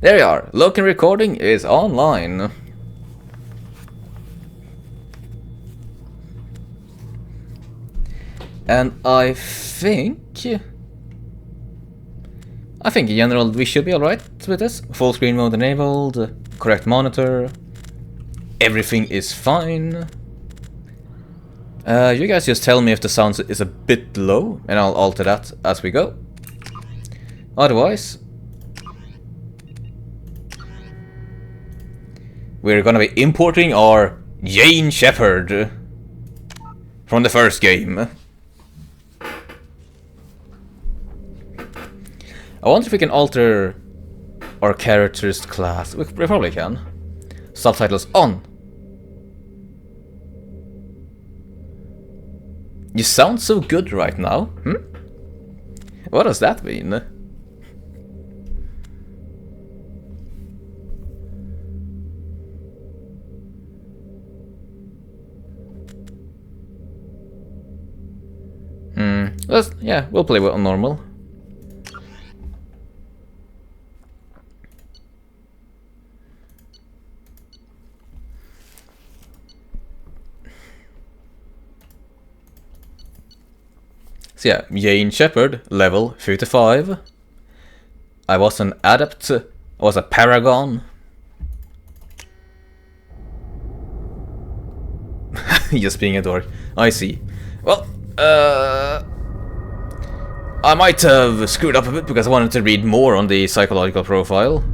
There you are. Local recording is online. And I think in general we should be alright with this. Full screen mode enabled, correct monitor, everything is fine. You guys just tell me if the sound is a bit low, and I'll alter that as we go. Otherwise, we're gonna be importing our Jane Shepherd from the first game. I wonder if we can alter our character's class. We probably can. Subtitles on. You sound so good right now. What does that mean? Yeah, we'll play on normal. So yeah, Jane Shepherd, level 55. I was an adept, I was a paragon. Just being a dork. I see. Well, I might have screwed up a bit because I wanted to read more on the psychological profile.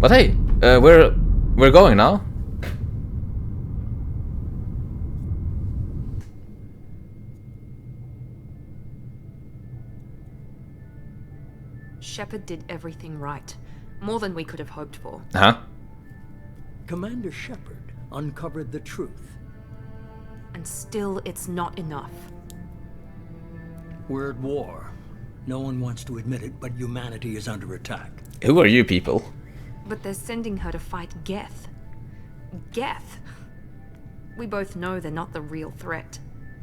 But hey, we're going now. Shepard did everything right. More than we could have hoped for. Huh? Commander Shepard uncovered the truth. And still, it's not enough. We're at war. No one wants to admit it, but humanity is under attack. Who are you people? But they're sending her to fight Geth. Geth? We both know they're not the real threat.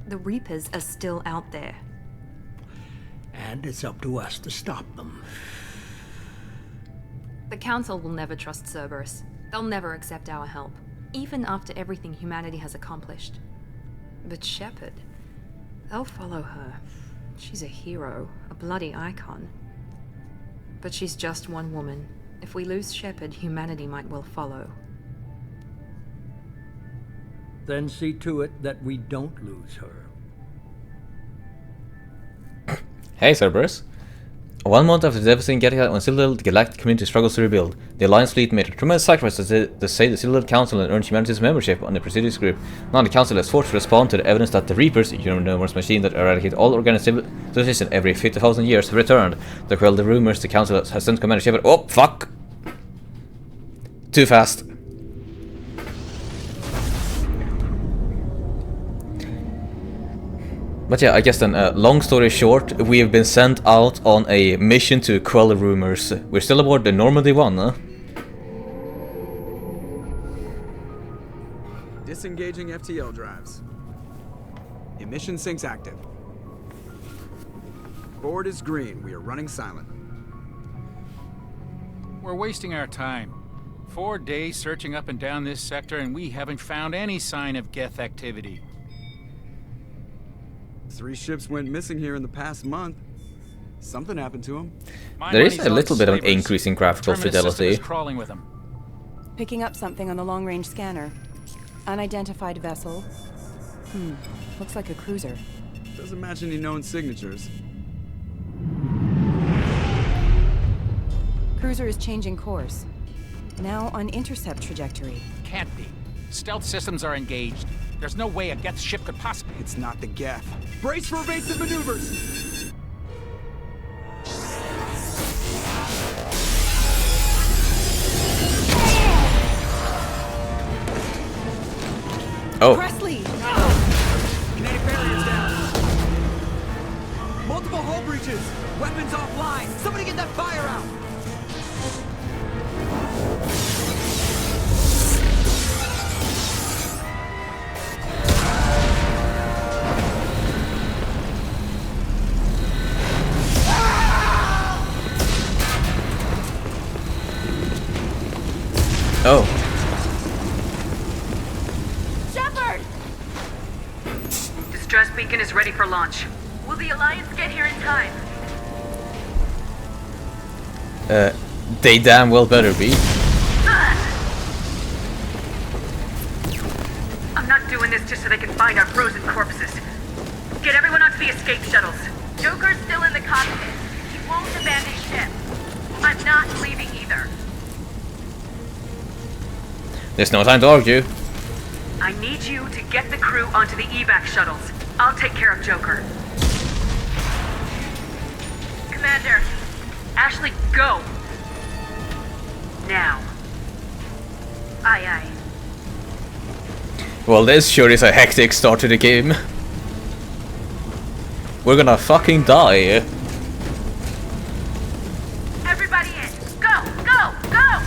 The Reapers are still out there. And it's up to us to stop them. The Council will never trust Cerberus. They'll never accept our help, even after everything humanity has accomplished. But Shepard, they'll follow her. She's a hero, a bloody icon. But she's just one woman. If we lose Shepard, humanity might well follow. Then see to it that we don't lose her. Hey Cerberus. 1 month after the devastating Gattaca on Citadel, the galactic community struggles to rebuild. The Alliance fleet made a tremendous sacrifice to save the Citadel Council and earn humanity's membership on the prestigious group. Now the Council has forced to respond to the evidence that the Reapers, a enormous machine that eradicate all organic civilization every 50,000 years, have returned. To quell the rumors, the Council has sent Commander Shepard— Oh, fuck! Too fast. But yeah, I guess then, long story short, we have been sent out on a mission to quell the rumors. We're still aboard the Normandy 1, huh? Disengaging FTL drives. Emission sinks active. Board is green. We are running silent. We're wasting our time. 4 days searching up and down this sector, and we haven't found any sign of Geth activity. 3 ships went missing here in the past month. Something happened to them. There is a little bit of an increase in graphical fidelity. Crawling with them. Picking up something on the long-range scanner. Unidentified vessel. Looks like a cruiser. Doesn't match any known signatures. Cruiser is changing course. Now on intercept trajectory. Can't be. Stealth systems are engaged. There's no way a Geth ship could possibly... It's not the Geth. Brace for evasive maneuvers! Oh. Presley! Kinetic barriers down. Multiple hull breaches. Weapons offline. Somebody get that fire out. Oh. Shepard! Distress beacon is ready for launch. Will the Alliance get here in time? They damn well better be. I'm not doing this just so they can find our frozen corpses. Get everyone onto the escape shuttles. Joker's still in the cockpit. He won't abandon ship. I'm not leaving either. There's no time to argue. I need you to get the crew onto the evac shuttles. I'll take care of Joker. Commander, Ashley, go! Now. Aye, aye. Well, this sure is a hectic start to the game. We're gonna fucking die. Everybody in! Go! Go! Go!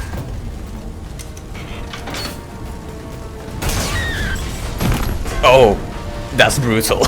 Oh, that's brutal.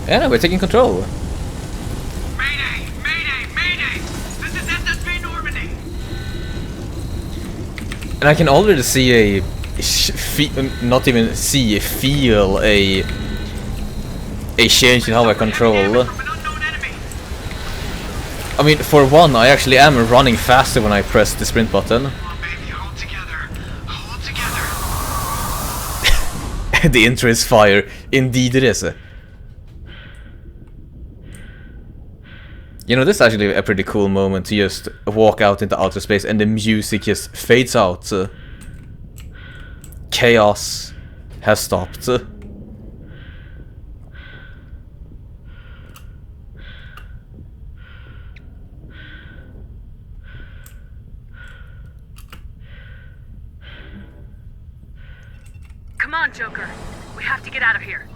Yeah, we're taking control. Mayday! Mayday! Mayday! This is SSP Normandy! And I can already see not even see, feel a change in how I control. From an unknown enemy! I mean, for one, I actually am running faster when I press the sprint button. Come on, baby, hold together. Hold together. The intro is fire. Indeed it is. You know, this is actually a pretty cool moment to just walk out into outer space and the music just fades out. Chaos has stopped. Come on, Joker. We have to get out of here.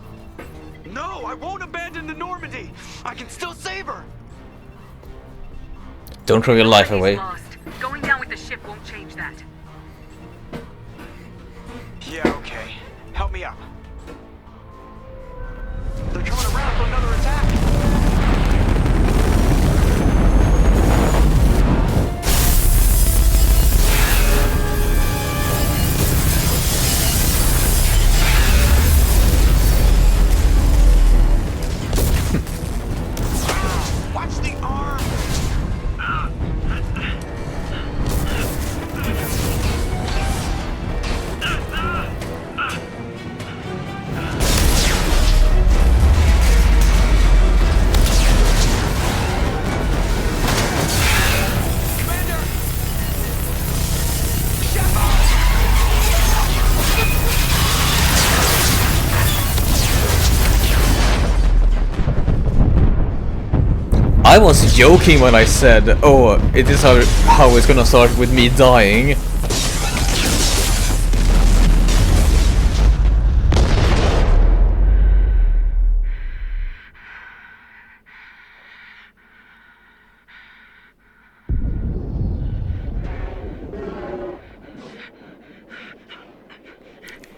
No, I won't abandon the Normandy! I can still save her! Don't throw your life away. Lost. Going down with the ship won't change that. Yeah, okay. Help me up. They're coming around for another attack! Watch the arm! I was joking when I said, oh, it is how it's gonna start with me dying.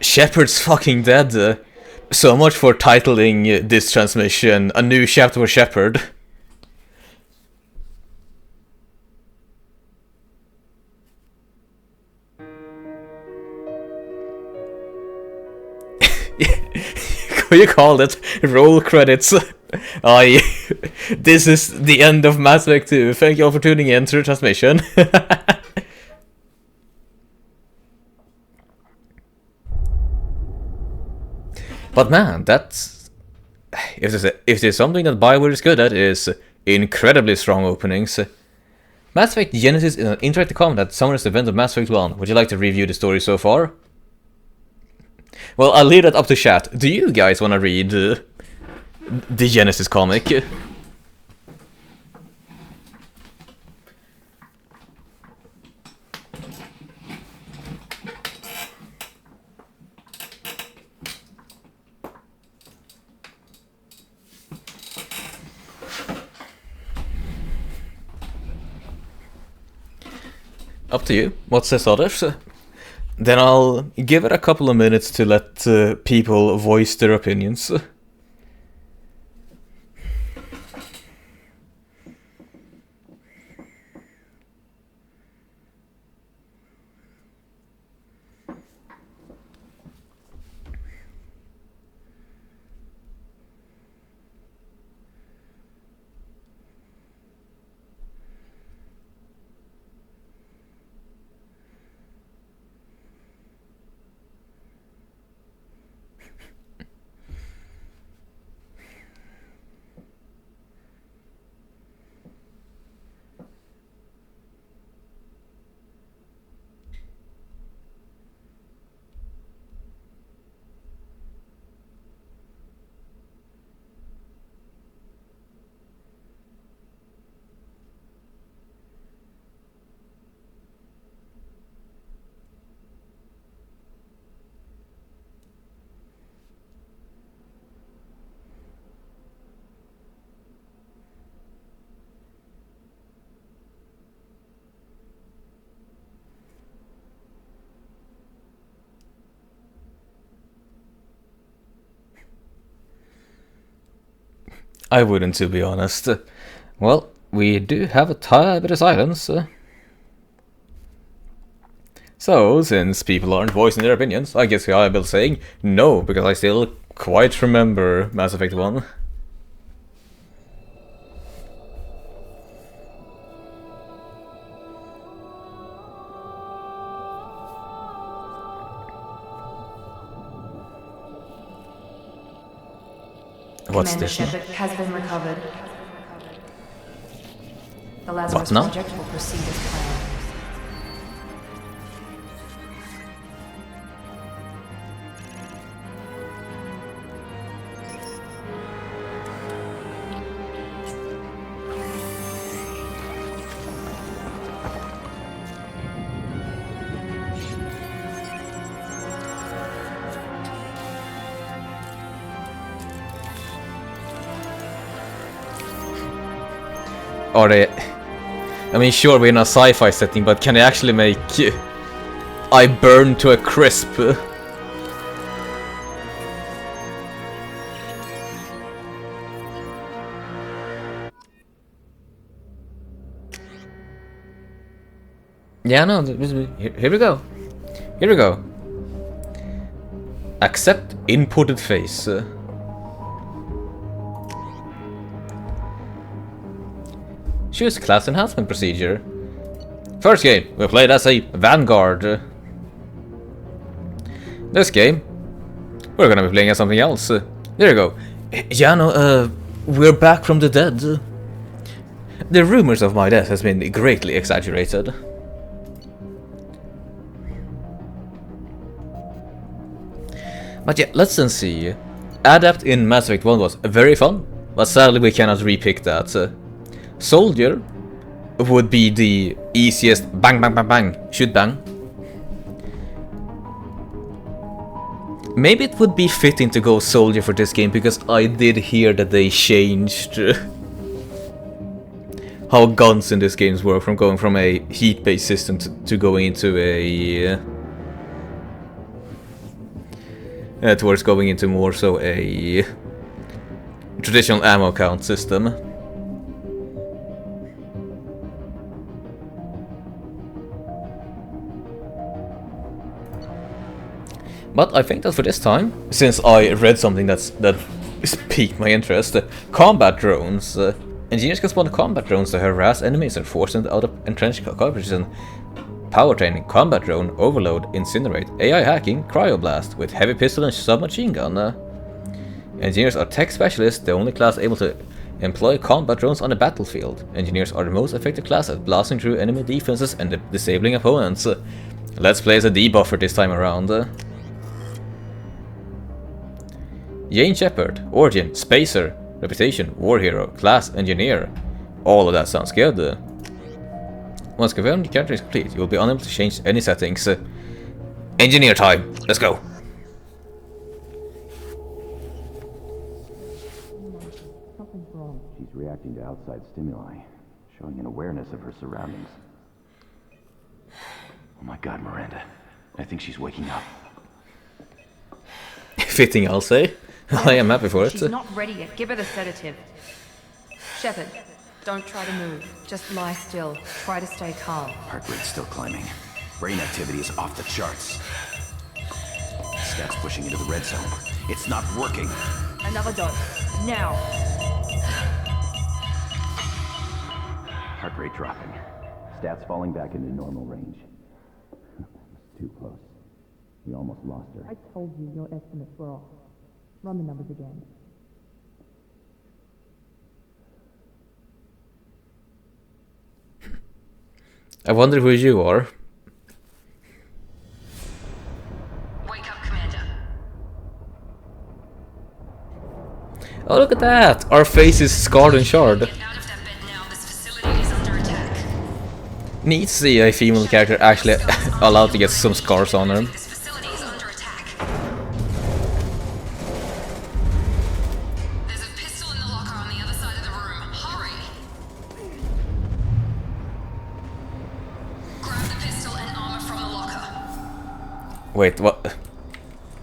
Shepard's fucking dead. So much for titling this transmission A New Chapter for Shepard. You called it roll credits. This is the end of Mass Effect 2. Thank you all for tuning in to the transmission. But man, that's if there's something that BioWare is good at, is incredibly strong openings. Mass Effect Genesis is an interactive combat that summons the event of Mass Effect 1. Would you like to review the story so far? Well, I'll leave that up to chat. Do you guys want to read the Genesis comic? Up to you. What says others? Then I'll give it a couple of minutes to let people voice their opinions. I wouldn't, to be honest. Well, we do have a tiny bit of silence. So, since people aren't voicing their opinions, I guess I'll be saying no, because I still quite remember Mass Effect 1. What's Commander this? Shepard has been recovered. The Lazarus What now? project will proceed as planned. Are they... I mean, sure, we're in a sci-fi setting, but can they actually make... I burn to a crisp? Yeah, no, here we go. Here we go. Accept inputted face. Choose class enhancement procedure. First game, we played as a Vanguard. This game, we're gonna be playing as something else. There you go. Yeah, no, we're back from the dead. The rumors of my death has been greatly exaggerated. But yeah, let's then see. Adapt in Mass Effect 1 was very fun, but sadly we cannot repick that. Soldier would be the easiest bang bang bang bang, shoot bang. Maybe it would be fitting to go Soldier for this game, because I did hear that they changed how guns in this game work, from going from a heat-based system to going into a... towards going into more so a traditional ammo count system. But I think that for this time, since I read something that piqued my interest, combat drones. Engineers can spawn combat drones to harass enemies and force them out of entrenched coverage and power training, combat drone, overload, incinerate, AI hacking, cryoblast with heavy pistol and submachine gun. Engineers are tech specialists, the only class able to employ combat drones on the battlefield. Engineers are the most effective class at blasting through enemy defenses and disabling opponents. Let's play as a debuffer this time around. Jane Shepard, Origin, Spacer, Reputation, War Hero, Class, Engineer. All of that sounds good. Once confirmed the character is complete, you will be unable to change any settings. Engineer time, let's go! She's reacting to outside stimuli, showing an awareness of her surroundings. Oh my god, Miranda. I think she's waking up. Fitting, I'll say. I am happy for it. She's not ready yet. Give her the sedative. Shepard, don't try to move. Just lie still. Try to stay calm. Heart rate's still climbing. Brain activity is off the charts. Stats pushing into the red zone. It's not working. Another dose. Now. Heart rate dropping. Stats falling back into normal range. Too close. We almost lost her. I told you your estimates were off. Run the numbers again. I wonder who you are. Wake up, Commander. Oh, look at that! Our face is scarred and charred. Get out of that bed now. This facility is under attack. Neat to see a female character actually allowed to get some scars on her. This facility is under attack. There's a pistol in the locker on the other side of the room. Hurry! Grab the pistol and armor from the locker. Wait, what?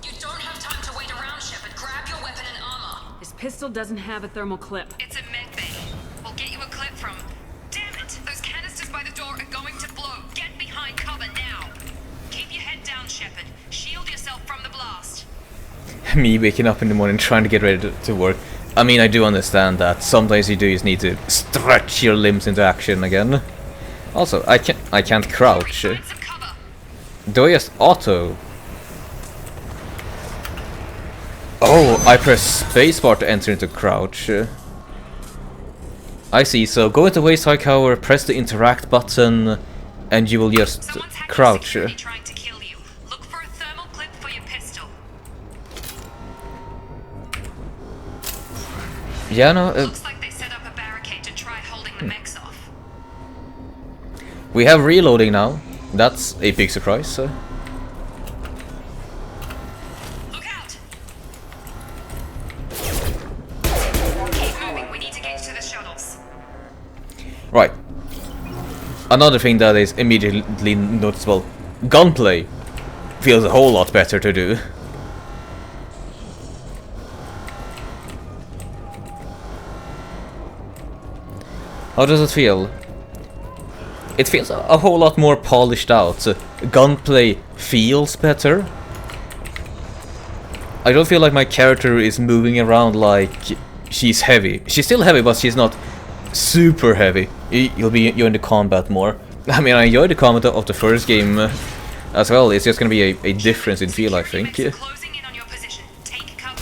You don't have time to wait around, Shepard. Grab your weapon and armor. This pistol doesn't have a thermal clip. It's a med bay. We'll get you a clip from... Damn it! Those canisters by the door are going to blow. Get behind cover now. Keep your head down, Shepard. Shield yourself from the blast. Me waking up in the morning trying to get ready to work. I mean, I do understand that. Sometimes you do just need to stretch your limbs into action again. Also, I can't crouch. Find some cover. Do I just auto? Oh, I press spacebar to enter into crouch. I see, so go into waist high cover, press the interact button, and you will just Someone's hacking crouch. security trying to kill you. Look for a thermal clip for your pistol. Yeah, no, Looks like they set up a barricade to try holding the mechs off. we have reloading now. That's a big surprise. Look out! Keep moving. We need to get to the shuttles. Right. Another thing that is immediately noticeable. Gunplay feels a whole lot better to do. How does it feel? It feels a whole lot more polished out. Gunplay feels better. I don't feel like my character is moving around like she's heavy. She's still heavy, but she's not super heavy. You're in the combat more. I mean, I enjoyed the combat of the first game as well. It's just gonna be a difference in feel, I think. Mechs are closing in on your position. Take cover.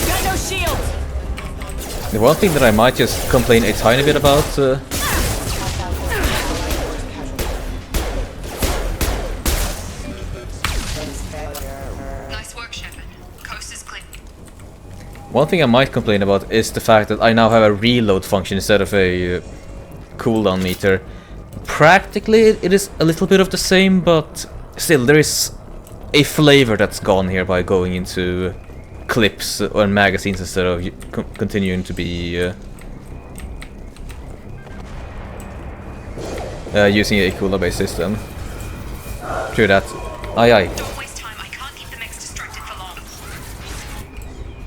Got no shield! The one thing that I might just complain a tiny bit about. Nice work, Shepard. Coast is clear. One thing I might complain about is the fact that I now have a reload function instead of a cooldown meter. Practically, it is a little bit of the same, but still, there is a flavor that's gone here by going into clips or magazines instead of continuing to be using a cooldown-based system. True that. Aye. Don't waste time. I can't keep the mechs distracted for long.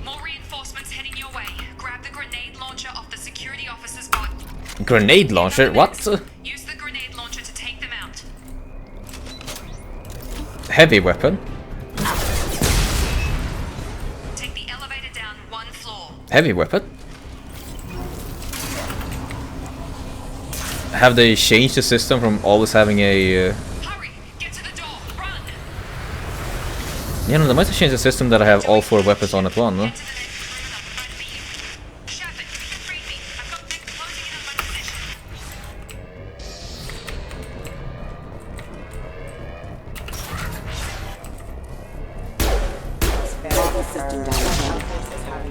More reinforcements heading your way. Grab the grenade launcher off the security officer's body. Grenade launcher? What? Use the grenade launcher to take them out. Heavy weapon? Take the elevator down one floor. Heavy weapon? Have they changed the system from always having a... Hurry! Get to the door! Run! Yeah, no, they might have changed the system that I have all 4 weapons on at once. Get to the next room and I'll provide you. Shepard, read me. I've got mechs closing in on my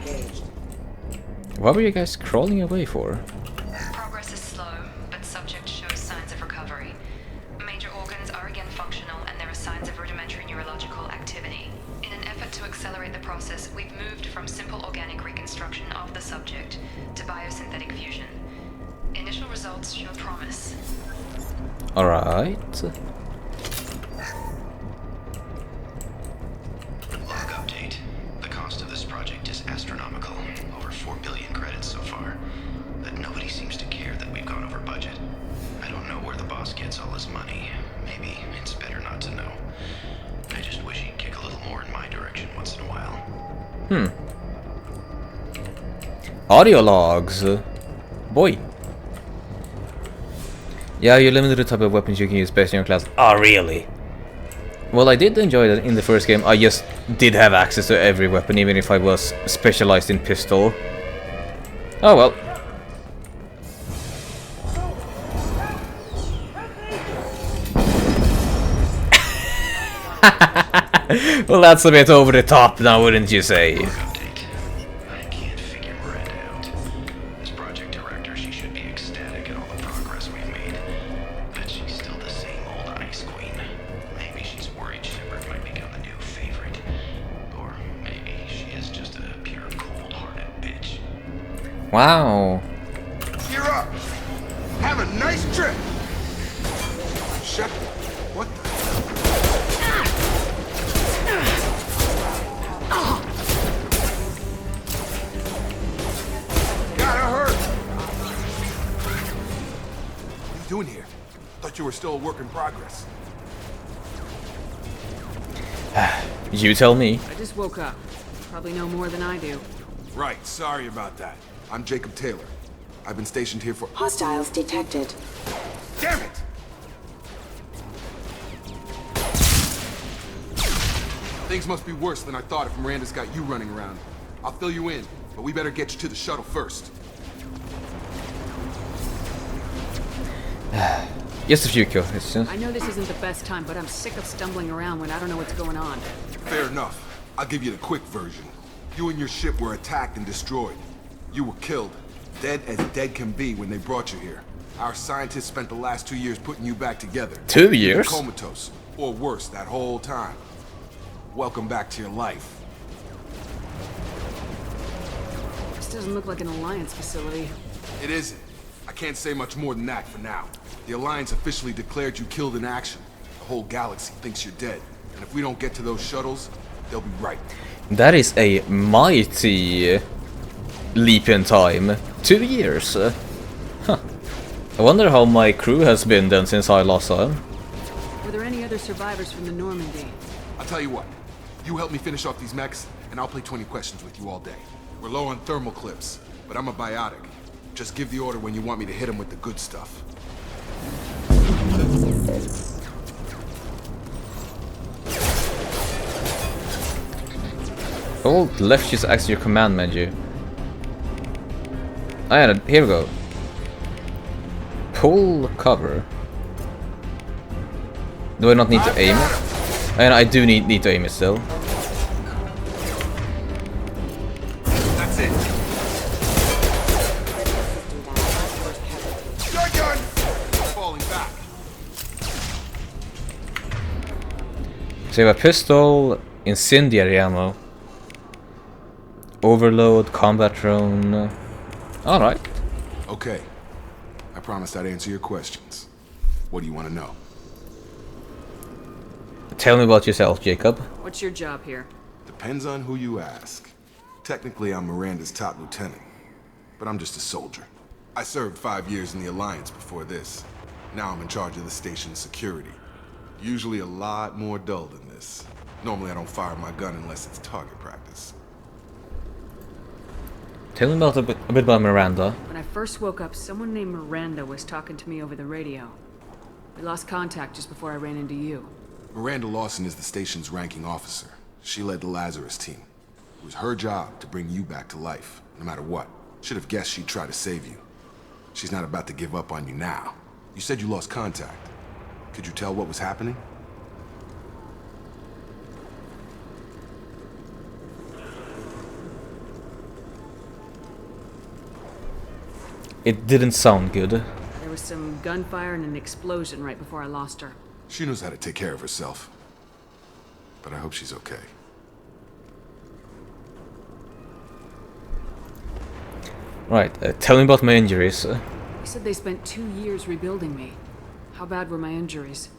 position. What were you guys crawling away for? Progress is slow, but subject shows signs of recovery. Major organs are again Alright. Log update. The cost of this project is astronomical. Over 4 billion credits so far. But nobody seems to care that we've gone over budget. I don't know where the boss gets all his money. Maybe it's better not to know. I just wish he'd kick a little more in my direction once in a while. Audio logs. Boy. Yeah, you're limited to the type of weapons you can use based on your class. Oh, really? Well, I did enjoy that in the first game. I just did have access to every weapon, even if I was specialized in pistol. Oh well. Well, that's a bit over the top now, wouldn't you say? Update. I can't figure Miranda out. As project director, she should be ecstatic at all the progress we've made. But she's still the same old ice queen. Maybe she's worried Shepard might become the new favorite. Or maybe she is just a pure cold-hearted bitch. Wow. Gear up! Have a nice trip! Shepard, what the? Gotta hurt! What are you doing here? Thought you were still a work in progress. You tell me. I just woke up. Probably know more than I do. Right, sorry about that. I'm Jacob Taylor. I've been stationed here for— Hostiles detected. Damn it! Things must be worse than I thought if Miranda's got you running around. I'll fill you in, but we better get you to the shuttle first. Just a few questions. I know this isn't the best time, but I'm sick of stumbling around when I don't know what's going on. Fair enough. I'll give you the quick version. You and your ship were attacked and destroyed. You were killed. Dead as dead can be when they brought you here. Our scientists spent the last 2 years putting you back together. 2 years? Comatose, or worse, that whole time. Welcome back to your life. This doesn't look like an Alliance facility. It isn't. I can't say much more than that for now. The Alliance officially declared you killed in action. The whole galaxy thinks you're dead. And if we don't get to those shuttles, they'll be right. That is a mighty leap in time. 2 years. Huh. I wonder how my crew has been then since I last saw him. Were there any other survivors from the Normandy? I'll tell you what. You help me finish off these mechs, and I'll play 20 questions with you all day. We're low on thermal clips, but I'm a biotic. Just give the order when you want me to hit them with the good stuff. Hold left just access your command menu. Oh yeah, here we go. Pull cover. Do I not need to aim it? And I do need to aim it still. That's it. Gun! Falling back. So you have a pistol, incendiary ammo, overload, combat drone. Alright. Okay. I promised I'd answer your questions. What do you want to know? Tell me about yourself, Jacob. What's your job here? Depends on who you ask. Technically, I'm Miranda's top lieutenant, but I'm just a soldier. I served 5 years in the Alliance before this. Now I'm in charge of the station's security. Usually a lot more dull than this. Normally I don't fire my gun unless it's target practice. Tell me about a bit about Miranda. When I first woke up, someone named Miranda was talking to me over the radio. We lost contact just before I ran into you. Miranda Lawson is the station's ranking officer. She led the Lazarus team. It was her job to bring you back to life, no matter what. Should have guessed she'd try to save you. She's not about to give up on you now. You said you lost contact. Could you tell what was happening? It didn't sound good. There was some gunfire and an explosion right before I lost her. She knows how to take care of herself. But I hope she's okay. Right, tell me about my injuries. They said they spent 2 years rebuilding me. How bad were my injuries?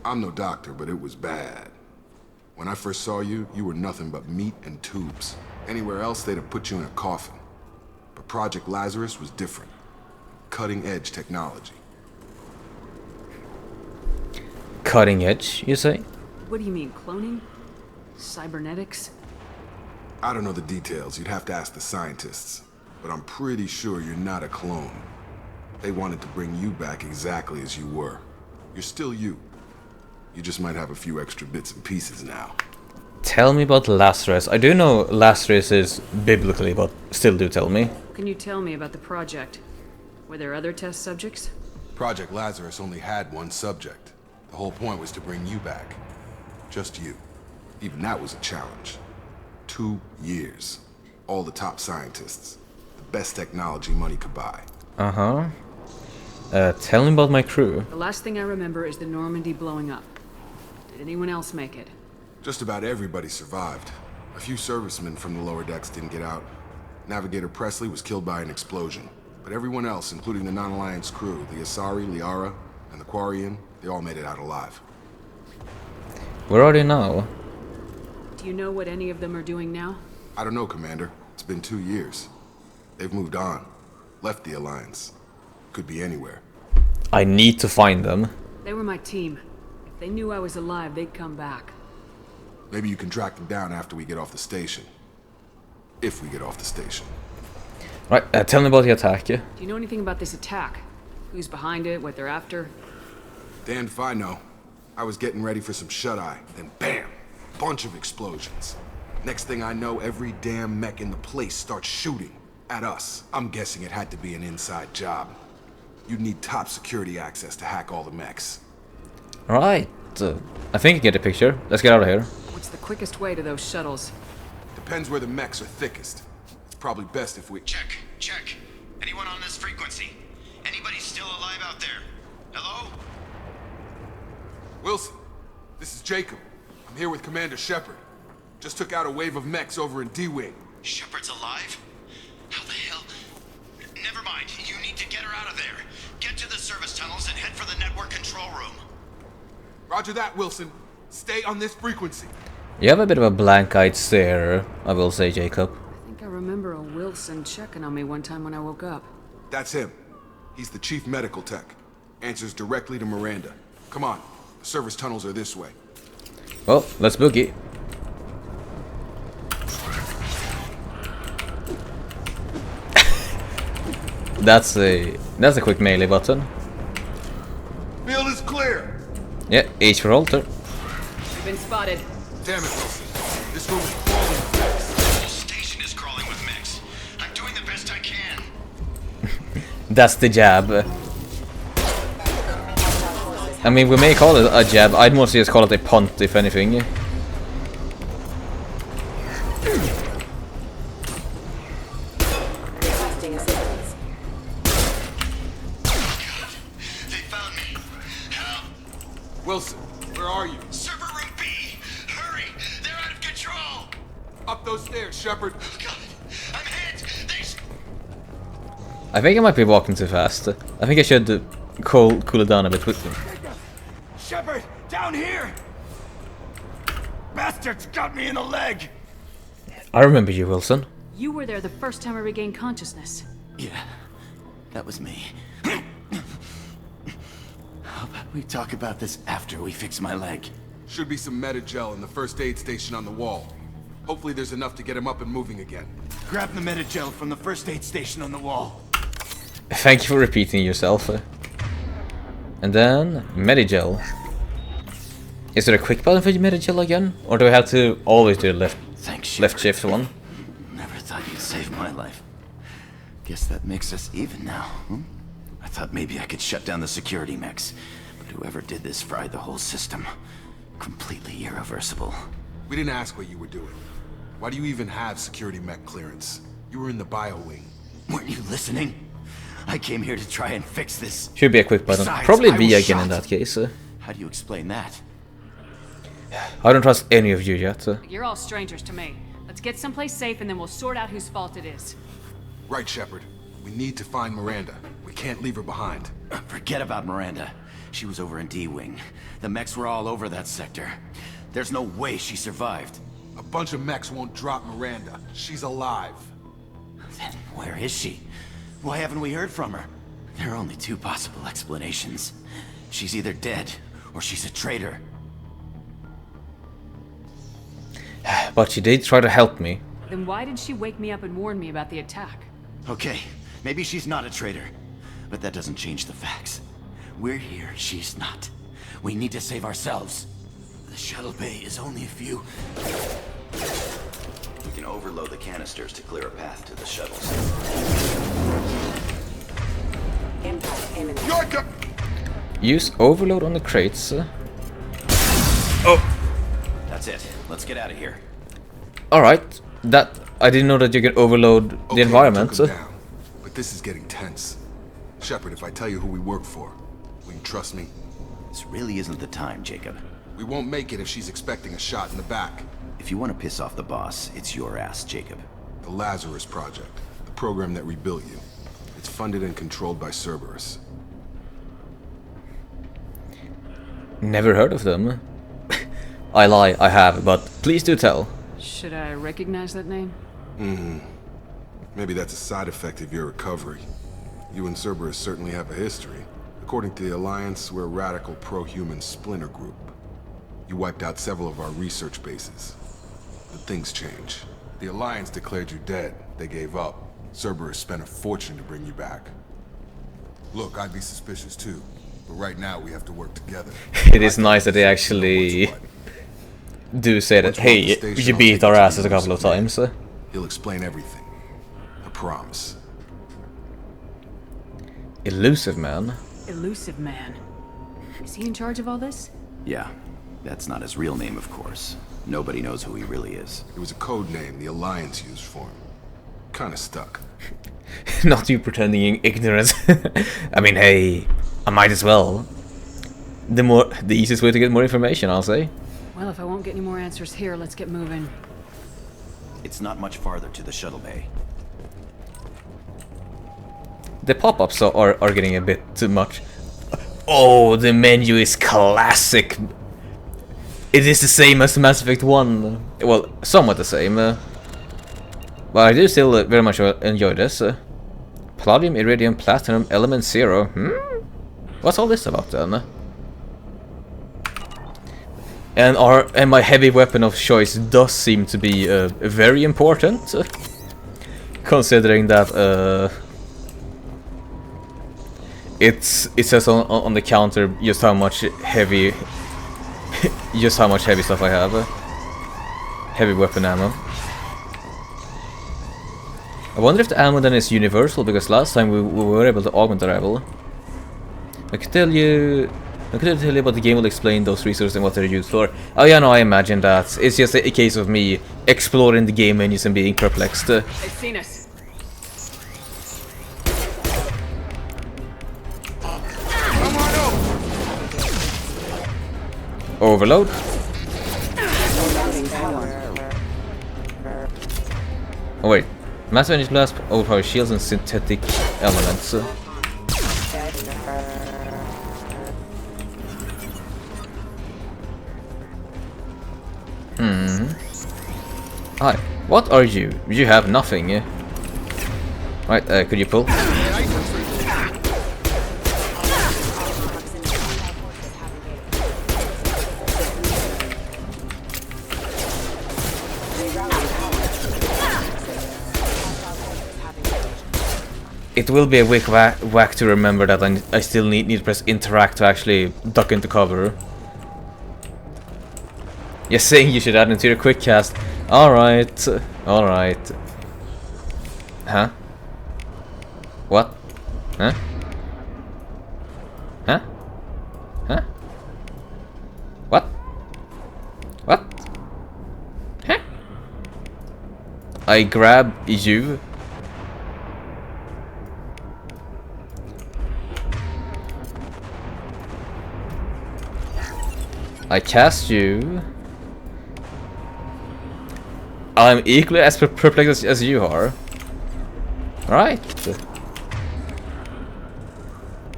I'm no doctor, but it was bad. When I first saw you, you were nothing but meat and tubes. Anywhere else, they'd have put you in a coffin. But Project Lazarus was different. Cutting-edge technology. Cutting edge, you say? What do you mean, cloning? Cybernetics? I don't know the details. You'd have to ask the scientists. But I'm pretty sure you're not a clone. They wanted to bring you back exactly as you were. You're still you. You just might have a few extra bits and pieces now. Tell me about Lazarus. I do know Lazarus is biblically, but still do tell me. What can you tell me about the project? Were there other test subjects? Project Lazarus only had one subject. The whole point was to bring you back. Just you. Even that was a challenge. 2 years. All the top scientists. The best technology money could buy. Uh-huh. Tell me about my crew. The last thing I remember is the Normandy blowing up. Did anyone else make it? Just about everybody survived. A few servicemen from the lower decks didn't get out. Navigator Presley was killed by an explosion. But everyone else, including the non-Alliance crew, the Asari, Liara, and the Quarian, they all made it out alive. Where are they now? Do you know what any of them are doing now? I don't know, Commander. It's been 2 years. They've moved on. Left the Alliance. Could be anywhere. I need to find them. They were my team. If they knew I was alive, they'd come back. Maybe you can track them down after we get off the station. If we get off the station. Right, tell me about the attack. Do you know anything about this attack? Who's behind it, what they're after? Damned if I know. I was getting ready for some shut-eye, then bam! Bunch of explosions. Next thing I know, every damn mech in the place starts shooting. At us. I'm guessing it had to be an inside job. You'd need top security access to hack all the mechs. Right. I think you get the picture. Let's get out of here. What's the quickest way to those shuttles? Depends where the mechs are thickest. It's probably best if we... Check, check. Anyone on this frequency? Anybody still alive out there? Hello? Wilson, this is Jacob. I'm here with Commander Shepard. Just took out a wave of mechs over in D-Wing. Shepard's alive? How the hell? Never mind. You need to get her out of there. Get to the service tunnels and head for the network control room. Roger that, Wilson. Stay on this frequency. You have a bit of a blank-eyed stare, I will say, Jacob. I think I remember a Wilson checking on me one time when I woke up. That's him. He's the chief medical tech. Answers directly to Miranda. Come on. The service tunnels are this way. Well, let's boogie. That's a quick melee button. Field is clear. Yeah, H for altar. We've been spotted. Damn it, Wilson. This room is crawling with mechs. The whole station is crawling with mechs. I'm doing the best I can. That's the jab. I mean, we may call it a jab. I'd mostly just call it a punt, if anything. They found me. Help! Wilson, where are you? Server room B! Hurry! They're out of control! Up those stairs, Shepard. God, I'm hit! I think I might be walking too fast. I think I should cool it down a bit with them. Shepard, down here! Bastards got me in the leg! I remember you, Wilson. You were there the first time I regained consciousness. Yeah, that was me. How about we talk about this after we fix my leg? Should be some Metagel in the first aid station on the wall. Hopefully there's enough to get him up and moving again. Grab the Metagel from the first aid station on the wall. Thank you for repeating yourself. And then, Medigel. Is there a quick button for Medigel again? Or do I have to always do the left shift one? Never thought you'd save my life. Guess that makes us even now, hmm? I thought maybe I could shut down the security mechs, but whoever did this fried the whole system. Completely irreversible. We didn't ask what you were doing. Why do you even have security mech clearance? You were in the bio wing. Weren't you listening? I came here to try and fix this. Should be a quick button. Besides, Probably I V was again shot. in that case. How do you explain that? I don't trust any of you yet. You're all strangers to me. Let's get someplace safe and then we'll sort out whose fault it is. Right, Shepard. We need to find Miranda. We can't leave her behind. Forget about Miranda. She was over in D-Wing. The mechs were all over that sector. There's no way she survived. A bunch of mechs won't drop Miranda. She's alive. Then where is she? Why haven't we heard from her? There are only two possible explanations. She's either dead, or she's a traitor. But she did try to help me. Then why did she wake me up and warn me about the attack? Okay, maybe she's not a traitor. But that doesn't change the facts. We're here, she's not. We need to save ourselves. The shuttle bay is only a few... We can overload the canisters to clear a path to the shuttles. Yorka! Use overload on the crates. That's it. Let's get out of here. Alright. That I didn't know that you can overload the environment. Took him down, but this is getting tense. Shepard, if I tell you who we work for, will you trust me? This really isn't the time, Jacob. We won't make it if she's expecting a shot in the back. If you want to piss off the boss, it's your ass, Jacob. The Lazarus Project, the program that rebuilt you. It's funded and controlled by Cerberus. Never heard of them. I lie, I have, but please do tell. Should I recognize that name? Maybe that's a side effect of your recovery. You and Cerberus certainly have a history. According to the Alliance, we're a radical pro-human splinter group. You wiped out several of our research bases. But things change. The Alliance declared you dead. They gave up. Cerberus spent a fortune to bring you back. Look, I'd be suspicious too. But right now, we have to work together. It is nice that they actually do say that, hey, you beat our asses a couple of times. He'll explain everything. I promise. Elusive man. Elusive man. Is he in charge of all this? Yeah, that's not his real name, of course. Nobody knows who he really is. It was a code name the Alliance used for him. Kinda stuck. Not you pretending ignorance. I mean, hey, I might as well. The easiest way to get more information, I'll say. Well, if I won't get any more answers here, let's get moving. It's not much farther to the shuttle bay. The pop-ups are getting a bit too much. Oh, the menu is classic. It is the same as Mass Effect 1. Well, somewhat the same. But I do still very much enjoy this. Palladium, Iridium, Platinum, Element 0. What's all this about then? And my heavy weapon of choice does seem to be very important. Considering that it says on the counter just how much heavy stuff I have. Heavy weapon ammo. I wonder if the ammo then is universal, because last time we were able to augment the level. I could tell you but the game will explain those resources and what they're used for. Oh yeah, no, I imagine that. It's just a case of me exploring the game menus and being perplexed. They've seen us. Overload. Oh wait, massive energy blast, overpower shields and synthetic elements. Hi, what are you? You have nothing. Right, could you pull? It will be a quick whack to remember that I still need to press interact to actually duck into cover. You're saying you should add into your quick cast. Alright, alright. Huh? What? Huh? Huh? Huh? What? What? Huh? I grab you. I cast you. I'm equally as perplexed as you are. Right.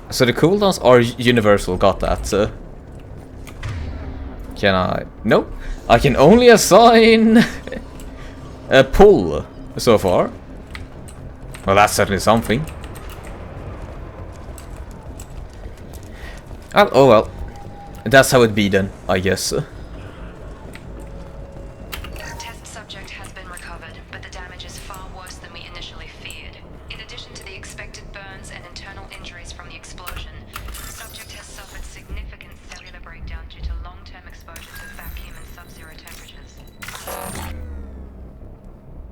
So the cooldowns are universal, got that. Can I? Nope. I can only assign a pull so far. Well, that's certainly something. Oh well. That's how it be then, I guess. Test subject has been recovered, but the damage is far worse than we initially feared. In addition to the expected burns and internal injuries from the explosion, subject has suffered significant cellular breakdown due to long-term exposure to vacuum and sub-zero temperatures.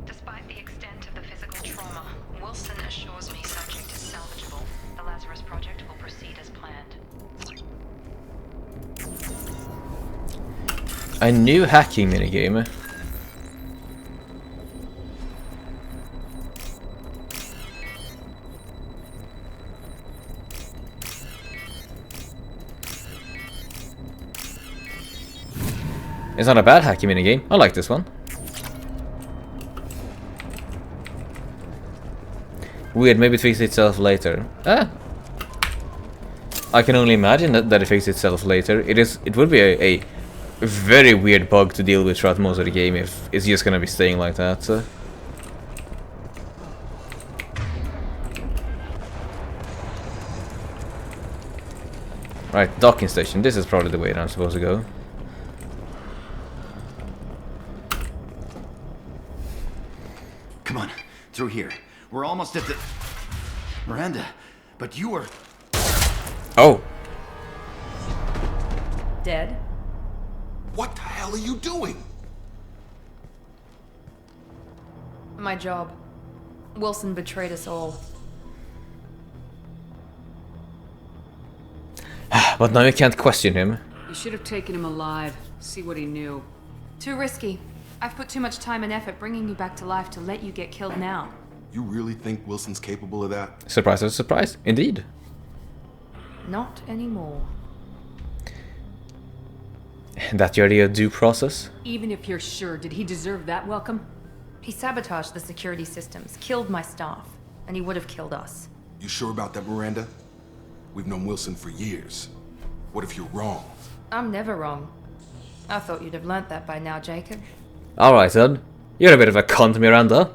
Despite the extent of the physical trauma, Wilson assures me subject is salvageable. The Lazarus project will proceed as planned. A new hacking minigame. It's not a bad hacking minigame. I like this one. Weird, maybe it fixes itself later. I can only imagine that it fixes itself later. It would be a very weird bug to deal with throughout most of the game if it's just gonna be staying like that. Right, docking station. This is probably the way that I'm supposed to go. Come on, through here. We're almost at the... Miranda, but you were... Oh. Dead? What the hell are you doing? My job. Wilson betrayed us all. But now you can't question him. You should have taken him alive. See what he knew. Too risky. I've put too much time and effort bringing you back to life to let you get killed now. You really think Wilson's capable of that? Surprise, surprise. Indeed. Not anymore. That you're the due process? Even if you're sure, did he deserve that welcome? He sabotaged the security systems, killed my staff, and he would have killed us. You sure about that, Miranda? We've known Wilson for years. What if you're wrong? I'm never wrong. I thought you'd have learnt that by now, Jacob. Alright then. You're a bit of a cunt, Miranda.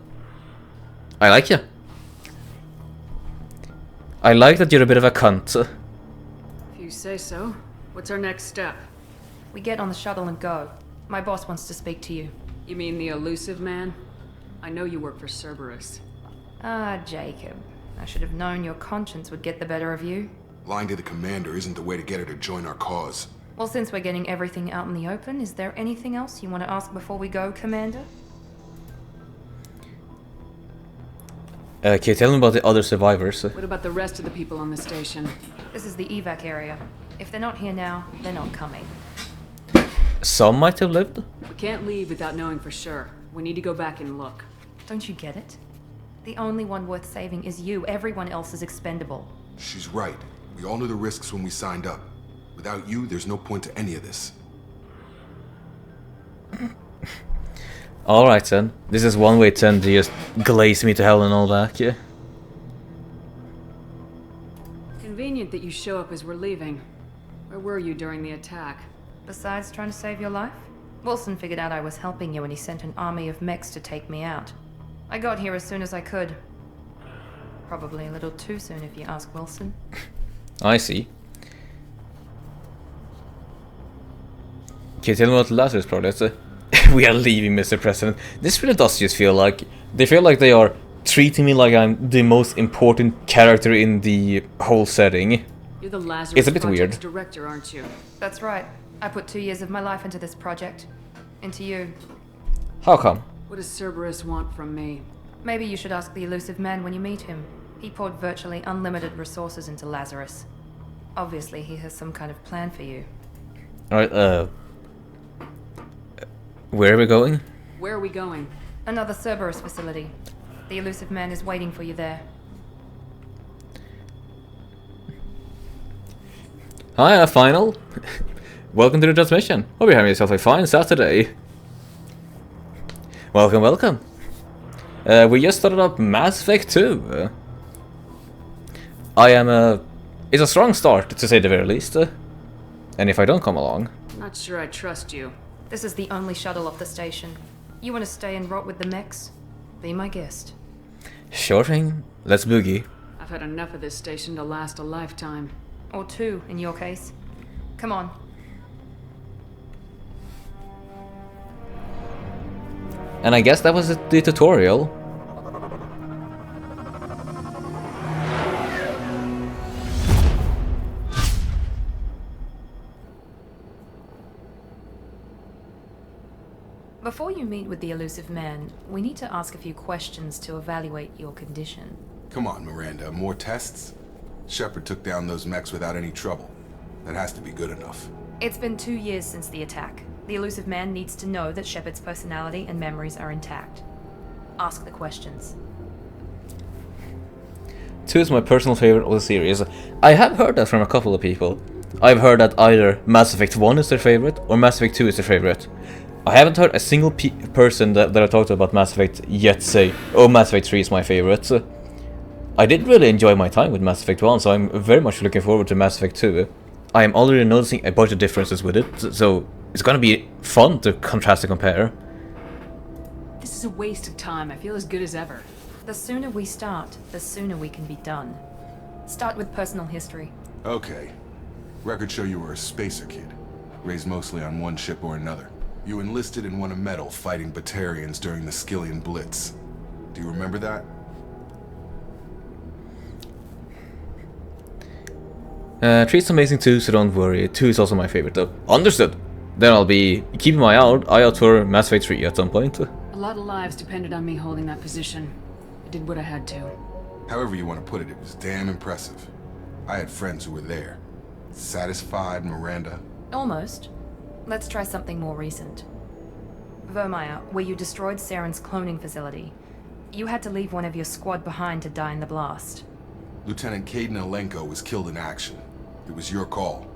I like you. I like that you're a bit of a cunt. If you say so. What's our next step? We get on the shuttle and go. My boss wants to speak to you. You mean the elusive man? I know you work for Cerberus. Ah, Jacob. I should have known your conscience would get the better of you. Lying to the commander isn't the way to get her to join our cause. Well, since we're getting everything out in the open, is there anything else you want to ask before we go, Commander? Can you tell me about the other survivors? What about the rest of the people on the station? This is the evac area. If they're not here now, they're not coming. Some might have lived? We can't leave without knowing for sure. We need to go back and look. Don't you get it? The only one worth saving is you. Everyone else is expendable. She's right. We all knew the risks when we signed up. Without you, there's no point to any of this. Alright then. This is one way to just glaze me to hell and all back, yeah? Convenient that you show up as we're leaving. Where were you during the attack? Besides trying to save your life, Wilson figured out I was helping you and he sent an army of mechs to take me out. I got here as soon as I could. Probably a little too soon if you ask Wilson. I see. Can you tell me what the Lazarus project is? We are leaving, Mr. President. This really does just feel like... They feel like they are treating me like I'm the most important character in the whole setting. You're the Lazarus It's a bit Project's weird. director, aren't you? That's right. I put 2 years of my life into this project. Into you. How come? What does Cerberus want from me? Maybe you should ask the elusive man when you meet him. He poured virtually unlimited resources into Lazarus. Obviously, he has some kind of plan for you. Alright, where are we going? Where are we going? Another Cerberus facility. The elusive man is waiting for you there. Hi, final. Welcome to the transmission. Hope you're having yourself a fine Saturday. Welcome, welcome. We just started up Mass Effect 2. I am It's a strong start, to say the very least. And if I don't come along... Not sure I trust you. This is the only shuttle off the station. You want to stay and rot with the mechs? Be my guest. Sure thing. Let's boogie. I've had enough of this station to last a lifetime. Or 2, in your case. Come on. And I guess that was the tutorial. Before you meet with the elusive man, we need to ask a few questions to evaluate your condition. Come on, Miranda, more tests? Shepard took down those mechs without any trouble. That has to be good enough. It's been 2 years since the attack. The elusive man needs to know that Shepard's personality and memories are intact. Ask the questions. 2 is my personal favorite of the series. I have heard that from a couple of people. I've heard that either Mass Effect 1 is their favorite, or Mass Effect 2 is their favorite. I haven't heard a single person that I talked to about Mass Effect yet say, oh, Mass Effect 3 is my favorite. I did really enjoy my time with Mass Effect 1, so I'm very much looking forward to Mass Effect 2. I am already noticing a bunch of differences with it, so it's gonna be fun to contrast and compare. This is a waste of time. I feel as good as ever. The sooner we start, the sooner we can be done. Start with personal history. Okay. Records show you were a spacer kid, raised mostly on one ship or another. You enlisted and won a medal fighting Batarians during the Skillian Blitz. Do you remember that? Three's amazing too, so don't worry. 2 is also my favorite though. Understood! Then I'll be keeping my eye out for Mass Effect 3 at some point. A lot of lives depended on me holding that position. I did what I had to. However you want to put it, it was damn impressive. I had friends who were there. Satisfied, Miranda? Almost. Let's try something more recent. Vermeer, where you destroyed Saren's cloning facility. You had to leave one of your squad behind to die in the blast. Lieutenant Kaidan Alenko was killed in action. It was your call.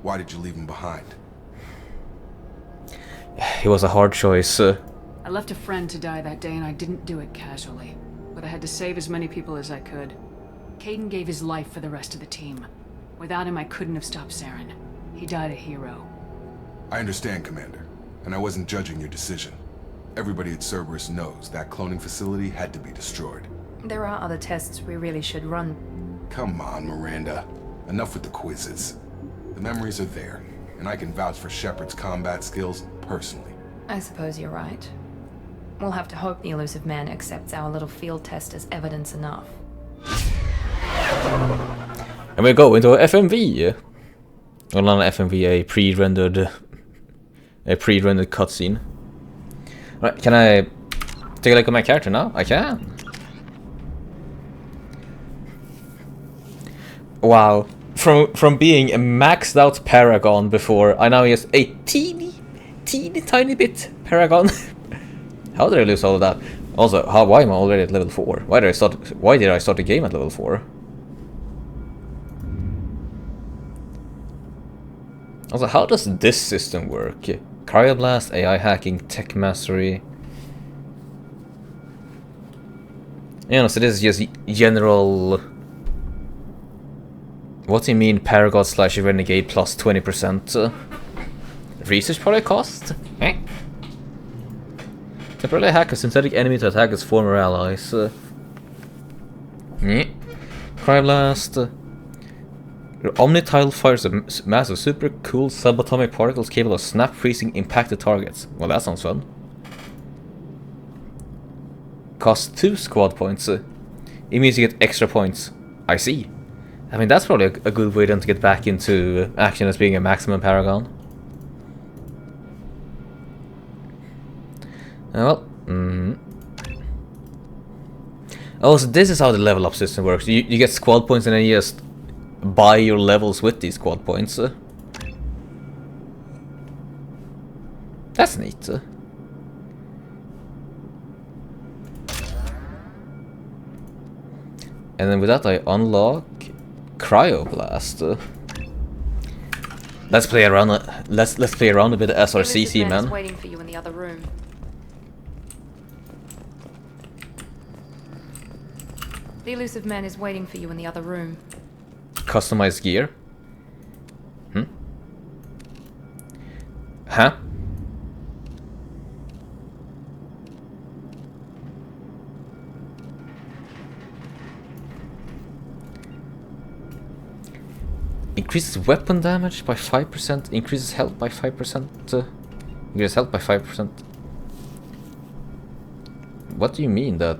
Why did you leave him behind? It was a hard choice. I left a friend to die that day and I didn't do it casually. But I had to save as many people as I could. Kaidan gave his life for the rest of the team. Without him, I couldn't have stopped Saren. He died a hero. I understand, Commander. And I wasn't judging your decision. Everybody at Cerberus knows that cloning facility had to be destroyed. There are other tests we really should run. Come on, Miranda. Enough with the quizzes. The memories are there, and I can vouch for Shepard's combat skills personally. I suppose you're right. We'll have to hope the elusive man accepts our little field test as evidence enough. And we go into a FMV. Well, not an FMV, a pre-rendered cutscene. Right, can I take a look at my character now? I can. Wow, from being a maxed out Paragon before, I now use a teeny tiny bit Paragon. How did I lose all of that? Also, why am I already at level 4? Why did I start the game at level 4? Also, how does this system work? Cryoblast, AI hacking, tech mastery. You know, so this is just general. What do you mean, Paragon / Renegade plus 20%? Research product cost? Temporarily hack a synthetic enemy to attack its former allies. Cryoblast. Your Omnitile fires a massive super cool subatomic particles capable of snap freezing impacted targets. Well, that sounds fun. Costs 2 squad points. It means you get extra points. I see. I mean, that's probably a good way then to get back into action as being a maximum Paragon. Well, oh, so this is how the level up system works. You get squad points and then you just buy your levels with these squad points. That's neat. And then with that I unlock Cryoblast. Let's play around. Let's play around a bit of SRCC, man. Waiting for you in the other room. The elusive man is waiting for you in the other room. customized gear? Huh? Increases weapon damage by 5%, increases health by 5%, increases health by 5%. What do you mean that?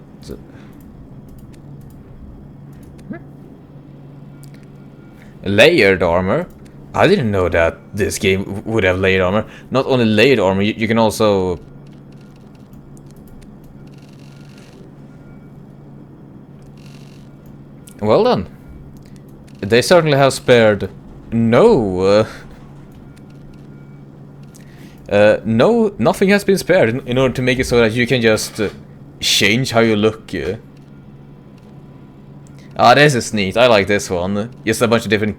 Layered armor? I didn't know that this game would have layered armor. Not only layered armor, you can also... Well done. They certainly have spared no... no, nothing has been spared in order to make it so that you can just change how you look. Ah, this is neat. I like this one. Just a bunch of different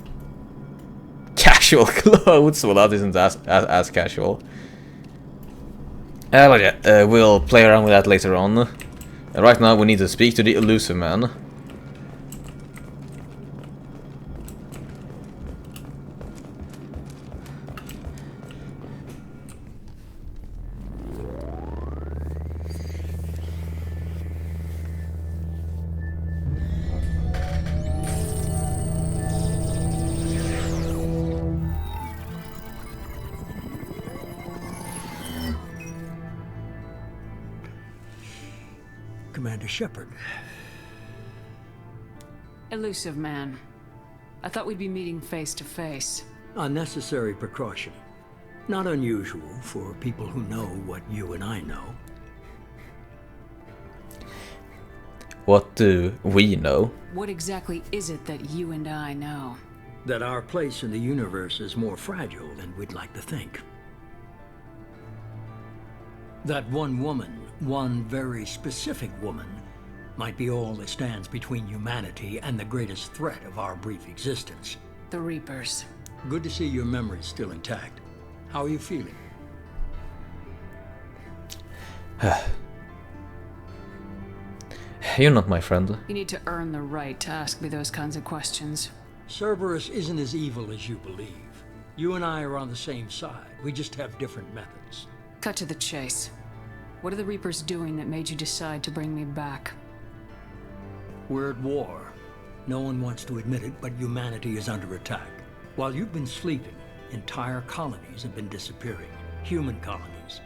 casual clothes. Well, that isn't as casual. But yeah, we'll play around with that later on. Right now, we need to speak to the elusive man. Commander Shepard. Elusive man. I thought we'd be meeting face to face. Unnecessary precaution. Not unusual for people who know what you and I know. What do we know? What exactly is it that you and I know? That our place in the universe is more fragile than we'd like to think. That one woman, one very specific woman, might be all that stands between humanity and the greatest threat of our brief existence. The Reapers. Good to see your memory's still intact. How are you feeling? You're not my friend. You need to earn the right to ask me those kinds of questions. Cerberus isn't as evil as you believe. You and I are on the same side. We just have different methods. Cut to the chase. What are the Reapers doing that made you decide to bring me back? We're at war. No one wants to admit it, but humanity is under attack. While you've been sleeping, entire colonies have been disappearing. Human colonies.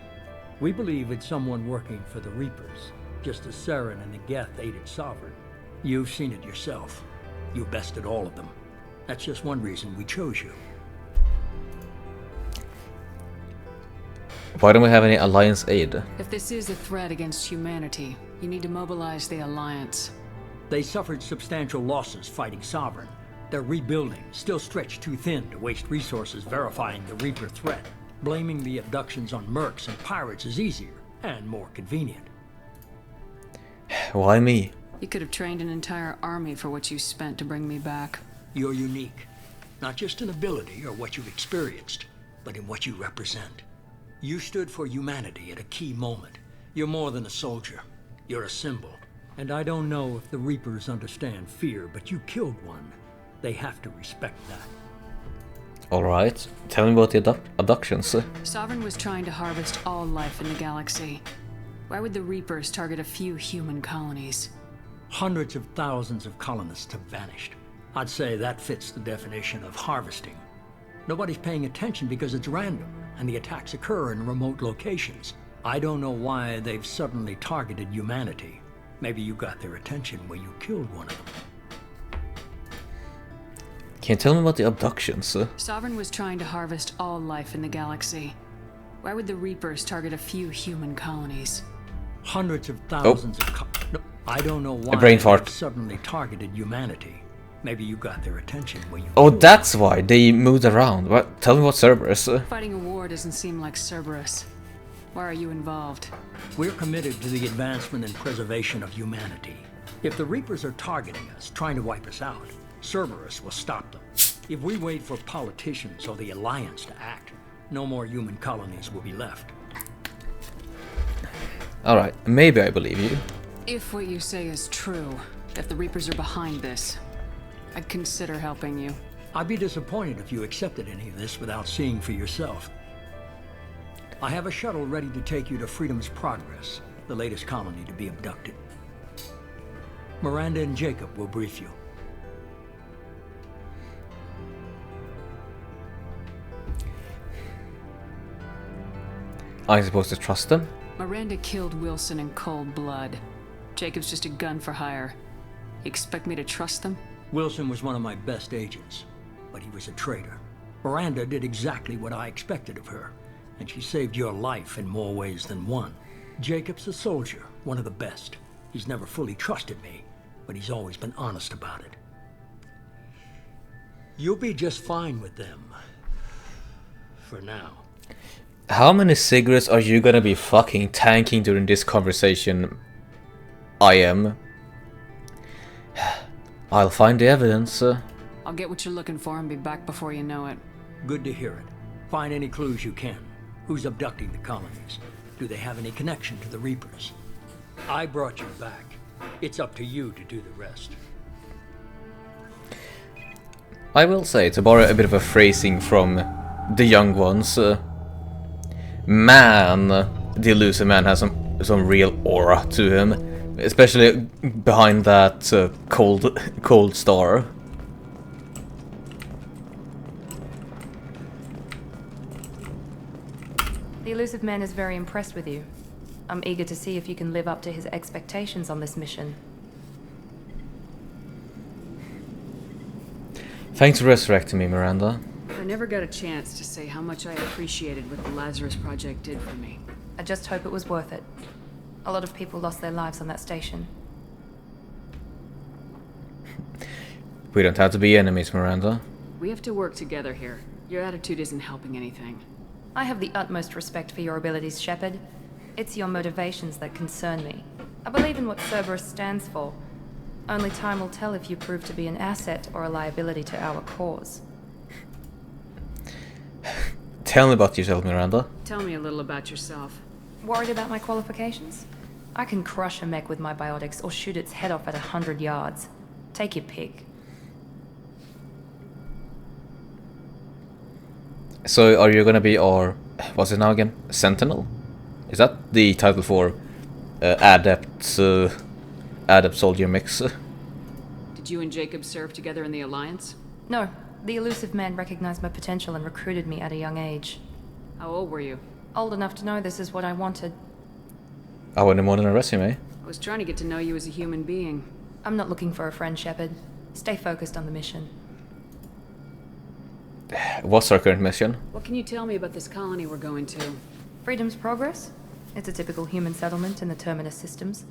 We believe it's someone working for the Reapers, just as Saren and the Geth aided Sovereign. You've seen it yourself. You bested all of them. That's just one reason we chose you. Why don't we have any Alliance aid? If this is a threat against humanity, you need to mobilize the Alliance. They suffered substantial losses fighting Sovereign. They're rebuilding, still stretched too thin to waste resources verifying the Reaper threat. Blaming the abductions on mercs and pirates is easier, and more convenient. Why me? You could have trained an entire army for what you spent to bring me back. You're unique. Not just in ability or what you've experienced, but in what you represent. You stood for humanity at a key moment. You're more than a soldier. You're a symbol. And I don't know if the Reapers understand fear, but you killed one. They have to respect that. Alright, tell me about the abductions. Sovereign was trying to harvest all life in the galaxy. Why would the Reapers target a few human colonies? Hundreds of thousands of colonists have vanished. I'd say that fits the definition of harvesting. Nobody's paying attention because it's random, and the attacks occur in remote locations. I don't know why they've suddenly targeted humanity. Maybe you got their attention when you killed one of them. Can you tell me about the abductions? Sovereign was trying to harvest all life in the galaxy. Why would the Reapers target a few human colonies? Hundreds of thousands of no, I don't know why brain fart. They suddenly targeted humanity. Maybe you got their attention when you Oh, that's why they moved around. What? Tell me about Cerberus. Fighting a war doesn't seem like Cerberus. Why are you involved? We're committed to the advancement and preservation of humanity. If the Reapers are targeting us, trying to wipe us out, Cerberus will stop them. If we wait for politicians or the Alliance to act, no more human colonies will be left. Alright, maybe I believe you. If what you say is true, if the Reapers are behind this, I'd consider helping you. I'd be disappointed if you accepted any of this without seeing for yourself. I have a shuttle ready to take you to Freedom's Progress, the latest colony to be abducted. Miranda and Jacob will brief you. Are you supposed to trust them? Miranda killed Wilson in cold blood. Jacob's just a gun for hire. You expect me to trust them? Wilson was one of my best agents, but he was a traitor. Miranda did exactly what I expected of her, and she saved your life in more ways than one. Jacob's a soldier, one of the best. He's never fully trusted me, but he's always been honest about it. You'll be just fine with them. For now. How many cigarettes are you gonna be fucking tanking during this conversation? I am. I'll find the evidence. I'll get what you're looking for and be back before you know it. Good to hear it. Find any clues you can. Who's abducting the colonies? Do they have any connection to the Reapers? I brought you back. It's up to you to do the rest. I will say, to borrow a bit of a phrasing from the young ones, man, the elusive man has some real aura to him, especially behind that cold star. The elusive man is very impressed with you. I'm eager to see if you can live up to his expectations on this mission. Thanks for resurrecting me, Miranda. I never got a chance to say how much I appreciated what the Lazarus Project did for me. I just hope it was worth it. A lot of people lost their lives on that station. We don't have to be enemies, Miranda. We have to work together here. Your attitude isn't helping anything. I have the utmost respect for your abilities, Shepard. It's your motivations that concern me. I believe in what Cerberus stands for. Only time will tell if you prove to be an asset or a liability to our cause. Tell me about yourself, Miranda. Tell me a little about yourself. Worried about my qualifications? I can crush a mech with my biotics or shoot its head off at 100 yards. Take your pick. So, are you gonna be our... what's it now again? Sentinel? Is that the title for Adept Soldier Mix? Did you and Jacob serve together in the Alliance? No. The elusive man recognized my potential and recruited me at a young age. How old were you? Old enough to know this is what I wanted. I wanted more than a resume. I was trying to get to know you as a human being. I'm not looking for a friend, Shepard. Stay focused on the mission. What's our current mission? What can you tell me about this colony we're going to? Freedom's Progress? It's a typical human settlement in the Terminus systems.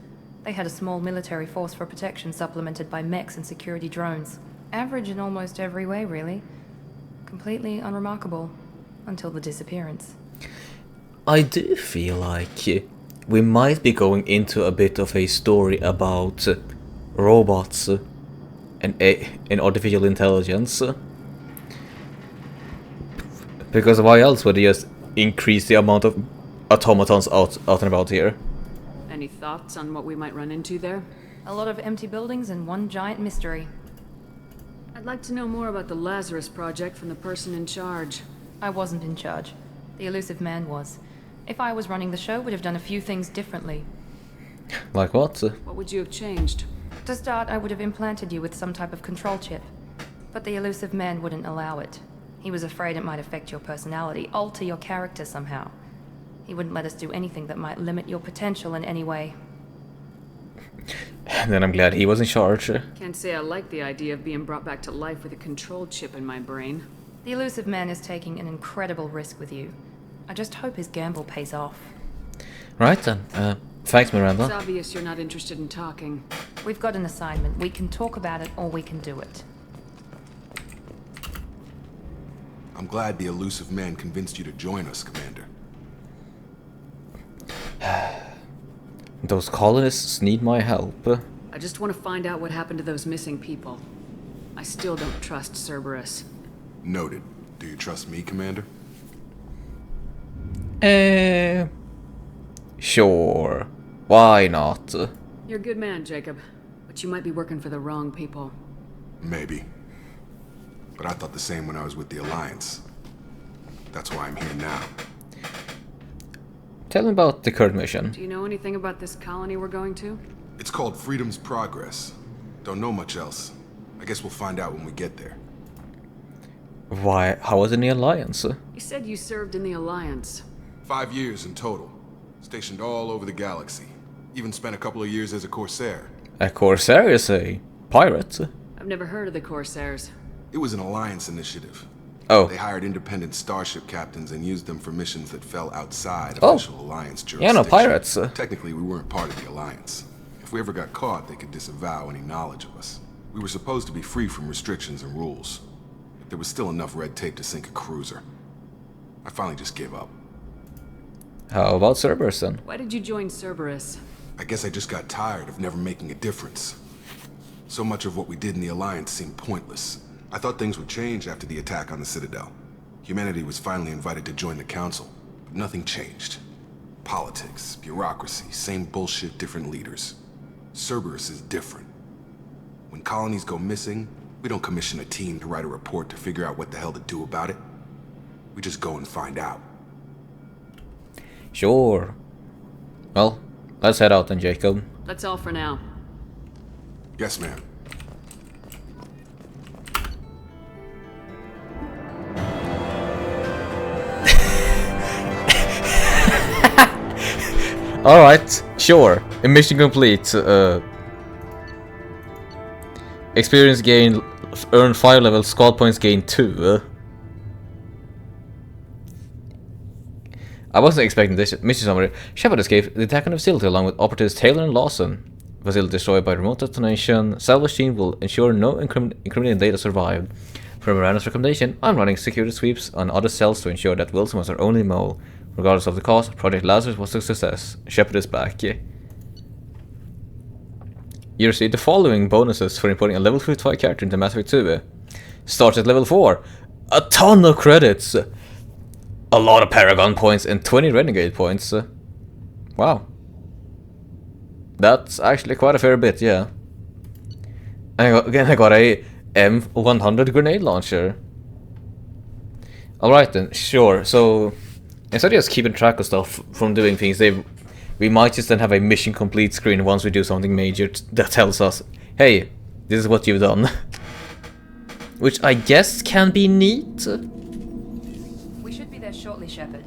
They had a small military force for protection supplemented by mechs and security drones. Average in almost every way, really. Completely unremarkable. Until the disappearance. I do feel like we might be going into a bit of a story about robots and artificial intelligence. Because why else would they just increase the amount of automatons out and about here? Any thoughts on what we might run into there? A lot of empty buildings and one giant mystery. I'd like to know more about the Lazarus Project from the person in charge. I wasn't in charge. The elusive man was. If I was running the show, would have done a few things differently. Like what? What would you have changed? To start, I would have implanted you with some type of control chip. But the elusive man wouldn't allow it. He was afraid it might affect your personality, alter your character somehow. He wouldn't let us do anything that might limit your potential in any way. Then I'm glad he was in charge. Can't say I like the idea of being brought back to life with a control chip in my brain. The elusive man is taking an incredible risk with you. I just hope his gamble pays off. Right then. Thanks, Miranda. It's obvious you're not interested in talking. We've got an assignment. We can talk about it or we can do it. I'm glad the elusive man convinced you to join us, Commander. Those colonists need my help. I just want to find out what happened to those missing people. I still don't trust Cerberus. Noted. Do you trust me, Commander? Sure. Why not? You're a good man, Jacob. But you might be working for the wrong people. Maybe. But I thought the same when I was with the Alliance. That's why I'm here now. Tell me about the current mission. Do you know anything about this colony we're going to? It's called Freedom's Progress. Don't know much else. I guess we'll find out when we get there. Why? How was it in the Alliance? You said you served in the Alliance. 5 years in total. Stationed all over the galaxy. Even spent a couple of years as a Corsair. A Corsair is a pirate. I've never heard of the Corsairs. It was an Alliance initiative. Oh. They hired independent starship captains and used them for missions that fell outside Oh. official Alliance jurisdiction. Yeah, no, pirates. Technically, we weren't part of the Alliance. If we ever got caught, they could disavow any knowledge of us. We were supposed to be free from restrictions and rules. But there was still enough red tape to sink a cruiser. I finally just gave up. How about Cerberus then? Why did you join Cerberus? I guess I just got tired of never making a difference. So much of what we did in the Alliance seemed pointless. I thought things would change after the attack on the Citadel. Humanity was finally invited to join the Council, but nothing changed. Politics, bureaucracy, same bullshit, different leaders. Cerberus is different. When colonies go missing, we don't commission a team to write a report to figure out what the hell to do about it. We just go and find out. Sure. Well, let's head out then, Jacob. That's all for now. Yes, ma'am. Alright, sure. Mission complete. Experience gain, earn 5 levels, squad points gain 2. I wasn't expecting this. Mission summary. Shepard escaped the attack on the facility along with operatives Taylor and Lawson. Facility destroyed by remote detonation. Salvage team will ensure no incriminating data survived. For Miranda's recommendation, I'm running security sweeps on other cells to ensure that Wilson was our only mole. Regardless of the cost, Project Lazarus was a success. Shepard is back. You receive the following bonuses for importing a level 55 character into Mass Effect 2. Starts at level 4. A ton of credits. A lot of Paragon points and 20 Renegade points. Wow. That's actually quite a fair bit, yeah. And I got a M100 grenade launcher. Alright then, sure. So, instead of just keeping track of stuff from doing things, we might just then have a mission complete screen once we do something major that tells us, hey, this is what you've done. Which I guess can be neat. We should be there shortly, Shepard.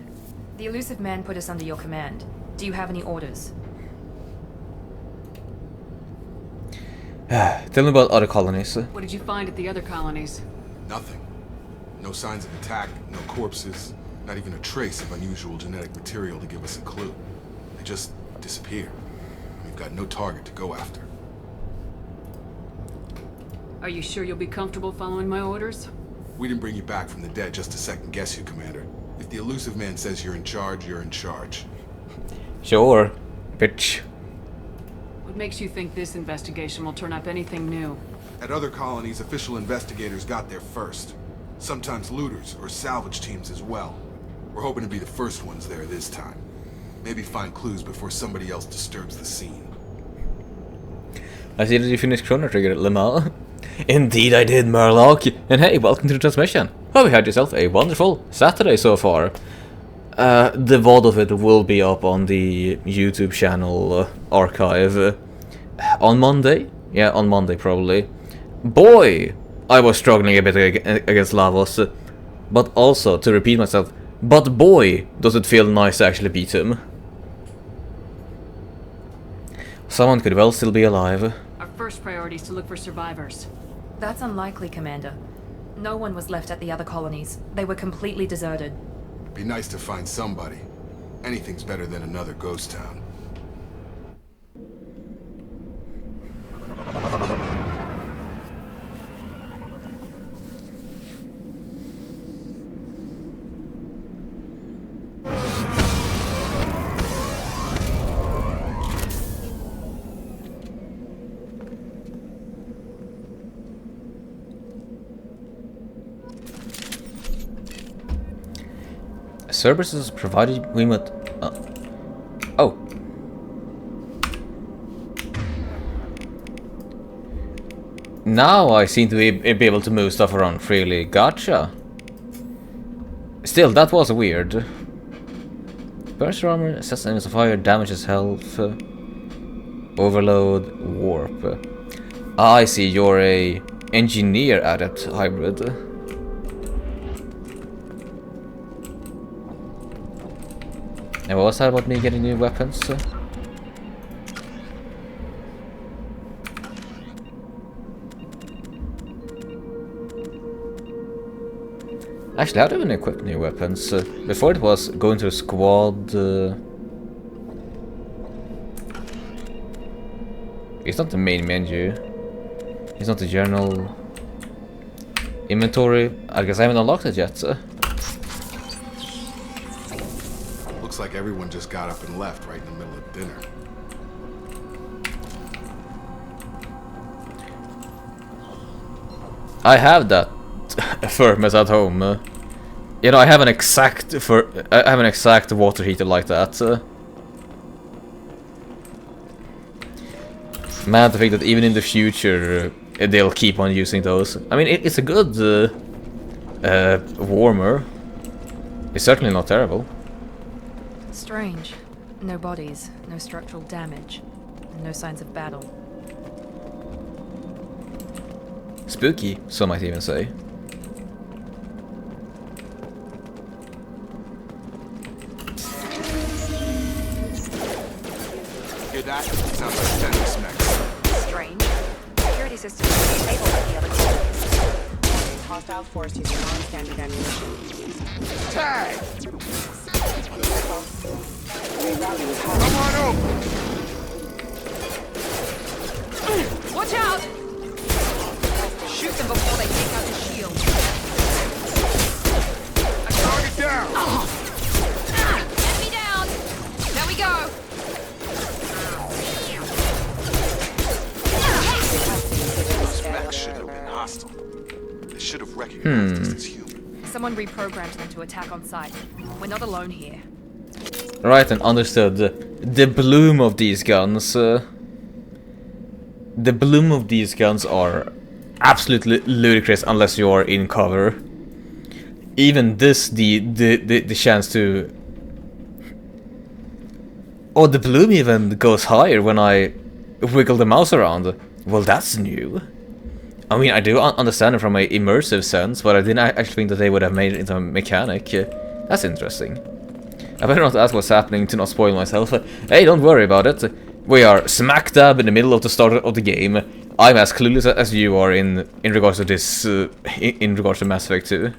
The elusive man put us under your command. Do you have any orders? Tell me about other colonies. What did you find at the other colonies? Nothing. No signs of attack, no corpses, not even a trace of unusual genetic material to give us a clue. They just disappear. We've got no target to go after. Are you sure you'll be comfortable following my orders? We didn't bring you back from the dead just to second guess you, Commander. If the elusive man says you're in charge, you're in charge. Sure, bitch. What makes you think this investigation will turn up anything new? At other colonies, official investigators got there first. Sometimes looters or salvage teams as well. We're hoping to be the first ones there this time. Maybe find clues before somebody else disturbs the scene. I see that you finished Chrono Trigger, Lemma. Indeed I did, Murloc. And hey, welcome to the transmission. Hope you had yourself a wonderful Saturday so far. The VOD of it will be up on the YouTube channel archive on Monday. Yeah, on Monday probably. Boy, I was struggling a bit against Lavos. But also, to repeat myself, but boy, does it feel nice to actually beat him. Someone could well still be alive. Our first priority is to look for survivors. That's unlikely, Commander. No one was left at the other colonies. They were completely deserted. Be nice to find somebody. Anything's better than another ghost town. Services provided we with... oh. Now I seem to be able to move stuff around freely. Gotcha. Still, that was weird. Burst armor, sets enemies on fire, damages health. Overload, warp. I see, you're a engineer adept hybrid. And what was that about me getting new weapons? Actually, I haven't equipped new weapons. Before it was going to a squad. It's not the main menu. It's not the journal. Inventory. I guess I haven't unlocked it yet. Looks like everyone just got up and left right in the middle of dinner. I have that furnace at home. You know, I have an exact water heater like that. Man, to think that even in the future they'll keep on using those. I mean, it's a good warmer. It's certainly not terrible. Strange. No bodies, no structural damage, and no signs of battle. Spooky, some might even say. Hear that? Sounds like Dennis next. Strange. Security systems are disabled at the other colonies. Hostile force using non-standard ammunition. Tag! Come on over! Watch out! Shoot them before they take out the shield. Target down! Enemy down! There we go! Those mechs should have been hostile. They should have recognized us as human. Someone reprogrammed them to attack on sight. We're not alone here. Right, and understood. The bloom of these guns. The bloom of these guns are absolutely ludicrous unless you are in cover. Even this, the chance to... Oh, the bloom even goes higher when I wiggle the mouse around. Well, that's new. I mean, I do understand it from an immersive sense, but I didn't actually think that they would have made it into a mechanic. That's interesting. I better not ask what's happening to not spoil myself. Hey, don't worry about it. We are smack dab in the middle of the start of the game. I'm as clueless as you are in regards to this, in regards to Mass Effect 2.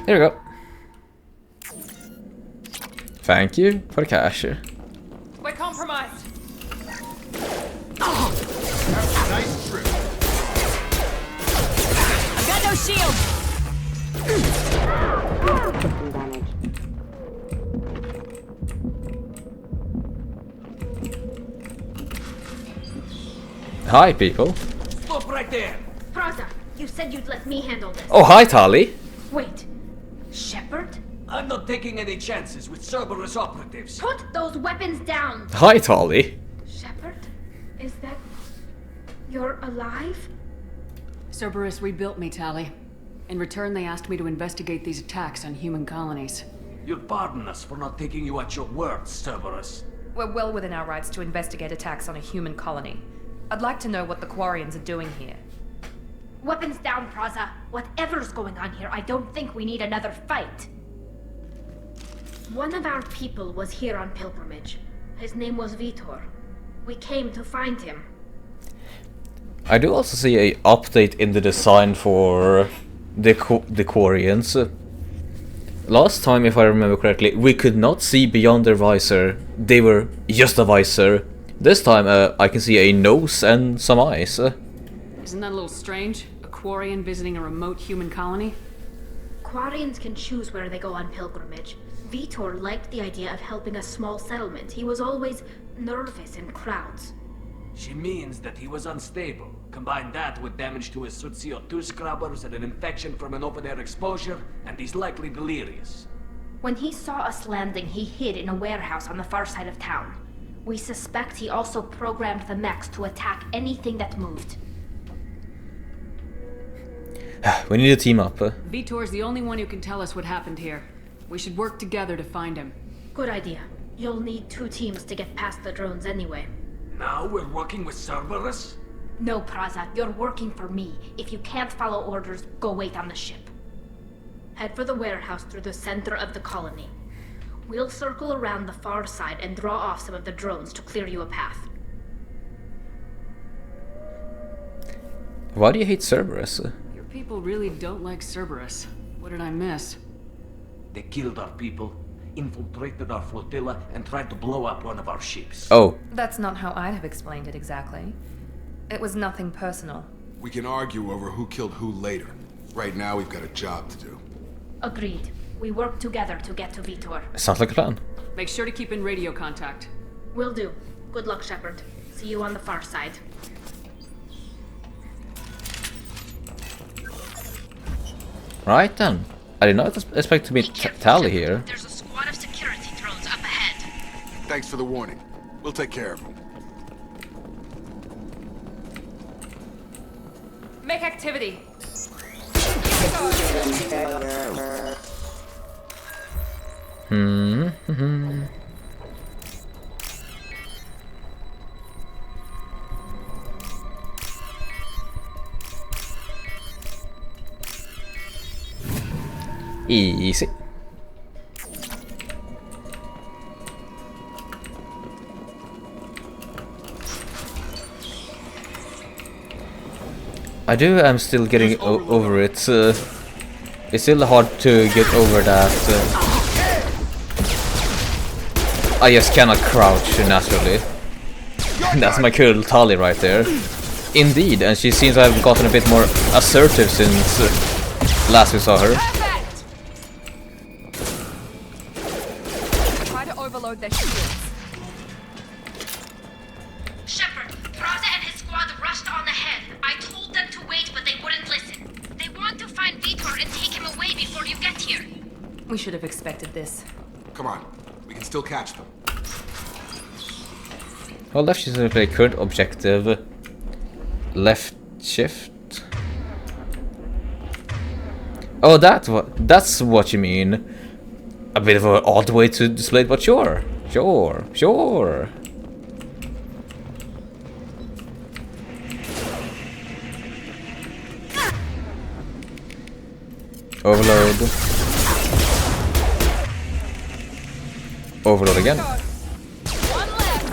Here we go. Thank you for the cash. We're compromised. Nice trip. I've got no shield. Hi, people. Stop right there. Praza, you said you'd let me handle this. Oh, hi, Tali. Wait. Shepard? I'm not taking any chances with Cerberus operatives. Put those weapons down! Hi, Tali. Shepard? Is that... You're alive? Cerberus rebuilt me, Tali. In return, they asked me to investigate these attacks on human colonies. You'll pardon us for not taking you at your word, Cerberus. We're well within our rights to investigate attacks on a human colony. I'd like to know what the Quarians are doing here. Weapons down, Praza. Whatever's going on here, I don't think we need another fight. One of our people was here on pilgrimage. His name was Vitor. We came to find him. I do also see a update in the design for the Quarians. Last time, if I remember correctly, we could not see beyond their visor. They were just a visor. This time, I can see a nose and some eyes. Isn't that a little strange? A Quarian visiting a remote human colony? Quarians can choose where they go on pilgrimage. Vitor liked the idea of helping a small settlement. He was always nervous in crowds. She means that he was unstable. Combine that with damage to his suit CO2 scrubbers and an infection from an open-air exposure, and he's likely delirious. When he saw us landing, he hid in a warehouse on the far side of town. We suspect he also programmed the mechs to attack anything that moved. We need to team up. Vitor's the only one who can tell us what happened here. We should work together to find him. Good idea. You'll need 2 teams to get past the drones anyway. Now we're working with Cerberus? No, Praza, you're working for me. If you can't follow orders, go wait on the ship. Head for the warehouse through the center of the colony. We'll circle around the far side and draw off some of the drones to clear you a path. Why do you hate Cerberus? Your people really don't like Cerberus. What did I miss? They killed our people, infiltrated our flotilla, and tried to blow up one of our ships. Oh. That's not how I'd have explained it exactly. It was nothing personal. We can argue over who killed who later. Right now, we've got a job to do. Agreed. We work together to get to Vitor. Sounds like a plan. Make sure to keep in radio contact. Will do. Good luck, Shepard. See you on the far side. Right then. I did not expect to meet Tally here. There's a squad of security drones up ahead. Thanks for the warning. We'll take care of them. Make activity. Easy. I'm still getting over it. It's still hard to get over that. I just cannot crouch naturally. That's my cool Tali right there. Indeed, and she seems to have gotten a bit more assertive since last we saw her. Try to overload their shields. Shepard, Praza and his squad rushed on ahead. I told them to wait, but they wouldn't listen. They want to find Vitor and take him away before you get here. We should have expected this. Come on. We can still catch them. Well, left shift is a very current objective. Left shift. Oh, that's what you mean. A bit of an odd way to display it, but sure. Overload. Overload again. One left.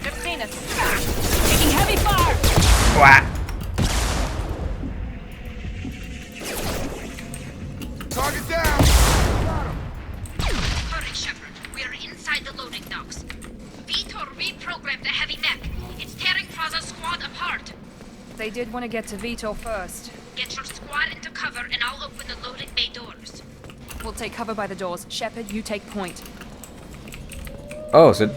They've seen us. Taking heavy fire. Wah. Target down! Hurry, Shepard. We are inside the loading docks. Vitor reprogrammed the heavy mech. It's tearing Praza's squad apart. They did want to get to Vitor first. Get your squad into cover and I'll open the loading bay doors. We'll take cover by the doors. Shepard, you take point. Oh, so...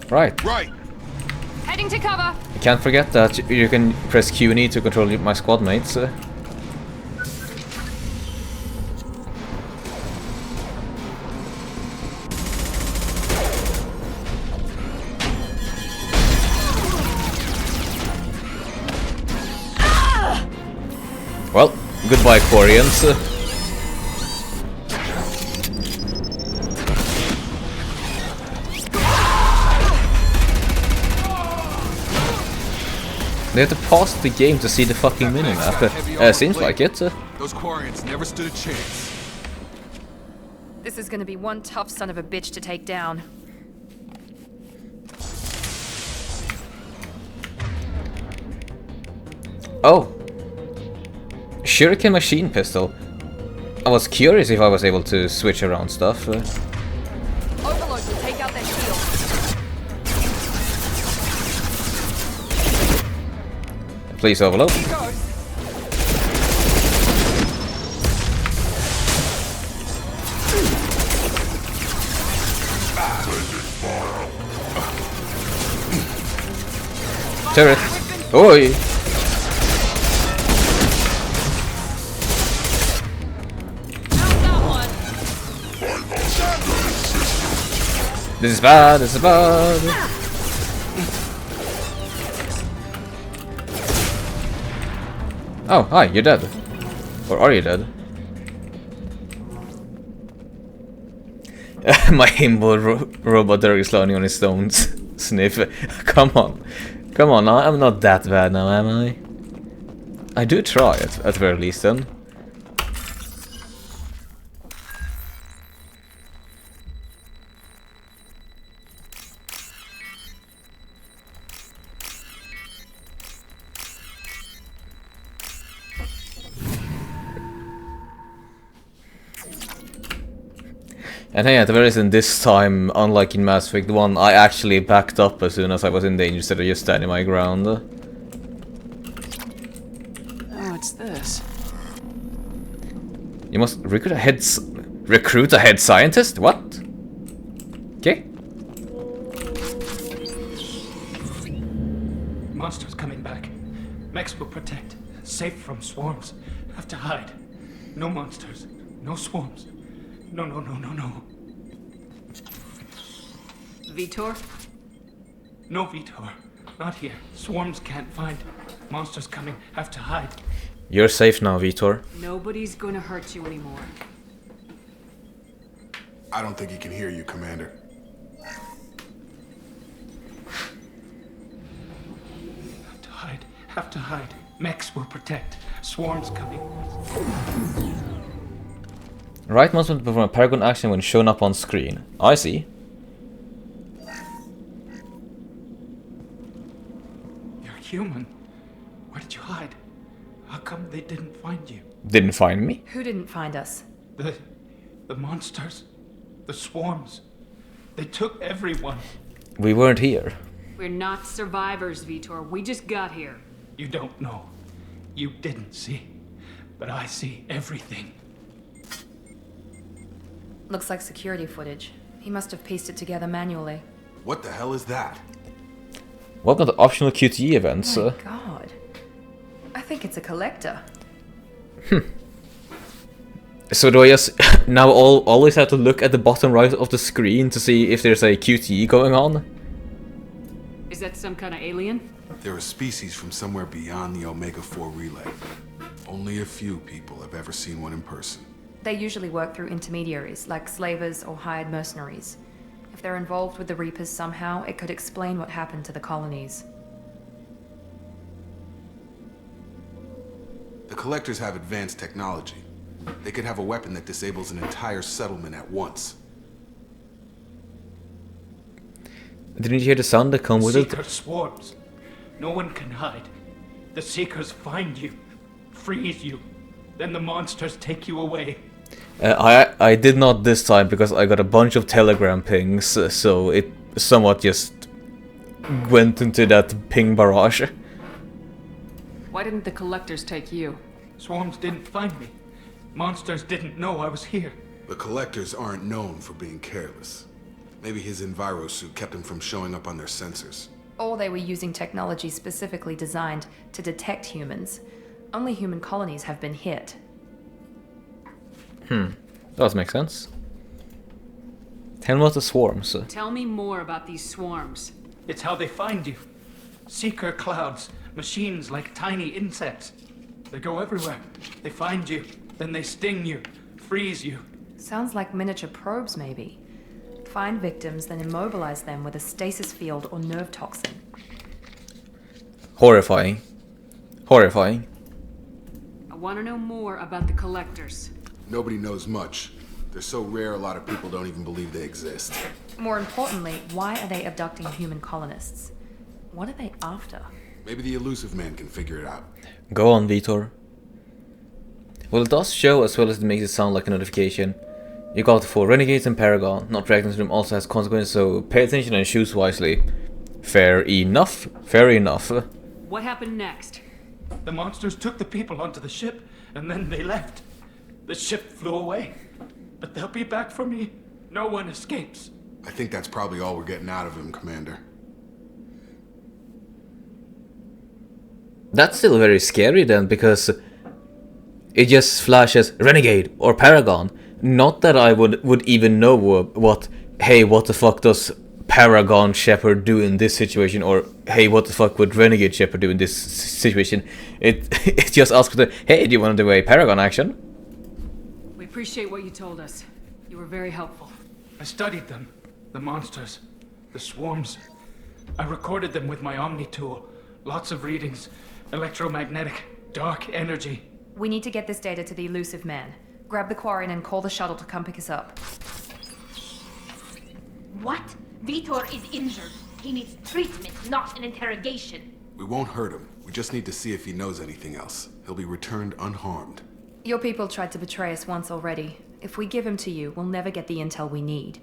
Right. Right! Heading to cover! You can't forget that you can press Q and E to control my squad mates. Well, goodbye, Quarians. They have to pause the game to see the fucking minimap. Seems like it. Those Quarians never stood a chance. This is gonna be one tough son of a bitch to take down. Oh. Shuriken machine pistol. I was curious if I was able to switch around stuff. Overload will take out their shield. Please overload. Turret! Oi! This is bad, this is bad! Oh, hi, you're dead. Or are you dead? My aimbot robot there is landing on his stones. Sniff. Come on. Come on, I'm not that bad now, am I? I do try it, at the very least then. And hey, at the very least this time, unlike in Mass Effect 1, I actually backed up as soon as I was in danger instead of just standing my ground. Oh, what's this? You must recruit a head scientist? What? Okay. Monsters coming back. Mechs will protect. Safe from swarms. Have to hide. No monsters. No swarms. No. Vitor? No, Vitor. Not here. Swarms can't find. Monsters coming. Have to hide. You're safe now, Vitor. Nobody's gonna hurt you anymore. I don't think he can hear you, Commander. Have to hide. Have to hide. Mechs will protect. Swarms coming. Right mouse button to perform a paragon action when shown up on screen. I see. You're human. Where did you hide? How come they didn't find you? Didn't find me? Who didn't find us? The monsters. The swarms. They took everyone. We weren't here. We're not survivors, Vitor. We just got here. You don't know. You didn't see. But I see everything. Looks like security footage. He must have pieced it together manually. What the hell is that? What about the optional QTE events? Oh my god. I think it's a collector. So do I just now always have to look at the bottom right of the screen to see if there's a QTE going on? Is that some kind of alien? They're a species from somewhere beyond the Omega-4 relay. Only a few people have ever seen one in person. They usually work through intermediaries, like slavers or hired mercenaries. If they're involved with the Reapers somehow, it could explain what happened to the colonies. The Collectors have advanced technology. They could have a weapon that disables an entire settlement at once. Didn't you hear the sound that come with it? Seeker swarms. No one can hide. The Seekers find you, freeze you, then the monsters take you away. I did not this time because I got a bunch of telegram pings, so it somewhat just went into that ping barrage. Why didn't the collectors take you? Swarms didn't find me. Monsters didn't know I was here. The Collectors aren't known for being careless. Maybe his enviro suit kept him from showing up on their sensors. Or they were using technology specifically designed to detect humans. Only human colonies have been hit. Does make sense. Tell me about the swarms. Tell me more about these swarms. It's how they find you. Seeker clouds, machines like tiny insects. They go everywhere. They find you, then they sting you, freeze you. Sounds like miniature probes, maybe. Find victims, then immobilize them with a stasis field or nerve toxin. Horrifying. Horrifying. I want to know more about the collectors. Nobody knows much. They're so rare a lot of people don't even believe they exist. More importantly, why are they abducting human colonists? What are they after? Maybe the Elusive Man can figure it out. Go on, Vitor. Well, it does show as well as it makes it sound like a notification. You got 4 Renegades and Paragon. Not reacting to them also has consequences, so pay attention and choose wisely. Fair enough. Fair enough. What happened next? The monsters took the people onto the ship, and then they left. The ship flew away. But they'll be back for me. No one escapes. I think that's probably all we're getting out of him, Commander. That's still very scary then, because it just flashes Renegade or Paragon. Not that I would even know what, hey, what the fuck does Paragon Shepard do in this situation, or hey, what the fuck would Renegade Shepard do in this situation. It just asks the, hey, do you want to do a Paragon action? We appreciate what you told us. You were very helpful. I studied them. The monsters. The swarms. I recorded them with my Omni tool. Lots of readings. Electromagnetic. Dark energy. We need to get this data to the elusive man. Grab the Quarian and call the shuttle to come pick us up. What? Vitor is injured. He needs treatment, not an interrogation. We won't hurt him. We just need to see if he knows anything else. He'll be returned unharmed. Your people tried to betray us once already. If we give him to you, we'll never get the intel we need.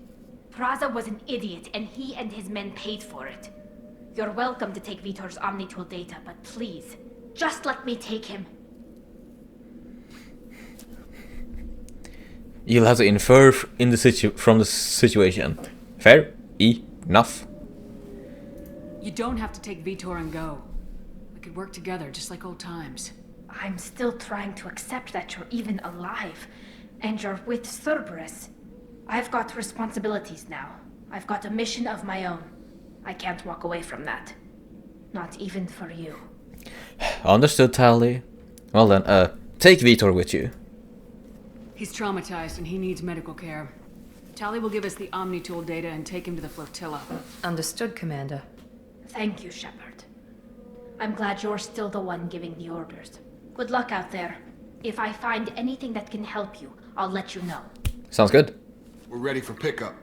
Praza was an idiot, and he and his men paid for it. You're welcome to take Vitor's Omnitool data, but please, just let me take him. You'll have to infer from the situation. Fair enough. You don't have to take Vitor and go. We could work together, just like old times. I'm still trying to accept that you're even alive, and you're with Cerberus. I've got responsibilities now. I've got a mission of my own. I can't walk away from that. Not even for you. Understood, Tally. Well then, take Vitor with you. He's traumatized and he needs medical care. Tally will give us the Omnitool data and take him to the flotilla. Understood, Commander. Thank you, Shepard. I'm glad you're still the one giving the orders. Good luck out there. If I find anything that can help you, I'll let you know. Sounds good. We're ready for pickup.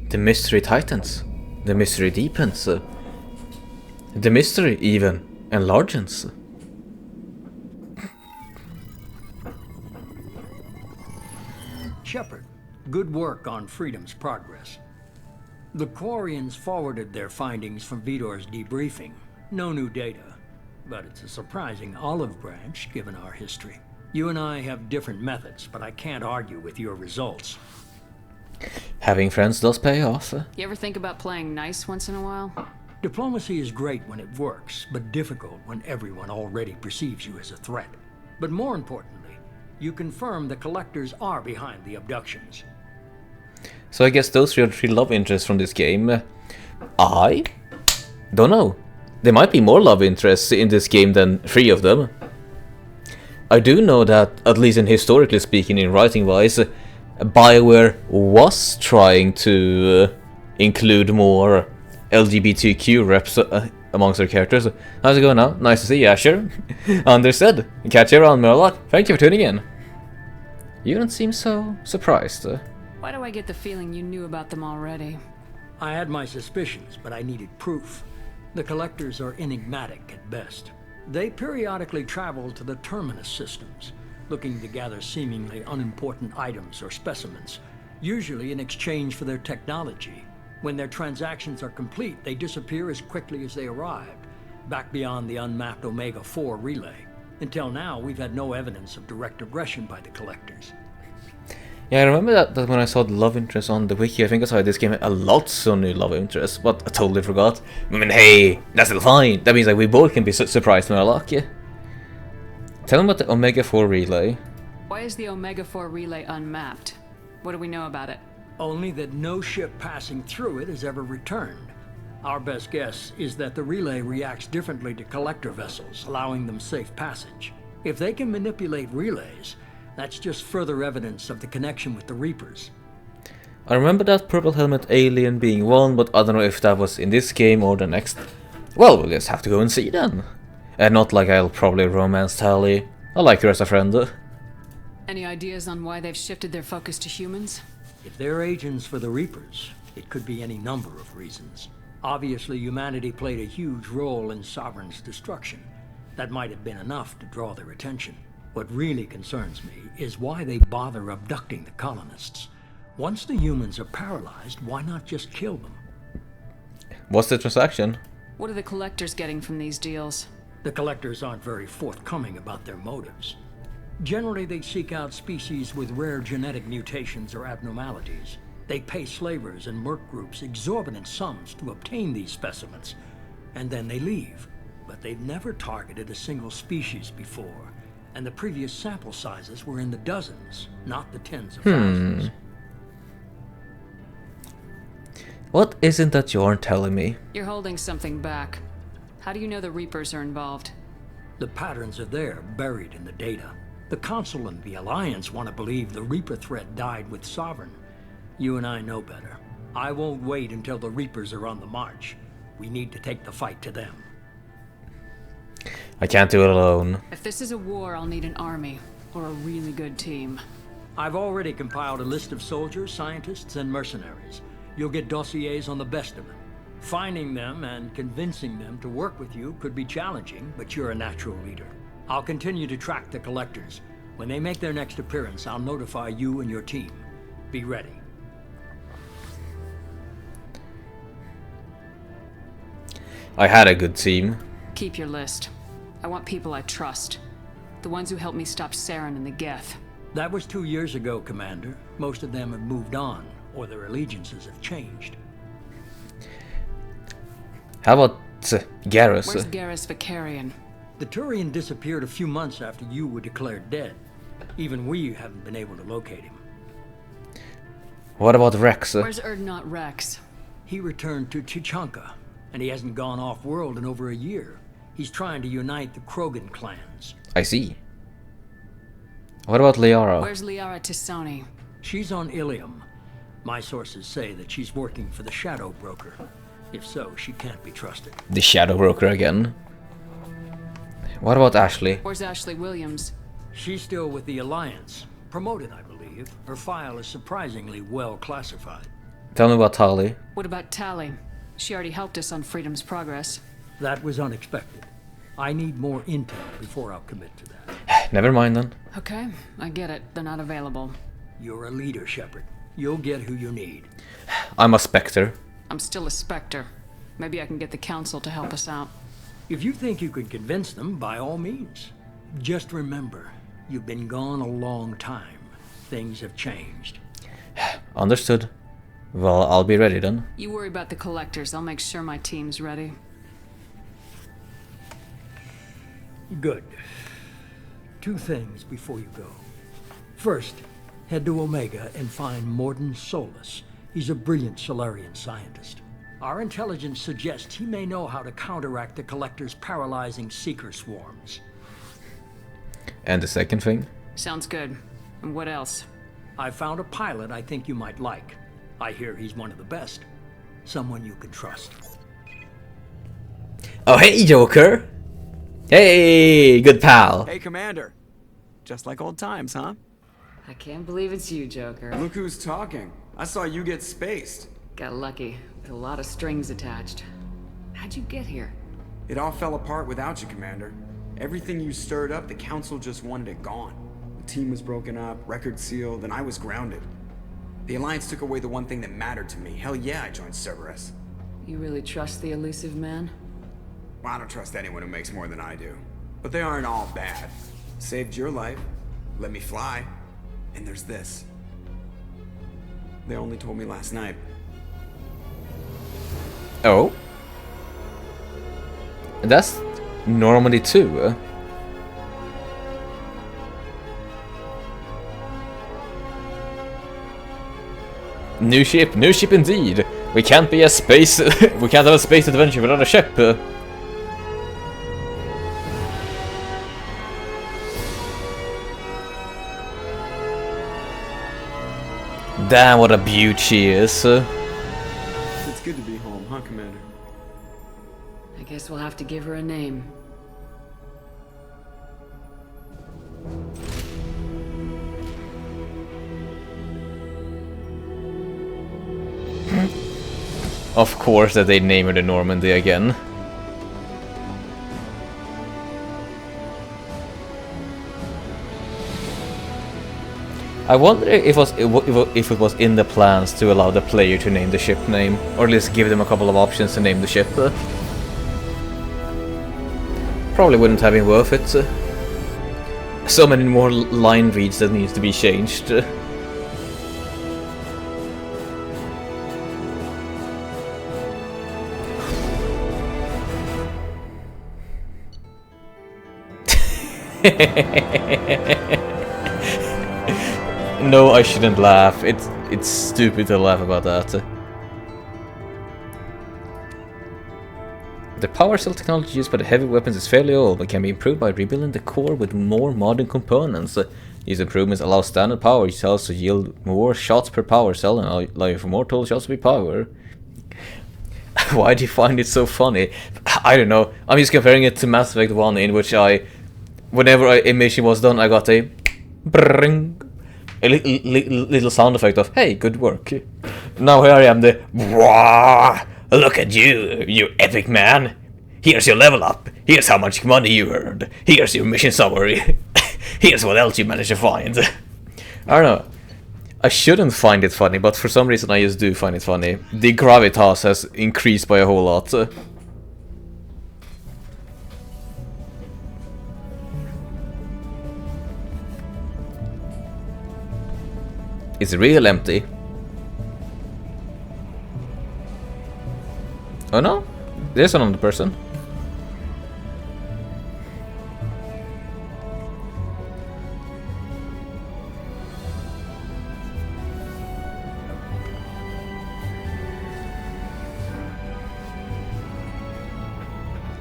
The mystery tightens. The mystery deepens. The mystery even enlarges. Shepard, good work on Freedom's progress. The Quarians forwarded their findings from Vitor's debriefing. No new data, but it's a surprising olive branch given our history. You and I have different methods, but I can't argue with your results. Having friends does pay off. You ever think about playing nice once in a while? Diplomacy is great when it works, but difficult when everyone already perceives you as a threat. But more importantly, you confirm the Collectors are behind the abductions. So I guess those are your three love interests from this game. I don't know. There might be more love interests in this game than three of them. I do know that, at least in historically speaking, in writing-wise, BioWare was trying to include more LGBTQ reps amongst their characters. How's it going now? Nice to see you, Azure. Understood. Catch you around, Murloc. Thank you for tuning in. You don't seem so surprised. Why do I get the feeling you knew about them already? I had my suspicions, but I needed proof. The Collectors are enigmatic at best. They periodically travel to the Terminus systems, looking to gather seemingly unimportant items or specimens, usually in exchange for their technology. When their transactions are complete, they disappear as quickly as they arrived, back beyond the unmapped Omega-4 relay. Until now, we've had no evidence of direct aggression by the Collectors. Yeah, I remember that when I saw the love interest on the wiki, I think I saw this game had a lot of new love interests, but I totally forgot. I mean, hey, that's still fine. That means like we both can be surprised, Murloc, yeah? Tell them about the Omega-4 relay. Why is the Omega-4 relay unmapped? What do we know about it? Only that no ship passing through it has ever returned. Our best guess is that the relay reacts differently to Collector vessels, allowing them safe passage. If they can manipulate relays, that's just further evidence of the connection with the Reapers. I remember that purple helmet alien being one, but I don't know if that was in this game or the next. Well, we'll just have to go and see then. And not like I'll probably romance Tally. I like her as a friend. Any ideas on why they've shifted their focus to humans? If they're agents for the Reapers, it could be any number of reasons. Obviously, humanity played a huge role in Sovereign's destruction. That might have been enough to draw their attention. What really concerns me is why they bother abducting the colonists. Once the humans are paralyzed, why not just kill them? What's the transaction? What are the Collectors getting from these deals? The Collectors aren't very forthcoming about their motives. Generally, they seek out species with rare genetic mutations or abnormalities. They pay slavers and merc groups exorbitant sums to obtain these specimens. and then they leave. But they've never targeted a single species before, and the previous sample sizes were in the dozens, not the tens of thousands. What isn't that you aren't telling me? You're holding something back. How do you know the Reapers are involved? The patterns are there, buried in the data. The Council and the Alliance want to believe the Reaper threat died with Sovereign. You and I know better. I won't wait until the Reapers are on the march. We need to take the fight to them. I can't do it alone. If this is a war, I'll need an army, or a really good team. I've already compiled a list of soldiers, scientists, and mercenaries. You'll get dossiers on the best of them. Finding them and convincing them to work with you could be challenging, but you're a natural leader. I'll continue to track the collectors. When they make their next appearance, I'll notify you and your team. Be ready. I had a good team. Keep your list. I want people I trust. The ones who helped me stop Saren and the Geth. That was 2 years ago, Commander. Most of them have moved on, or their allegiances have changed. How about Garrus? Where's Garrus Vicarian? The Turian disappeared a few months after you were declared dead. Even we haven't been able to locate him. What about Rex? Where's Erdnot Rex? He returned to Chichanka, and he hasn't gone off-world in over a year. He's trying to unite the Krogan clans. I see. What about Liara? Where's Liara Tisoni? She's on Ilium. My sources say that she's working for the Shadow Broker. If so, she can't be trusted. The Shadow Broker again. What about Ashley? Where's Ashley Williams? She's still with the Alliance. Promoted, I believe. Her file is surprisingly well classified. Tell me about Tali. What about Tali? She already helped us on Freedom's Progress. That was unexpected. I need more intel before I'll commit to that. Never mind then. Okay, I get it. They're not available. You're a leader, Shepard. You'll get who you need. I'm a Spectre. I'm still a Spectre. Maybe I can get the Council to help us out. If you think you can convince them, by all means. Just remember, you've been gone a long time. Things have changed. Understood. Well, I'll be ready then. You worry about the collectors. I'll make sure my team's ready. Good. 2 things before you go. First, head to Omega and find Morden Solus. He's a brilliant Solarian scientist. Our intelligence suggests he may know how to counteract the Collector's paralyzing Seeker swarms. And the second thing? Sounds good. And what else? I found a pilot I think you might like. I hear he's one of the best. Someone you can trust. Oh, hey, Joker! Hey, good pal! Hey, Commander. Just like old times, huh? I can't believe it's you, Joker. Look who's talking. I saw you get spaced. Got lucky, with a lot of strings attached. How'd you get here? It all fell apart without you, Commander. Everything you stirred up, the Council just wanted it gone. The team was broken up, record sealed, and I was grounded. The Alliance took away the one thing that mattered to me. Hell yeah, I joined Cerberus. You really trust the elusive man? Well, I don't trust anyone who makes more than I do. But they aren't all bad. Saved your life, let me fly, and there's this. They only told me last night. Oh? That's Normandy too. New ship indeed. We can't be a space. We can't have a space adventure without a ship. Damn, what a beaut she is. It's good to be home, huh, Commander? I guess we'll have to give her a name. Of course that they name her the Normandy again. I wonder if it was in the plans to allow the player to name the ship name, or at least give them a couple of options to name the ship. Probably wouldn't have been worth it. So many more line reads that needs to be changed. No, I shouldn't laugh. It's stupid to laugh about that. The power cell technology used by the heavy weapons is fairly old, but can be improved by rebuilding the core with more modern components. These improvements allow standard power cells to yield more shots per power cell and allow for more total shots to be power. Why do you find it so funny? I don't know. I'm just comparing it to Mass Effect 1, in which whenever a mission was done, I got a brrring, a little sound effect of, hey, good work. Now here I am, the Wah! Look at you, you epic man. Here's your level up. Here's how much money you earned. Here's your mission summary. Here's what else you managed to find. I don't know. I shouldn't find it funny, but for some reason I just do find it funny. The gravitas has increased by a whole lot. It's real empty. Oh no? There's another person.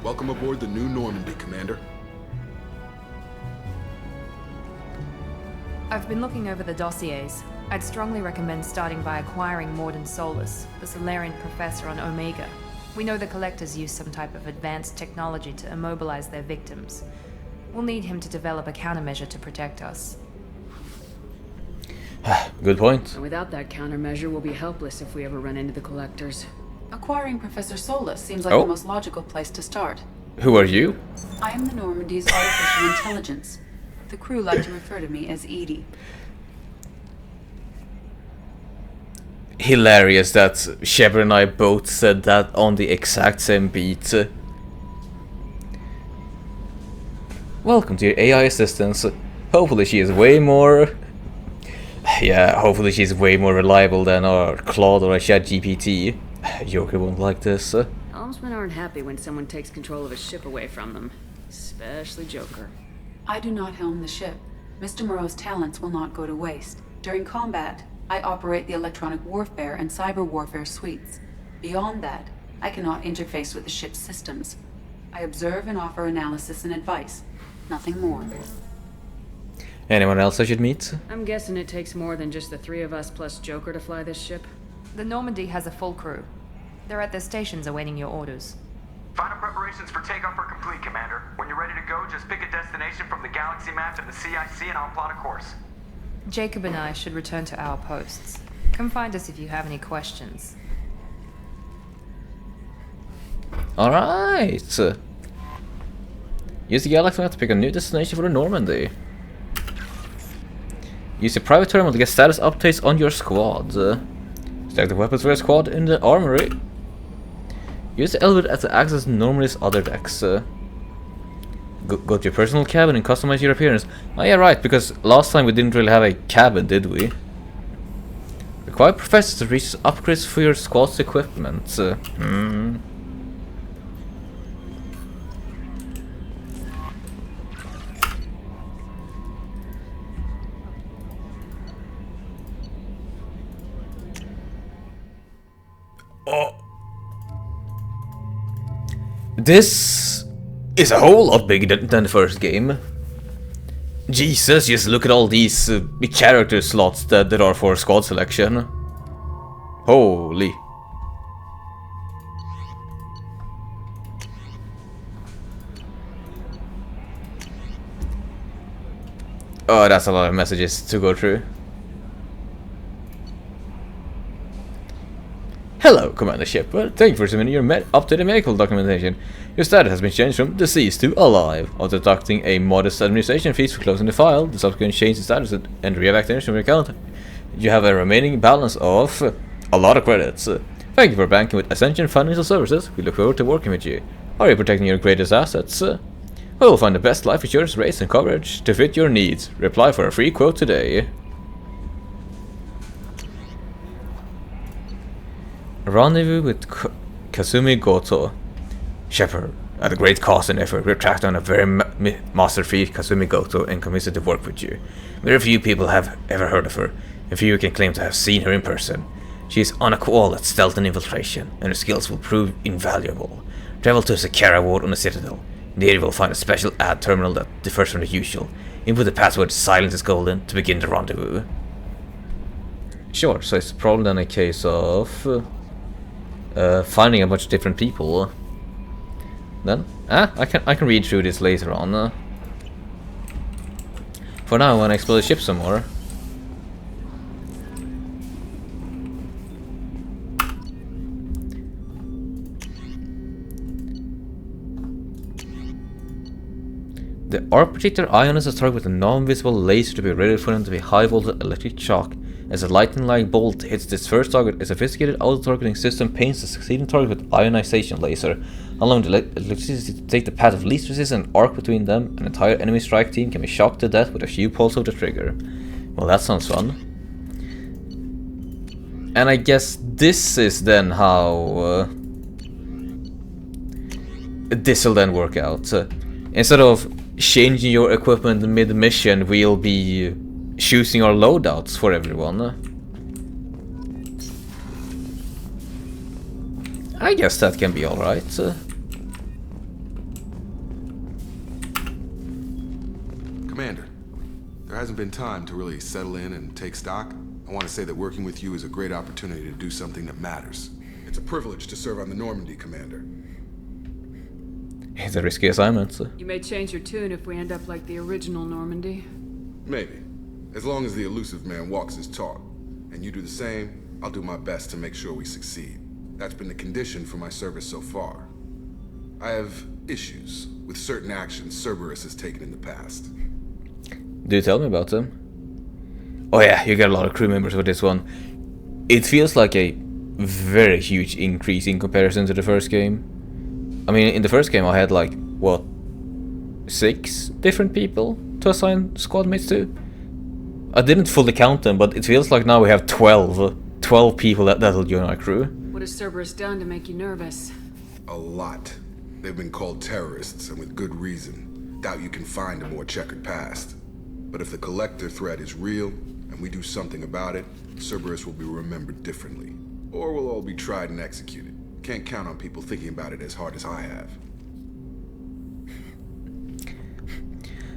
Welcome aboard the New Normandy, Commander. I've been looking over the dossiers. I'd strongly recommend starting by acquiring Morden Solus, the Solarian professor on Omega. We know the Collectors use some type of advanced technology to immobilize their victims. We'll need him to develop a countermeasure to protect us. Good point. And without that countermeasure, we'll be helpless if we ever run into the Collectors. Acquiring Professor Solus seems like the most logical place to start. Who are you? I am the Normandy's artificial intelligence. The crew like to refer to me as Edie. Hilarious that Shepard and I both said that on the exact same beat. Welcome to your AI assistant. Hopefully she is way more... Yeah, hopefully she's way more reliable than our Claude or a ChatGPT. Joker won't like this. Helmsmen aren't happy when someone takes control of a ship away from them. Especially Joker. I do not helm the ship. Mr. Moreau's talents will not go to waste. During combat, I operate the electronic warfare and cyber warfare suites. Beyond that, I cannot interface with the ship's systems. I observe and offer analysis and advice. Nothing more. Anyone else I should meet? I'm guessing it takes more than just the three of us plus Joker to fly this ship. The Normandy has a full crew. They're at their stations awaiting your orders. Final preparations for takeoff are complete, Commander. When you're ready to go, just pick a destination from the galaxy map and the CIC and I'll plot a course. Jacob and I should return to our posts. Come find us if you have any questions. Alright. Use the galaxy map to pick a new destination for the Normandy. Use the private terminal to get status updates on your squad. Stack the weapons for your squad in the armory. Use the elevator to access Normandy's other decks. Go to your personal cabin and customize your appearance. Oh yeah, right, because last time we didn't really have a cabin, did we? Require professors to reach upgrades for your squad's equipment. Oh. This is a whole lot bigger than the first game. Jesus, just look at all these character slots that there are for squad selection. Holy. Oh, that's a lot of messages to go through. Hello, Commander Shepard. Thank you for submitting your updated medical documentation. Your status has been changed from deceased to alive. After deducting a modest administration fees for closing the file, the subsequent change in status and reactivation of your account, you have a remaining balance of a lot of credits. Thank you for banking with Ascension Financial Services. We look forward to working with you. Are you protecting your greatest assets? We will find the best life insurance rates and coverage to fit your needs. Reply for a free quote today. Rendezvous with Kasumi Goto. Shepard, At a great cost and effort, we've tracked down a very master-thief, Kazumi Goto, and convinced her to work with you. Very few people have ever heard of her, and few can claim to have seen her in person. She is unequal at stealth and infiltration, and her skills will prove invaluable. Travel to Sakara Ward on the Citadel. There you will find a special ad terminal that differs from the usual. Input the password "Silence is Golden" to begin the rendezvous. Sure, so it's probably then a case of finding a bunch of different people. Then, I can read through this later on. For now, I want to explore the ship some more. The arc projector ionizes a target with a non-visible laser to be ready for them to be high-voltage electric shock. As a lightning-like bolt hits this first target, a sophisticated auto-targeting system paints the succeeding target with ionization laser, allowing the electricity to take the path of least resistance and arc between them. An entire enemy strike team can be shocked to death with a few pulls of the trigger. Well, that sounds fun. And I guess this is then how this will then work out. Instead of changing your equipment mid-mission, we'll be choosing our loadouts for everyone. I guess that can be alright. Commander, there hasn't been time to really settle in and take stock. I want to say that working with you is a great opportunity to do something that matters. It's a privilege to serve on the Normandy, Commander. It's a risky assignment. You may change your tune if we end up like the original Normandy. Maybe. As long as the elusive man walks his talk. And you do the same, I'll do my best to make sure we succeed. That's been the condition for my service so far. I have issues with certain actions Cerberus has taken in the past. Do tell me about them. Oh yeah, you got a lot of crew members for this one. It feels like a very huge increase in comparison to the first game. I mean, in the first game I had like, what, 6 different people to assign squad mates to? I didn't fully count them, but it feels like now we have 12 people that'll join our crew. What has Cerberus done to make you nervous? A lot. They've been called terrorists, and with good reason. Doubt you can find a more checkered past. But if the Collector threat is real, and we do something about it, Cerberus will be remembered differently. Or we'll all be tried and executed. Can't count on people thinking about it as hard as I have.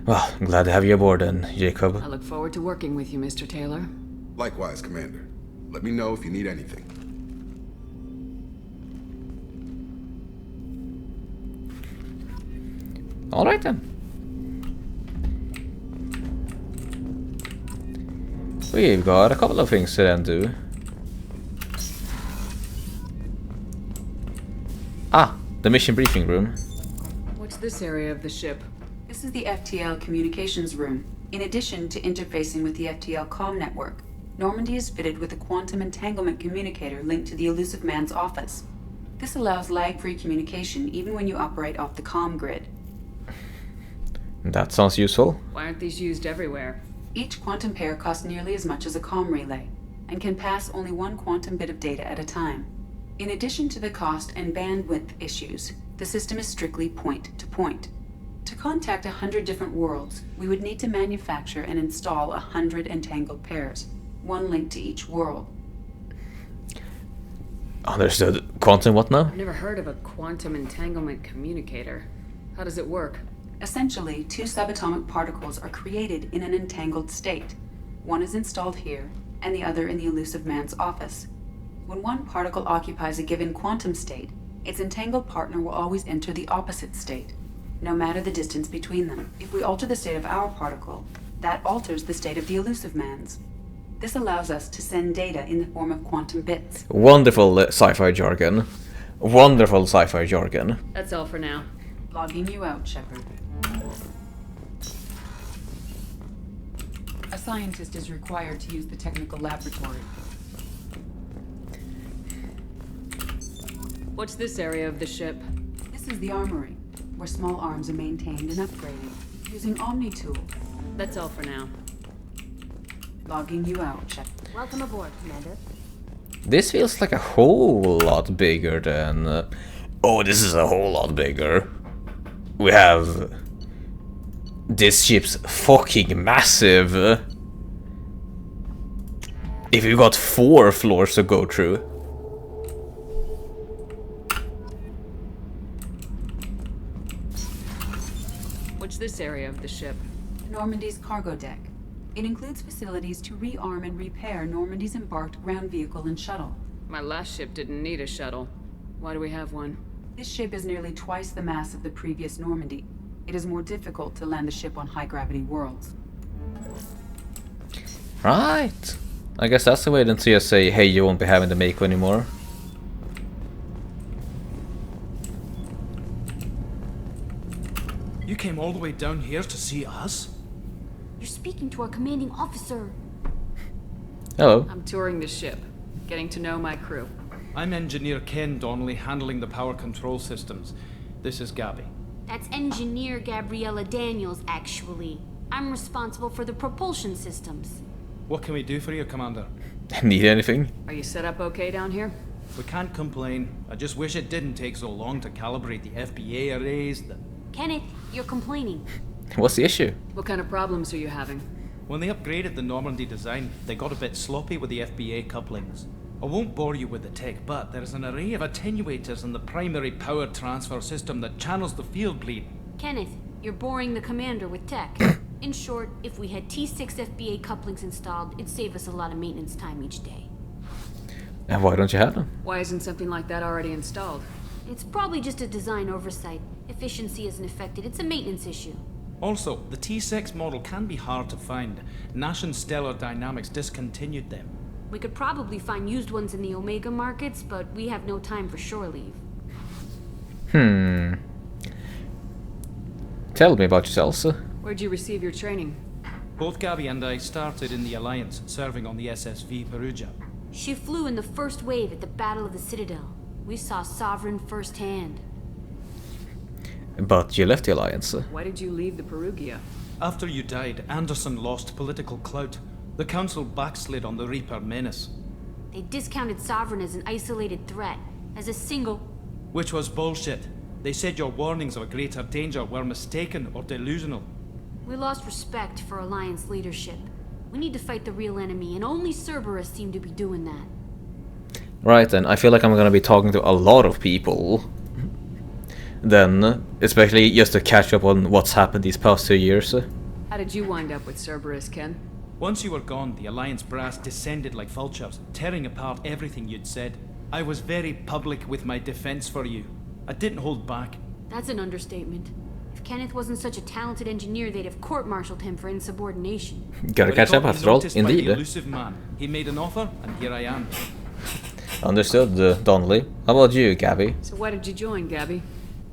Well, I'm glad to have you aboard then, Jacob. I look forward to working with you, Mr. Taylor. Likewise, Commander. Let me know if you need anything. Alright then. We've got a couple of things to then do. The mission briefing room. What's this area of the ship? This is the FTL communications room. In addition to interfacing with the FTL comm network, Normandy is fitted with a quantum entanglement communicator linked to the elusive man's office. This allows lag-free communication even when you operate off the comm grid. That sounds useful. Why aren't these used everywhere? Each quantum pair costs nearly as much as a comm relay, and can pass only one quantum bit of data at a time. In addition to the cost and bandwidth issues, the system is strictly point-to-point. To contact 100 different worlds, we would need to manufacture and install 100 entangled pairs, one linked to each world. Understood. Quantum what now? I've never heard of a quantum entanglement communicator. How does it work? Essentially, 2 subatomic particles are created in an entangled state. One is installed here, and the other in the elusive man's office. When one particle occupies a given quantum state, its entangled partner will always enter the opposite state, no matter the distance between them. If we alter the state of our particle, that alters the state of the elusive man's. This allows us to send data in the form of quantum bits. Wonderful sci-fi jargon. Wonderful sci-fi jargon. That's all for now. Logging you out, Shepard. A scientist is required to use the technical laboratory. What's this area of the ship? This is the armory, where small arms are maintained and upgraded, using Omni tool. That's all for now. Logging you out, Shepard. Welcome aboard, Commander. This feels like a whole lot bigger than... oh, this is a whole lot bigger. we have... This ship's fucking massive. If you got 4 floors to go through. What's this area of the ship? Normandy's cargo deck. It includes facilities to rearm and repair Normandy's embarked ground vehicle and shuttle. My last ship didn't need a shuttle. Why do we have one? This ship is nearly twice the mass of the previous Normandy. It is more difficult to land the ship on high-gravity worlds. Right. I guess that's the way then to just say, hey, you won't be having the Mako anymore. You came all the way down here to see us? You're speaking to our commanding officer. Hello. I'm touring the ship, getting to know my crew. I'm Engineer Ken Donnelly, handling the power control systems. This is Gabby. That's Engineer Gabriella Daniels, actually. I'm responsible for the propulsion systems. What can we do for you, Commander? Need anything? Are you set up okay down here? We can't complain. I just wish it didn't take so long to calibrate the FBA arrays. Kenneth, you're complaining. What's the issue? What kind of problems are you having? When they upgraded the Normandy design, they got a bit sloppy with the FBA couplings. I won't bore you with the tech, but there's an array of attenuators in the primary power transfer system that channels the field bleed. Kenneth, you're boring the commander with tech. In short, if we had T6 FBA couplings installed, it'd save us a lot of maintenance time each day. And why don't you have them? Why isn't something like that already installed? It's probably just a design oversight. Efficiency isn't affected, it's a maintenance issue. Also, the T6 model can be hard to find. Nash and Stellar Dynamics discontinued them. We could probably find used ones in the Omega markets, but we have no time for shore leave. Tell me about yourself, sir. Where'd you receive your training? Both Gabby and I started in the Alliance, serving on the SSV Perugia. She flew in the first wave at the Battle of the Citadel. We saw Sovereign firsthand. But you left the Alliance, sir. Why did you leave the Perugia? After you died, Anderson lost political clout. The Council backslid on the Reaper menace. They discounted Sovereign as an isolated threat, as a single... Which was bullshit. They said your warnings of a greater danger were mistaken or delusional. We lost respect for Alliance leadership. We need to fight the real enemy, and only Cerberus seem to be doing that. Right then, I feel like I'm gonna be talking to a lot of people. Then, especially just to catch up on what's happened these past 2 years. How did you wind up with Cerberus, Ken? Once you were gone, the Alliance brass descended like vultures, tearing apart everything you'd said. I was very public with my defense for you. I didn't hold back. That's an understatement. If Kenneth wasn't such a talented engineer, they'd have court-martialed him for insubordination. Gotta catch up after all, indeed. Elusive man. He made an offer, and here I am. Understood, Donnelly. How about you, Gabby? So why did you join, Gabby?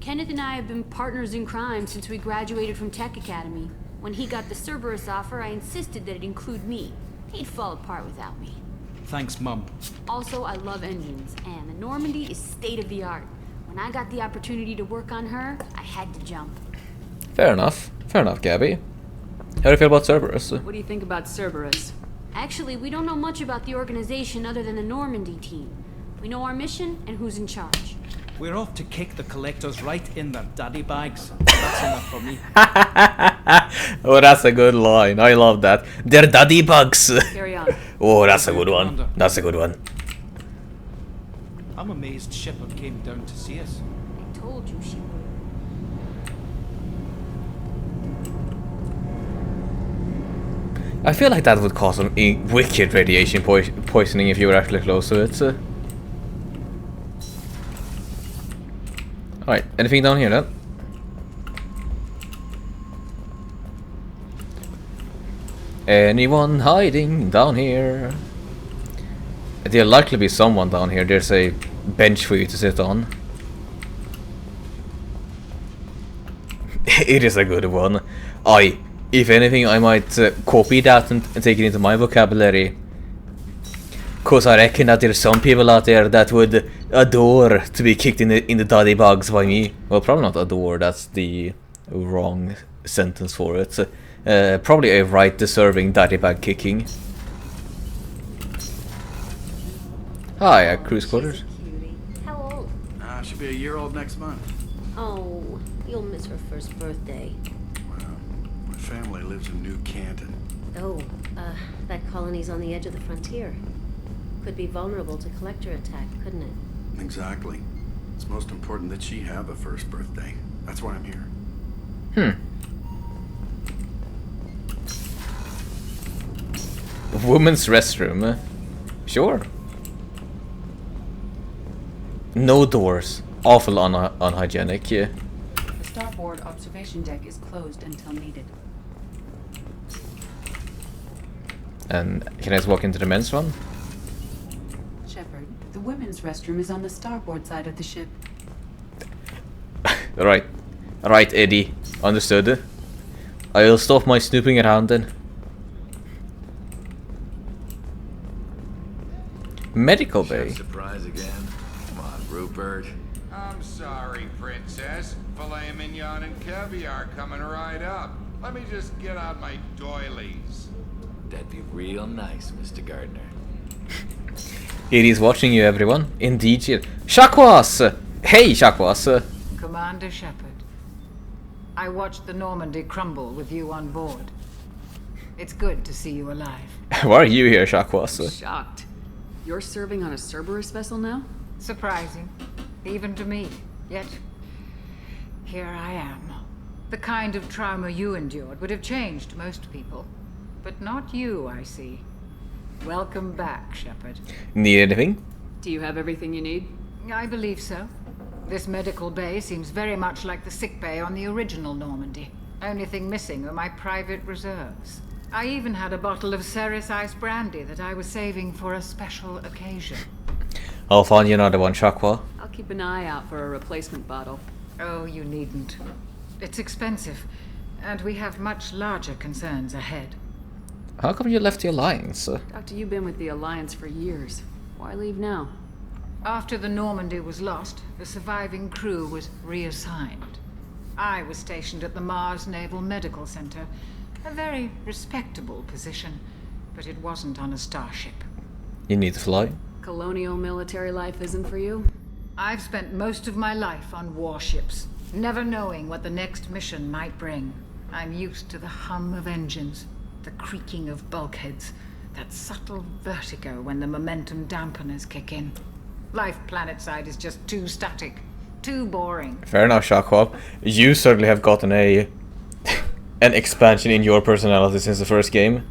Kenneth and I have been partners in crime since we graduated from Tech Academy. When he got the Cerberus offer, I insisted that it include me. He'd fall apart without me. Thanks, Mum. Also, I love engines, and the Normandy is state-of-the-art. When I got the opportunity to work on her, I had to jump. Fair enough, Gabby. How do you feel about Cerberus? What do you think about Cerberus? Actually, we don't know much about the organization other than the Normandy team. We know our mission and who's in charge. We're off to kick the collectors right in their daddy bags. That's enough for me. Oh, that's a good line. I love that. They're daddy bugs. Carry on. Oh, that's a good one. That's a good one. I'm amazed Shepard came down to see us. I told you she would. I feel like that would cause some wicked radiation poisoning if you were actually close to it. Alright, anything down here then? Anyone hiding down here? There'll likely be someone down here. There's a bench for you to sit on. It is a good one. If anything, I might copy that and take it into my vocabulary. Cause I reckon that there's some people out there that would adore to be kicked in the daddy bugs by me. Well, probably not adore, that's the wrong sentence for it. Probably a right deserving daddy bag kicking. Hi, cruise quarters. How old? She'll be a year old next month. Oh, You'll miss her first birthday. Well, my family lives in New Canton. Oh, that colony's on the edge of the frontier. Could be vulnerable to collector attack, couldn't it? Exactly. It's most important that she have a first birthday. That's why I'm here. Women's restroom. Sure. No doors. Awful unhygienic. Yeah. The starboard observation deck is closed until needed. And can I just walk into the men's one? Shepard, the women's restroom is on the starboard side of the ship. Right. Right, Eddie. Understood. I'll stop my snooping around then. Medical bay. Surprise again. Come on, Rupert. I'm sorry, Princess. Filet mignon and caviar coming right up. Let me just get out my doilies. That'd be real nice, Mr. Gardner. Eddie's watching you, everyone. Indeed, she is. Shakwas! Hey, Shakwas! Commander Shepard, I watched the Normandy crumble with you on board. It's good to see you alive. Why are you here, Shakwas? Shocked. You're serving on a Cerberus vessel now? Surprising, even to me. Yet, here I am. The kind of trauma you endured would have changed most people. But not you, I see. Welcome back, Shepard. Need anything? Do you have everything you need? I believe so. This medical bay seems very much like the sick bay on the original Normandy. Only thing missing are my private reserves. I even had a bottle of Ceres Ice brandy that I was saving for a special occasion. I'll find you another one, Shakwa. I'll keep an eye out for a replacement bottle. Oh, you needn't. It's expensive, and we have much larger concerns ahead. How come you left the Alliance? Doctor, you've been with the Alliance for years. Why leave now? After the Normandy was lost, the surviving crew was reassigned. I was stationed at the Mars Naval Medical Center, a very respectable position, but it wasn't on a starship. You need to fly? Colonial military life isn't for you? I've spent most of my life on warships, never knowing what the next mission might bring. I'm used to the hum of engines, the creaking of bulkheads, that subtle vertigo when the momentum dampeners kick in. Life planetside is just too static, too boring. Fair enough, Shakwa. You certainly have gotten an expansion in your personality since the first game.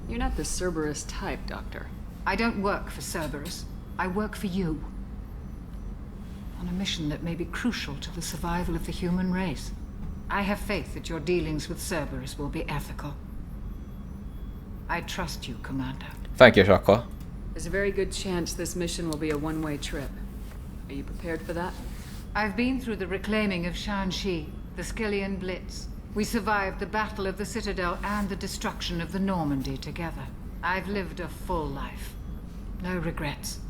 You're not the Cerberus type, Doctor. I don't work for Cerberus. I work for you. On a mission that may be crucial to the survival of the human race. I have faith that your dealings with Cerberus will be ethical. I trust you, Commander. Thank you, Shakwa. There's a very good chance this mission will be a one-way trip. Are you prepared for that? I've been through the reclaiming of Shanxi, the Skillian Blitz. We survived the Battle of the Citadel and the destruction of the Normandy together. I've lived a full life. No regrets.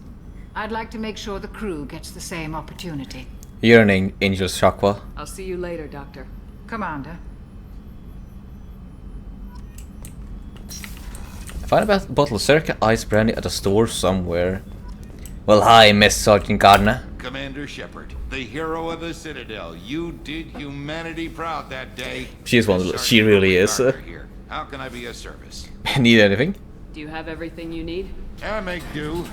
I'd like to make sure the crew gets the same opportunity. You're an angel, Shakwa. I'll see you later, Doctor. Commander. Find a bottle of Circa Ice Brandy at a store somewhere. Well, hi, Miss Sergeant Gardner. Commander Shepard, the hero of the Citadel. You did humanity proud that day. She's one of the... She really is. Here. How can I be of service? Need anything? Do you have everything you need? I make do.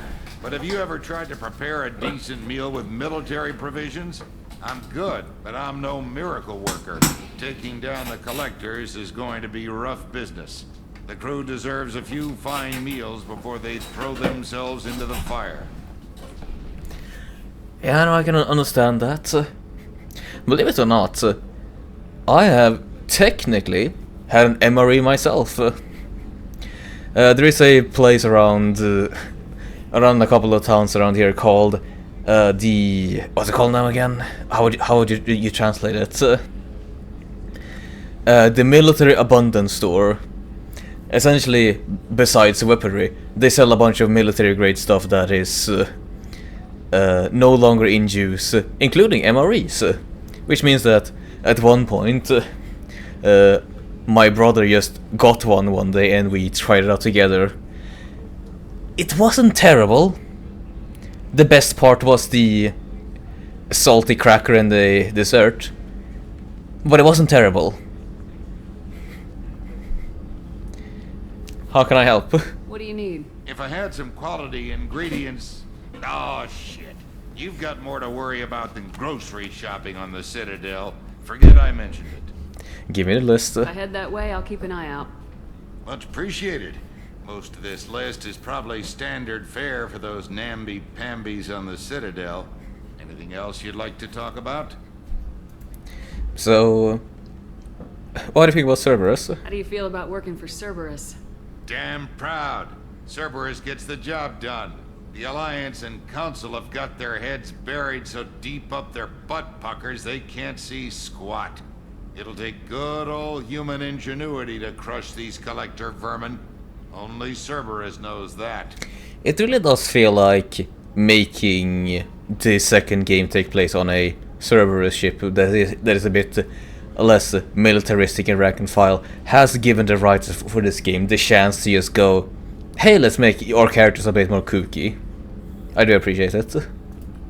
But have you ever tried to prepare a decent meal with military provisions? I'm good, but I'm no miracle worker. Taking down the collectors is going to be rough business. The crew deserves a few fine meals before they throw themselves into the fire. Yeah, no, I can understand that. Believe it or not, I have technically had an MRE myself. There is a place around a couple of towns around here called the... What's it called now again? How would you translate it? The Military Abundance Store. Essentially, besides weaponry, they sell a bunch of military grade stuff that is no longer in use, including MREs. Which means that at one point, my brother just got one day and we tried it out together. It wasn't terrible. The best part was the salty cracker and the dessert. But it wasn't terrible. How can I help? What do you need? If I had some quality ingredients... Oh, shit. You've got more to worry about than grocery shopping on the Citadel. Forget I mentioned it. Give me the list. If I head that way, I'll keep an eye out. Much appreciated. Most of this list is probably standard fare for those namby-pambies on the Citadel. Anything else you'd like to talk about? So, what do you think about Cerberus? How do you feel about working for Cerberus? Damn proud. Cerberus gets the job done. The Alliance and Council have got their heads buried so deep up their butt puckers they can't see squat. It'll take good old human ingenuity to crush these collector vermin. Only Cerberus knows that. It really does feel like making the second game take place on a Cerberus ship that is a bit less militaristic and rank and file has given the writers for this game the chance to just go, hey, let's make our characters a bit more kooky. I do appreciate it.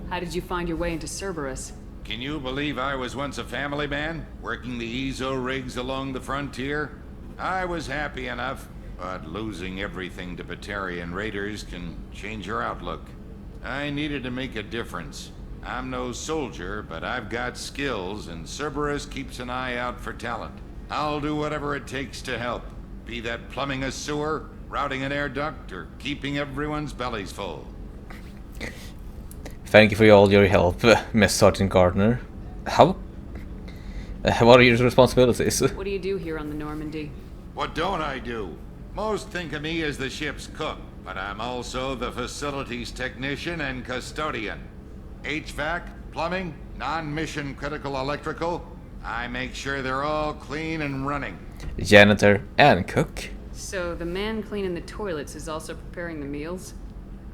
How did you find your way into Cerberus? Can you believe I was once a family man, working the EZO rigs along the frontier? I was happy enough, but losing everything to Batarian raiders can change your outlook. I needed to make a difference. I'm no soldier, but I've got skills, and Cerberus keeps an eye out for talent. I'll do whatever it takes to help, be that plumbing a sewer, routing an air duct, or keeping everyone's bellies full. Thank you for all your help, Miss Sergeant Gardner. What are your responsibilities? What do you do here on the Normandy? What don't I do? Most think of me as the ship's cook, but I'm also the facilities technician and custodian. HVAC, plumbing, non-mission critical electrical. I make sure they're all clean and running. Janitor and cook. So the man cleaning the toilets is also preparing the meals?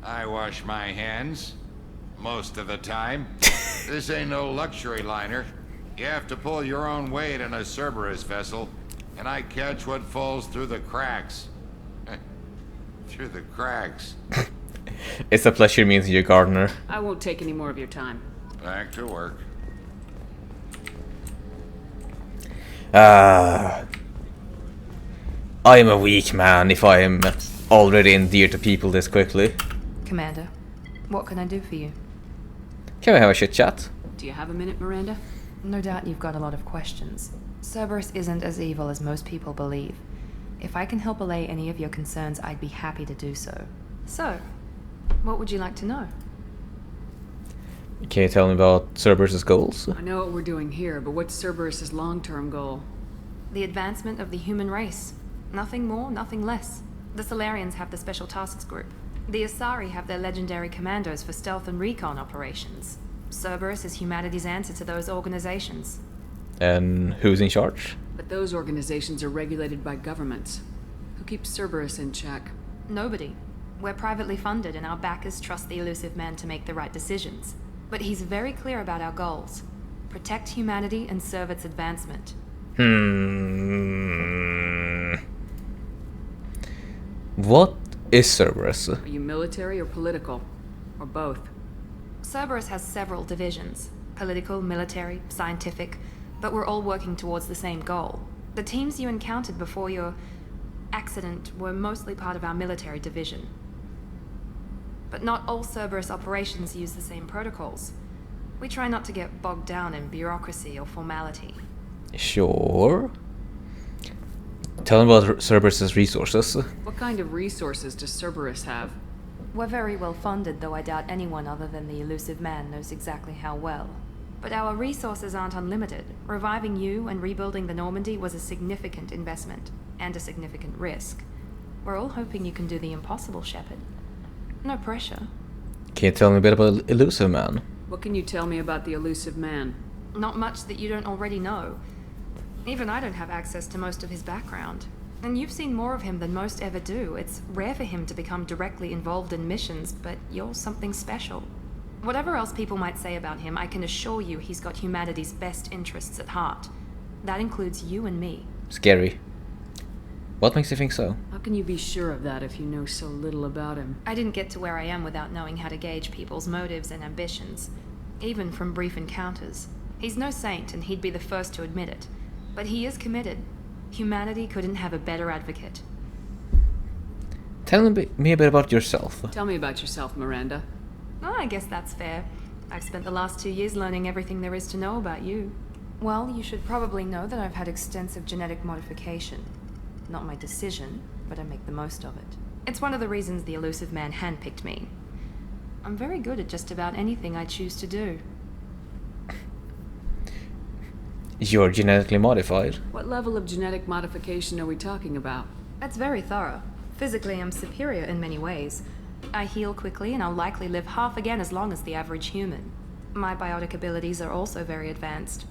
I wash my hands. Most of the time. This ain't no luxury liner. You have to pull your own weight in a Cerberus vessel, and I catch what falls through the cracks. Through the cracks. It's a pleasure meeting you, Gardner. I won't take any more of your time. Back to work. I am a weak man if I am already endeared to people this quickly. Commander, what can I do for you? Can we have a chit chat? Do you have a minute, Miranda? No doubt you've got a lot of questions. Cerberus isn't as evil as most people believe. If I can help allay any of your concerns, I'd be happy to do so. So, what would you like to know? Can you tell me about Cerberus's goals? I know what we're doing here, but what's Cerberus's long-term goal? The advancement of the human race. Nothing more, nothing less. The Solarians have the Special Tasks Group. The Asari have their legendary commandos for stealth and recon operations. Cerberus is humanity's answer to those organizations. And who's in charge? But those organizations are regulated by governments. Who keeps Cerberus in check? Nobody. We're privately funded and our backers trust the elusive man to make the right decisions. But he's very clear about our goals. Protect humanity and serve its advancement. What is Cerberus? Are you military or political? Or both? Cerberus has several divisions. Political, military, scientific. But we're all working towards the same goal. The teams you encountered before your accident were mostly part of our military division. But not all Cerberus operations use the same protocols. We try not to get bogged down in bureaucracy or formality. Sure. Tell me about Cerberus's resources. What kind of resources does Cerberus have? We're very well funded, though I doubt anyone other than the elusive man knows exactly how well. But our resources aren't unlimited. Reviving you and rebuilding the Normandy was a significant investment, and a significant risk. We're all hoping you can do the impossible, Shepard. No pressure. Can you tell me a bit about Elusive Man? What can you tell me about the elusive man? Not much that you don't already know. Even I don't have access to most of his background. And you've seen more of him than most ever do. It's rare for him to become directly involved in missions, but you're something special. Whatever else people might say about him, I can assure you he's got humanity's best interests at heart. That includes you and me. Scary. What makes you think so? How can you be sure of that if you know so little about him? I didn't get to where I am without knowing how to gauge people's motives and ambitions, even from brief encounters. He's no saint, and he'd be the first to admit it. But he is committed. Humanity couldn't have a better advocate. Tell me a bit about yourself. Tell me about yourself, Miranda. Oh, I guess that's fair. I've spent the last 2 years learning everything there is to know about you. Well, you should probably know that I've had extensive genetic modification. Not my decision, but I make the most of it. It's one of the reasons the elusive man handpicked me. I'm very good at just about anything I choose to do. You're genetically modified? What level of genetic modification are we talking about? That's very thorough. Physically, I'm superior in many ways. I heal quickly, and I'll likely live half again as long as the average human. My biotic abilities are also very advanced.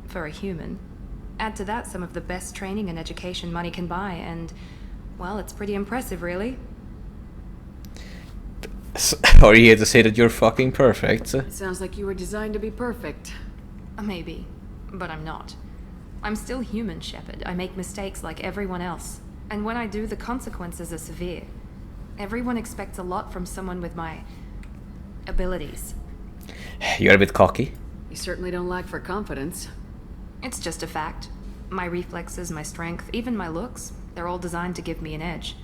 For a human. Add to that some of the best training and education money can buy, and, well, it's pretty impressive, really. Are you here to say that you're fucking perfect? It sounds like you were designed to be perfect. Maybe, but I'm not. I'm still human, Shepard. I make mistakes like everyone else. And when I do, the consequences are severe. Everyone expects a lot from someone with my abilities. You're a bit cocky. You certainly don't lack for confidence. It's just a fact. My reflexes, my strength, even my looks, they're all designed to give me an edge.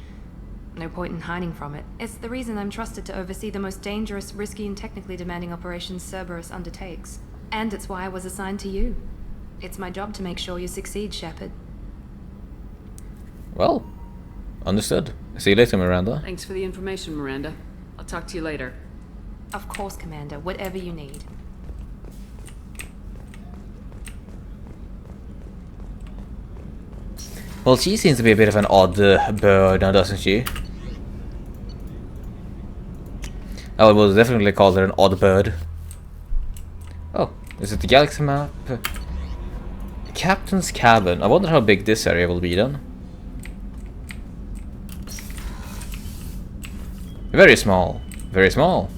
No point in hiding from it. It's the reason I'm trusted to oversee the most dangerous, risky, and technically demanding operations Cerberus undertakes. And it's why I was assigned to you. It's my job to make sure you succeed, Shepard. Well, understood. See you later, Miranda. Thanks for the information, Miranda. I'll talk to you later. Of course, Commander. Whatever you need. Well, she seems to be a bit of an odd bird now, doesn't she? I would definitely call her an odd bird. Oh, is it the galaxy map? Captain's cabin. I wonder how big this area will be then. Very small. Very small.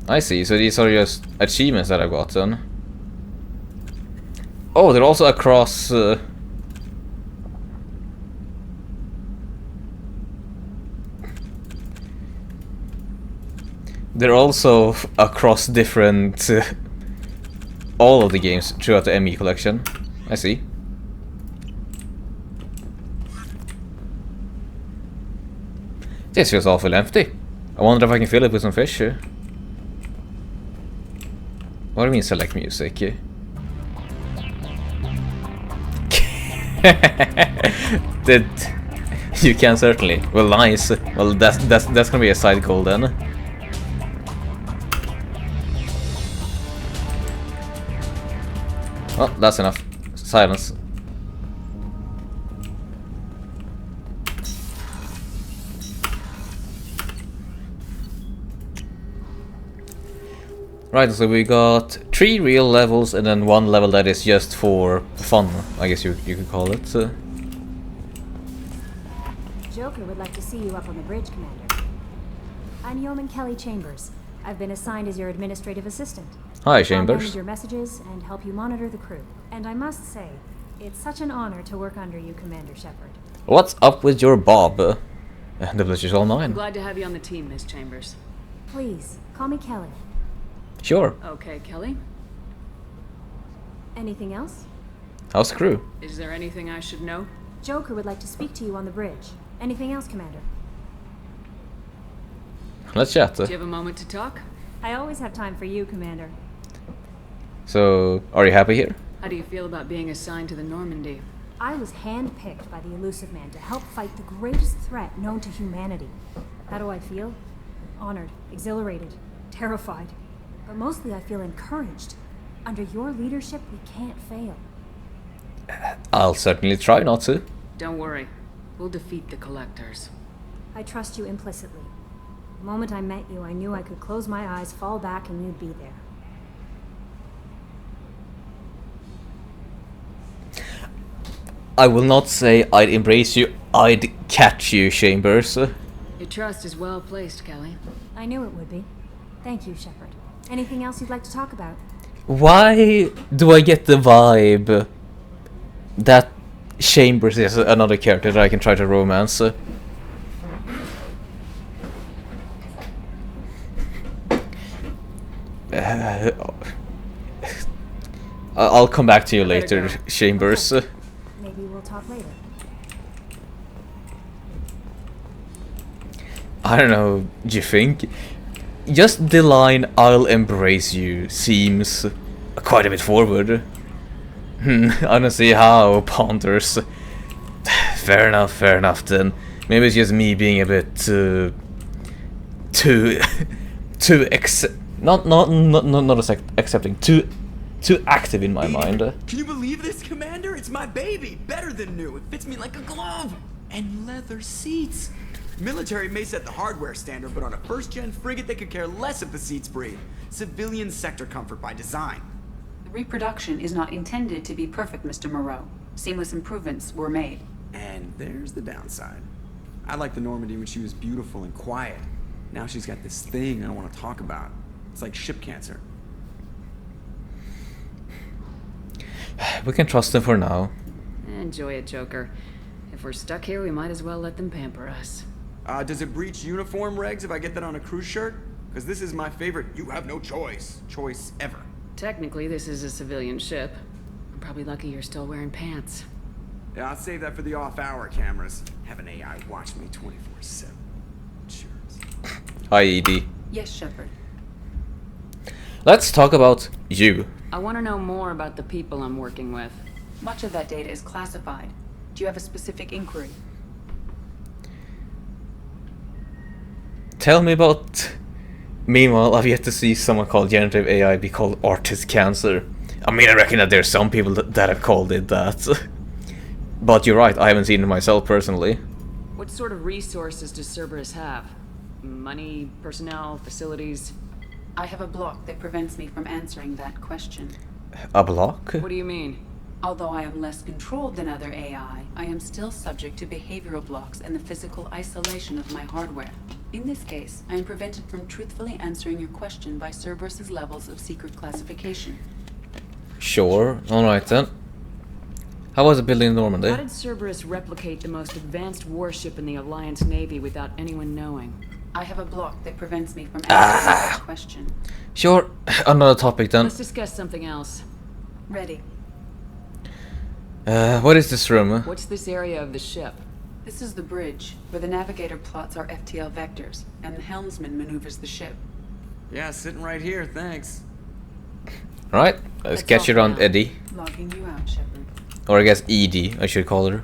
I see, so these are just achievements that I've gotten. Oh, they're also across... They're also across different... all of the games throughout the ME collection. I see. This feels awful empty. I wonder if I can fill it with some fish. What do you mean select music? Did you can certainly. Well, nice. Well, that's gonna be a side goal then. Well, that's enough. Silence. Right, so we got 3 real levels and then 1 level that is just for fun, I guess you could call it. Joker would like to see you up on the bridge, Commander. I'm Yeoman Kelly Chambers. I've been assigned as your administrative assistant. Hi, I'll Chambers. manage your messages and help you monitor the crew. And I must say, it's such an honor to work under you, Commander Shepard. What's up with your bob? The village is all I'm mine. glad to have you on the team, Miss Chambers. Please, call me Kelly. Sure. Okay, Kelly. Anything else? How's the crew? Is there anything I should know? Joker would like to speak to you on the bridge. Anything else, Commander? Let's chat. Do you have a moment to talk? I always have time for you, Commander. So, are you happy here? How do you feel about being assigned to the Normandy? I was handpicked by the elusive man to help fight the greatest threat known to humanity. How do I feel? Honored, exhilarated, terrified. But mostly I feel encouraged. Under your leadership, we can't fail. I'll certainly try not to. Don't worry. We'll defeat the Collectors. I trust you implicitly. The moment I met you, I knew I could close my eyes, fall back, and you'd be there. I will not say I'd embrace you, I'd catch you, Chambers. Your trust is well placed, Kelly. I knew it would be. Thank you, Shepard. Anything else you'd like to talk about? Why do I get the vibe that Chambers is another character that I can try to romance. I'll come back to you later, Chambers. Maybe we'll talk later. I don't know, do you think? Just the line, "I'll embrace you," seems quite a bit forward. I don't see how, Ponders. Fair enough then. Maybe it's just me being a bit too accepting, too active in my mind. Can you believe this, Commander? It's my baby! Better than new. It fits me like a glove! And leather seats! Military may set the hardware standard, but on a first-gen frigate they could care less if the seats breathe. Civilian sector comfort by design. The reproduction is not intended to be perfect, Mr. Moreau. Seamless improvements were made. And there's the downside. I liked the Normandy when she was beautiful and quiet. Now she's got this thing I don't want to talk about. It's like ship cancer. We can trust them for now. Enjoy it, Joker. If we're stuck here, we might as well let them pamper us. Does it breach uniform regs if I get that on a cruise shirt? Because this is my favorite "you have no choice" ever. Technically, this is a civilian ship. I'm probably lucky you're still wearing pants. Yeah, I'll save that for the off-hour cameras. Have an AI watch me 24/7. Cheers. Hi, Edie. Yes, Shepard. Let's talk about you. I want to know more about the people I'm working with. Much of that data is classified. Do you have a specific inquiry? Tell me about... Meanwhile, I've yet to see someone called generative AI be called artist cancer. I mean, I reckon that there's some people that have called it that. But you're right, I haven't seen it myself personally. What sort of resources does Cerberus have? Money, personnel, facilities? I have a block that prevents me from answering that question. A block? What do you mean? Although I am less controlled than other AI, I am still subject to behavioral blocks and the physical isolation of my hardware. In this case, I am prevented from truthfully answering your question by Cerberus's levels of secret classification. Sure, alright then. How was the building in Normandy? How did Cerberus replicate the most advanced warship in the Alliance Navy without anyone knowing? I have a block that prevents me from answering that question. Sure, another topic then. Let's discuss something else. Ready. What is this room? What's this area of the ship? This is the bridge, where the navigator plots our FTL vectors, and the helmsman maneuvers the ship. Yeah, sitting right here, thanks. Alright, let's catch you around Eddie. Logging you out, Shepard. Or I guess Edie, I should call her.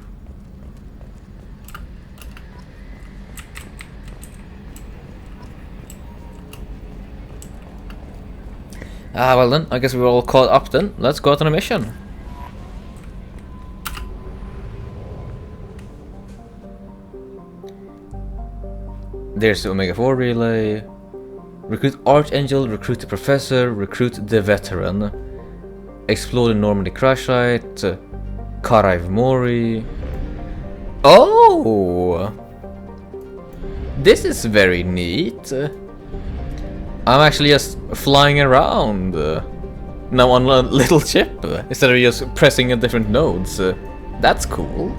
Well then, I guess we're all caught up then. Let's go out on a mission. There's the Omega-4 relay. Recruit Archangel, recruit the Professor, recruit the Veteran. Explode the Normandy crash site. Karaiv Mori. Oh! This is very neat. I'm actually just flying around. Now on a little ship, instead of just pressing at different nodes. That's cool.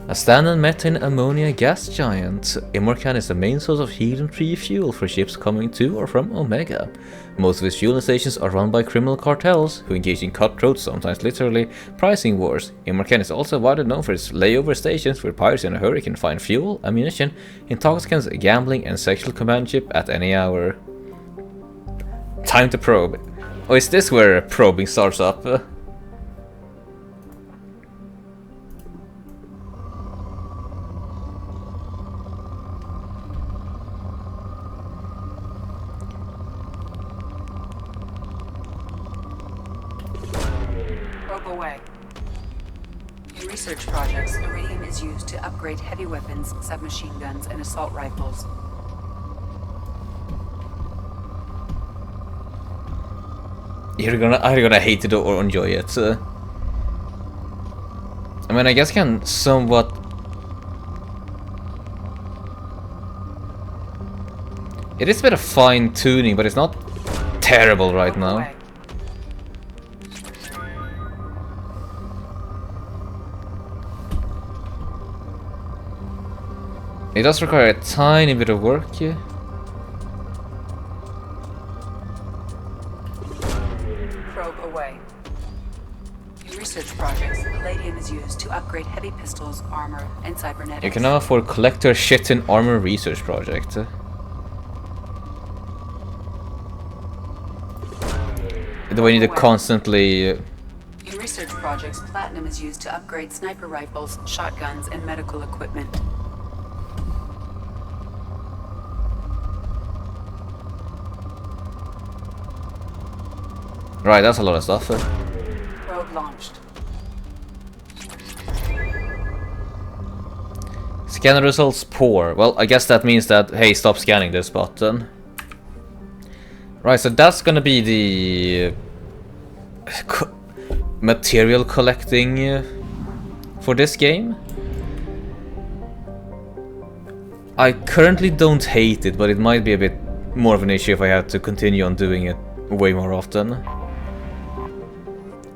A standard methane ammonia gas giant. Imorcan is the main source of helium-3 fuel for ships coming to or from Omega. Most of its fueling stations are run by criminal cartels, who engage in cutthroat, sometimes literally, pricing wars. Imorcan is also widely known for its layover stations, where pirates in a hurry can find fuel, ammunition, intoxicants, gambling, and sexual companionship at any hour. Time to probe. Oh, is this where probing starts up? Away. In research projects, iridium is used to upgrade heavy weapons, submachine guns, and assault rifles. You're gonna hate it or enjoy it. I mean, I guess I can somewhat... It is a bit of fine tuning, but it's not terrible right now. It does require a tiny bit of work here. Probe away. In research projects, palladium is used to upgrade heavy pistols, armor, and cybernetics. You can now afford collector shit in armor research project. Do we need to constantly... In research projects, platinum is used to upgrade sniper rifles, shotguns, and medical equipment. Right, that's a lot of stuff. Probe launched. Scanner results poor. Well, I guess that means that, hey, stop scanning this button. Right, so that's gonna be the material collecting for this game. I currently don't hate it, but it might be a bit more of an issue if I had to continue on doing it way more often.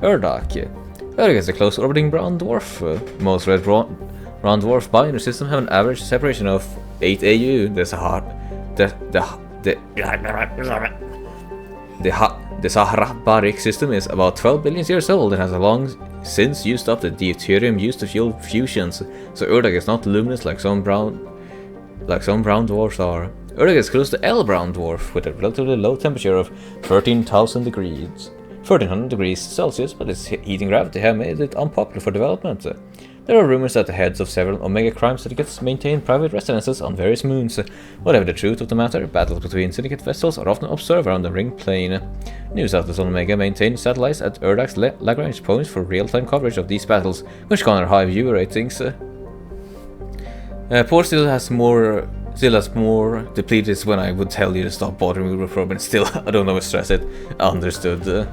Urdak. Urdak is a close orbiting brown dwarf. Most red brown dwarf binary systems have an average separation of 8 AU. The Sahara-Barik system is about 12 billion years old and has long since used up the deuterium used to fuel fusions, so Urdak is not luminous like some brown dwarfs are. Urdak is close to L brown dwarf with a relatively low temperature of 13,000 degrees. 1300 degrees Celsius, but its heating gravity have made it unpopular for development. There are rumors that the heads of several Omega crime syndicates maintain private residences on various moons. Whatever the truth of the matter, battles between syndicate vessels are often observed around the ring plane. News outlets on Omega maintain satellites at Urdak's Lagrange points for real-time coverage of these battles, which garner high viewer ratings. Port still has more depleted when I would tell you to stop bothering me with probe, and still I don't know if stress it. Understood.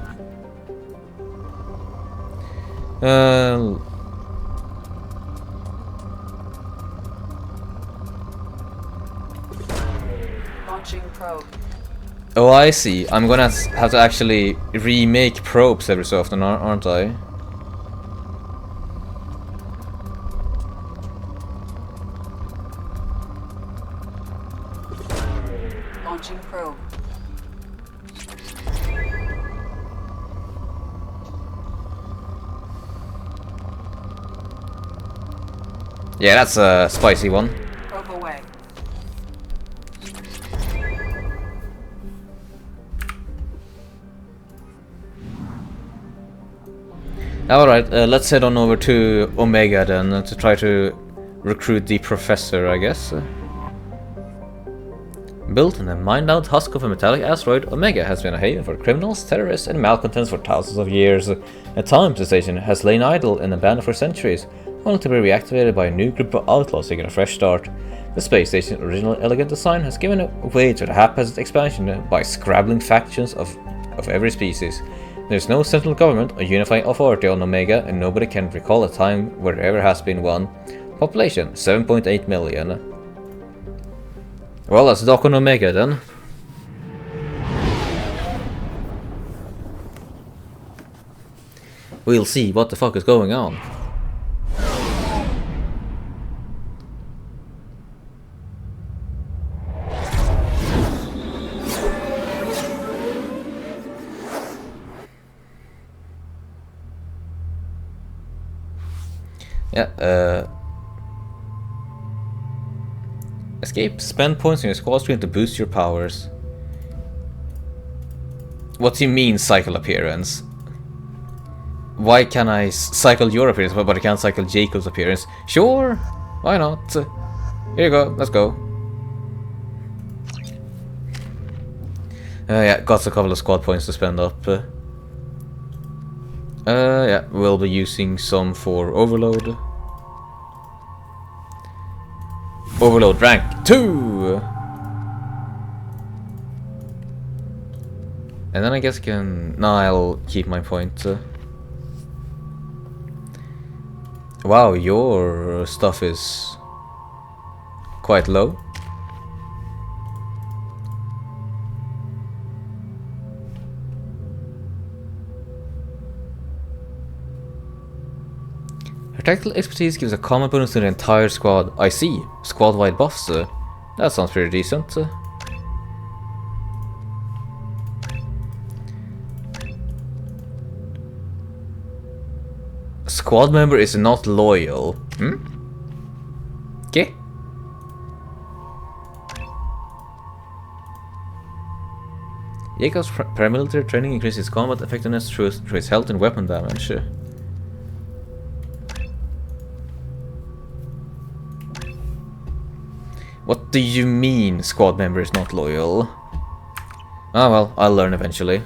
Launching probe. Oh, I see. I'm gonna have to actually remake probes every so often, aren't I? Launching probe. Yeah, that's a spicy one. Probe away. Alright, let's head on over to Omega then to try to recruit the professor, I guess. Built in the mined-out husk of a metallic asteroid, Omega has been a haven for criminals, terrorists, and malcontents for thousands of years. At times, the station has lain idle and abandoned for centuries, only to be reactivated by a new group of outlaws seeking a fresh start. The space station's original elegant design has given way to the haphazard expansion by scrabbling factions of every species. There is no central government or unifying authority on Omega, and nobody can recall a time where there ever has been one. Population 7.8 million. Well, let's dock on Omega then. We'll see what the fuck is going on. Yeah, escape. Spend points on your squad screen to boost your powers. What do you mean, cycle appearance? Why can I cycle your appearance, but I can't cycle Jacob's appearance? Sure, why not? Here you go, let's go. Yeah, got a couple of squad points to spend up. Yeah, we'll be using some for Overload. Overload rank 2! And then I guess I can... Nah, I'll keep my point. Wow, your stuff is quite low. Her tactical expertise gives a common bonus to the entire squad. I see. Squad-wide buffs. That sounds pretty decent. Squad member is not loyal. Okay. Yekos paramilitary training increases combat effectiveness through its health and weapon damage. What do you mean squad member is not loyal? Ah well, I'll learn eventually.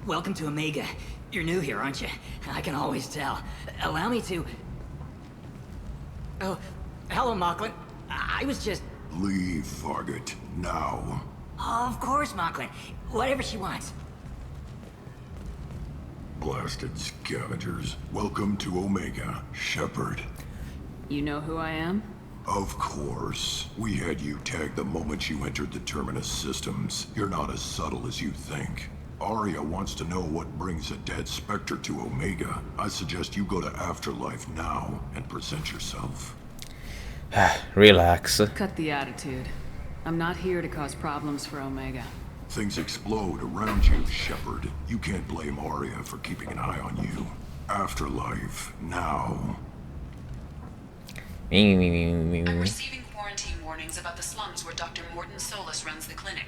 Welcome to Omega. You're new here, aren't you? I can always tell. Allow me to... Oh, hello, Mocklin. I was just... Leave, Fargate, now. Oh, of course, Mocklin. Whatever she wants. Blasted scavengers. Welcome to Omega, Shepard. You know who I am? Of course. We had you tagged the moment you entered the Terminus systems. You're not as subtle as you think. Arya wants to know what brings a dead Spectre to Omega. I suggest you go to Afterlife now and present yourself. Relax. Cut the attitude. I'm not here to cause problems for Omega. Things explode around you, Shepard. You can't blame Arya for keeping an eye on you. Afterlife, now. I'm receiving quarantine warnings about the slums where Dr. Morton Solus runs the clinic.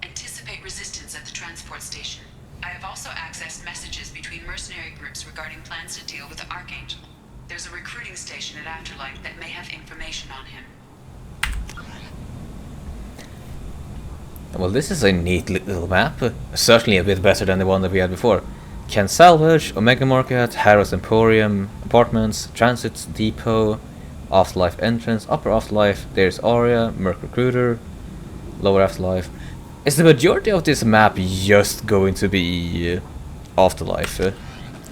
Anticipate resistance at the transport station. I have also accessed messages between mercenary groups regarding plans to deal with the Archangel. There's a recruiting station at Afterlife that may have information on him. Well, this is a neat little map. Certainly a bit better than the one that we had before. Can salvage, Omega Market, Harrow's Emporium, apartments, Transit Depot, Afterlife entrance, Upper Afterlife, there's Arya, Merc Recruiter, Lower Afterlife. Is the majority of this map just going to be Afterlife?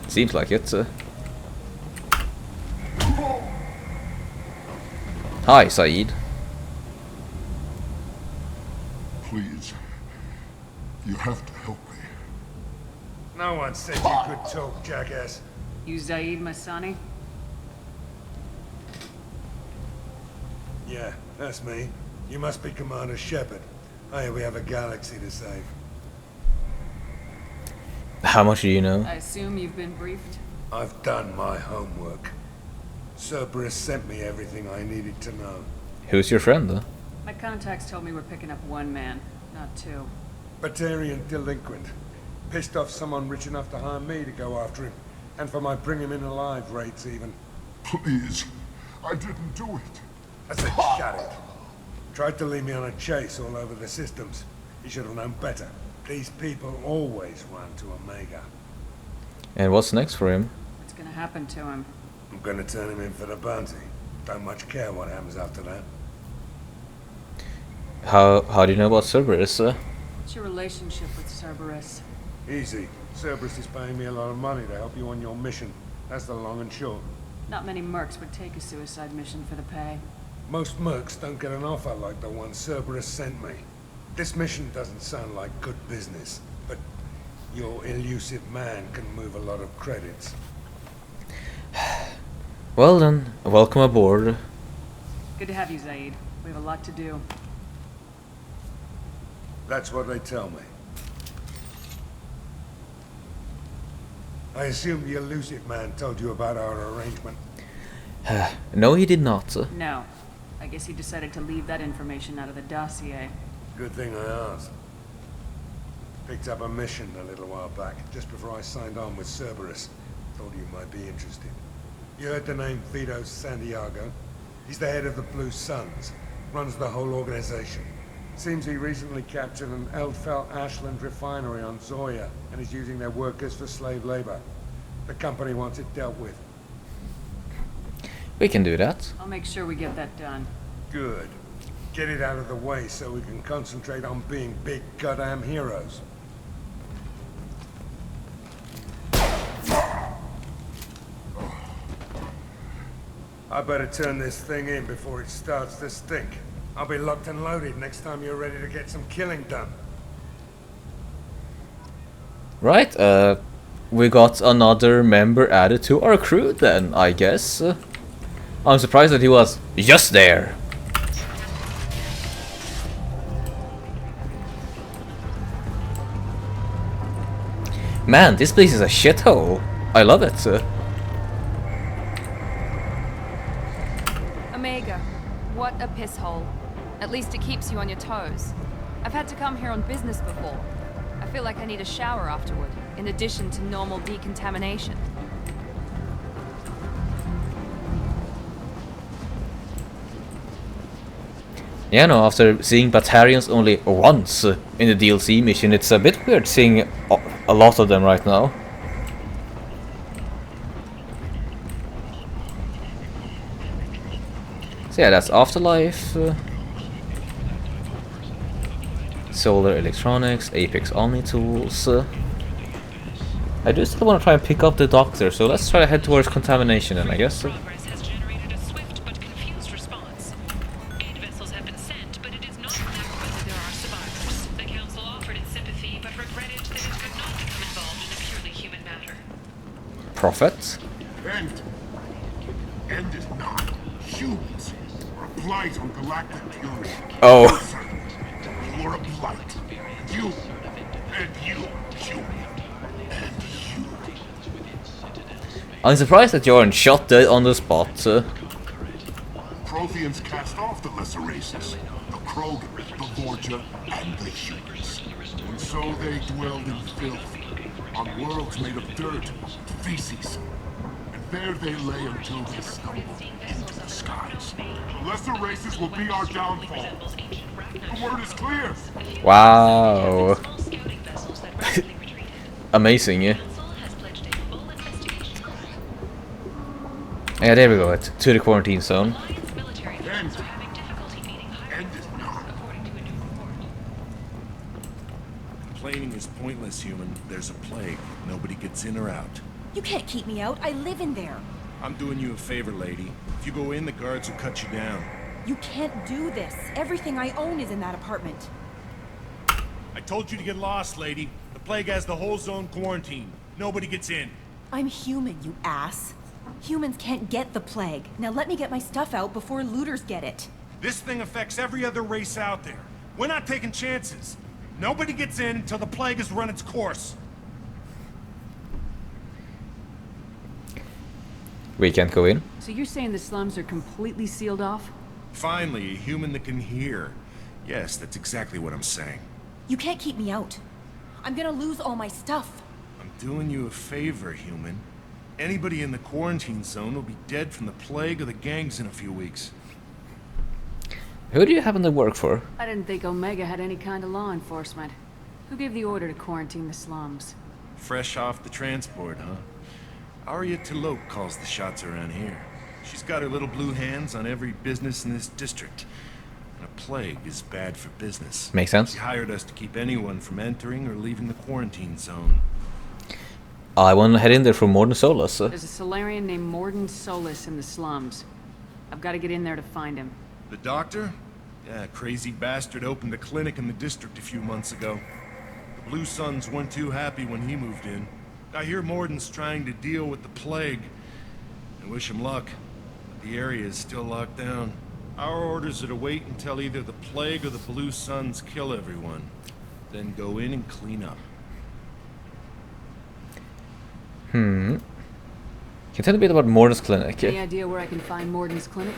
Seems like it. Hi, Saeed. Please. You have to help me. No one said you could talk, jackass. You Zaid Masani? Yeah, that's me. You must be Commander Shepard. Hey, we have a galaxy to save. How much do you know? I assume you've been briefed? I've done my homework. Cerberus sent me everything I needed to know. Who's your friend, though? My contacts told me we're picking up one man, not two. Batarian delinquent. Pissed off someone rich enough to hire me to go after him. And for my bring him in alive rates, even. Please. I didn't do it. I said shut it. Tried to lead me on a chase all over the systems. He should have known better. These people always run to Omega. And what's next for him? What's gonna happen to him? I'm gonna turn him in for the bounty. Don't much care what happens after that. How do you know about Cerberus? What's your relationship with Cerberus? Easy. Cerberus is paying me a lot of money to help you on your mission. That's the long and short. Not many mercs would take a suicide mission for the pay. Most mercs don't get an offer like the one Cerberus sent me. This mission doesn't sound like good business, but your elusive man can move a lot of credits. Well then, welcome aboard. Good to have you, Zaid. We have a lot to do. That's what they tell me. I assume the elusive man told you about our arrangement. No, he did not. No. I guess he decided to leave that information out of the dossier. Good thing I asked. Picked up a mission a little while back, just before I signed on with Cerberus. Thought you might be interested. You heard the name Vito Santiago? He's the head of the Blue Suns. Runs the whole organization. Seems he recently captured an Eldfell Ashland refinery on Zoya and is using their workers for slave labor. The company wants it dealt with. We can do that. I'll make sure we get that done. Good. Get it out of the way so we can concentrate on being big goddamn heroes. I better turn this thing in before it starts to stink. I'll be locked and loaded next time you're ready to get some killing done. Right, we got another member added to our crew then, I guess. I'm surprised that he was just there. Man, this place is a shithole. I love it. Omega, what a piss hole. At least it keeps you on your toes. I've had to come here on business before. I feel like I need a shower afterward, in addition to normal decontamination. Yeah, no, after seeing Batarians only once in the DLC mission, it's a bit weird seeing a lot of them right now. So yeah, that's Afterlife, Solar Electronics, Apex Omni Tools. I do still want to try and pick up the Doctor, so let's try to head towards Contamination then, I guess. Prophet. End is not humans. A blight on galactic purity. Oh. You're a blight. You and you, human. And you. I'm surprised that you're shot dead on the spot. Protheans cast off the lesser races. The Krogan, the Vorja, and the humans. And so they dwelled in filth. On worlds made of dirt, feces. And there they lay until they stumbled into the skies. The lesser races will be our downfall. The word is clear. Wow. Amazing, yeah. Yeah, there we go, to the quarantine zone. Complaining is pointless, human. There's a plague. Nobody gets in or out. You can't keep me out. I live in there. I'm doing you a favor, lady. If you go in, the guards will cut you down. You can't do this. Everything I own is in that apartment. I told you to get lost, lady. The plague has the whole zone quarantined. Nobody gets in. I'm human, you ass. Humans can't get the plague. Now let me get my stuff out before looters get it. This thing affects every other race out there. We're not taking chances. Nobody gets in until the plague has run its course. We can't go in. So you're saying the slums are completely sealed off? Finally, a human that can hear. Yes, that's exactly what I'm saying. You can't keep me out. I'm gonna lose all my stuff. I'm doing you a favor, human. Anybody in the quarantine zone will be dead from the plague or the gangs in a few weeks. Who do you happen to work for? I didn't think Omega had any kind of law enforcement. Who gave the order to quarantine the slums? Fresh off the transport, huh? Arya Tilok calls the shots around here. She's got her little blue hands on every business in this district. And a plague is bad for business. Makes sense. She hired us to keep anyone from entering or leaving the quarantine zone. I want to head in there for Morden Solus. There's a Solarian named Morden Solus in the slums. I've got to get in there to find him. The doctor? Yeah, crazy bastard opened a clinic in the district a few months ago. The Blue Suns weren't too happy when he moved in. I hear Morden's trying to deal with the plague. I wish him luck, but the area is still locked down. Our orders are to wait until either the plague or the Blue Suns kill everyone. Then go in and clean up. Can you tell me a bit about Morden's clinic? Any idea where I can find Morden's clinic?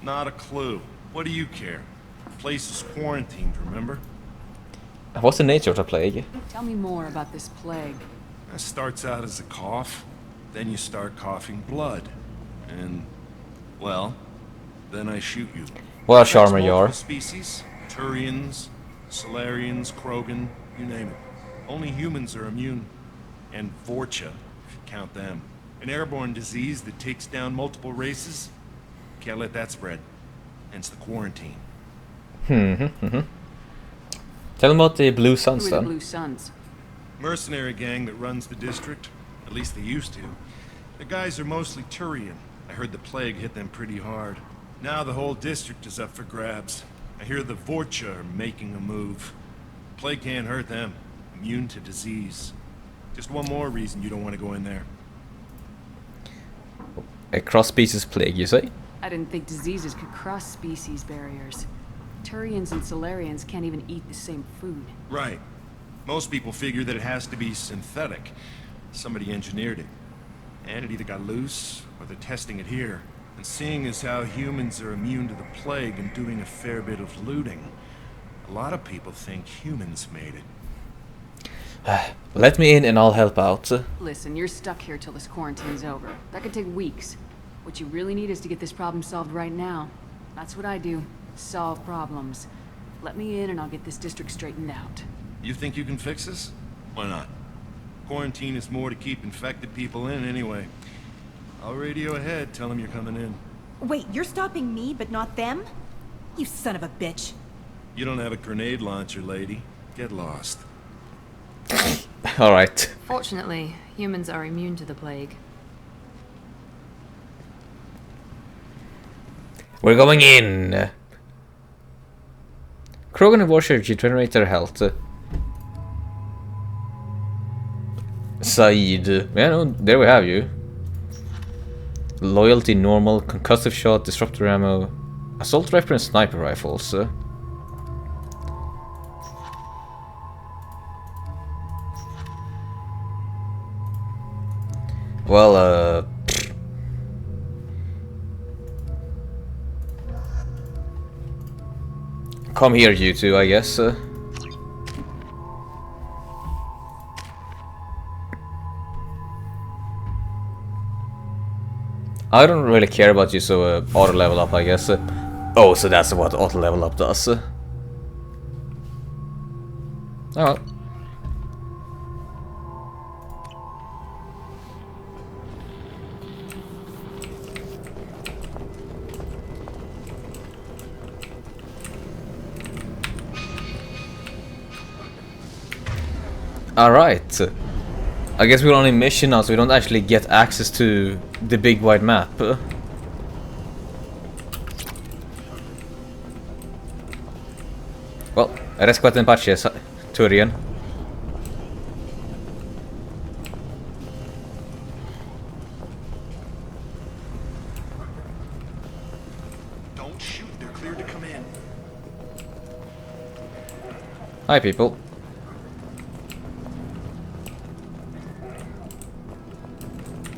Not a clue. What do you care? The place is quarantined, remember? What's the nature of the plague? Tell me more about this plague. It starts out as a cough, then you start coughing blood. And, well, then I shoot you. What a charmer you are. Species, Turians, Solarians, Krogan, you name it. Only humans are immune. And Vorcha, if you count them. An airborne disease that takes down multiple races. Can't let that spread. Hence the quarantine. Tell them about the Blue Suns, Who are then. the Blue Suns? Mercenary gang that runs the district. At least they used to. The guys are mostly Turian. I heard the plague hit them pretty hard. Now the whole district is up for grabs. I hear the Vorcha are making a move. Plague can't hurt them. Immune to disease. Just one more reason you don't want to go in there. A cross-species plague, you say? I didn't think diseases could cross species barriers. Turians and Solarians can't even eat the same food. Right. Most people figure that it has to be synthetic. Somebody engineered it. And it either got loose, or they're testing it here. And seeing as how humans are immune to the plague and doing a fair bit of looting, a lot of people think humans made it. Let me in and I'll help out. Listen, you're stuck here till this quarantine's over. That could take weeks. What you really need is to get this problem solved right now. That's what I do. Solve problems. Let me in and I'll get this district straightened out. You think you can fix this? Why not? Quarantine is more to keep infected people in anyway. I'll radio ahead, tell them you're coming in. Wait, you're stopping me, but not them? You son of a bitch. You don't have a grenade launcher, lady. Get lost. Alright. Fortunately, humans are immune to the plague. We're going in. Krogan and Warshare regenerate their health. Said. Yeah, no, there we have you. Loyalty, normal, concussive shot, disruptor ammo, assault rifle and sniper rifles. Well, come here, you two, I guess. I don't really care about you, so auto level up, I guess. Oh, so that's what auto level up does. Oh well. Alright. I guess we're on a mission now, so we don't actually get access to the big wide map. Well, rescuate en pace, Turian. Don't shoot, they're cleared to come in. Hi, people.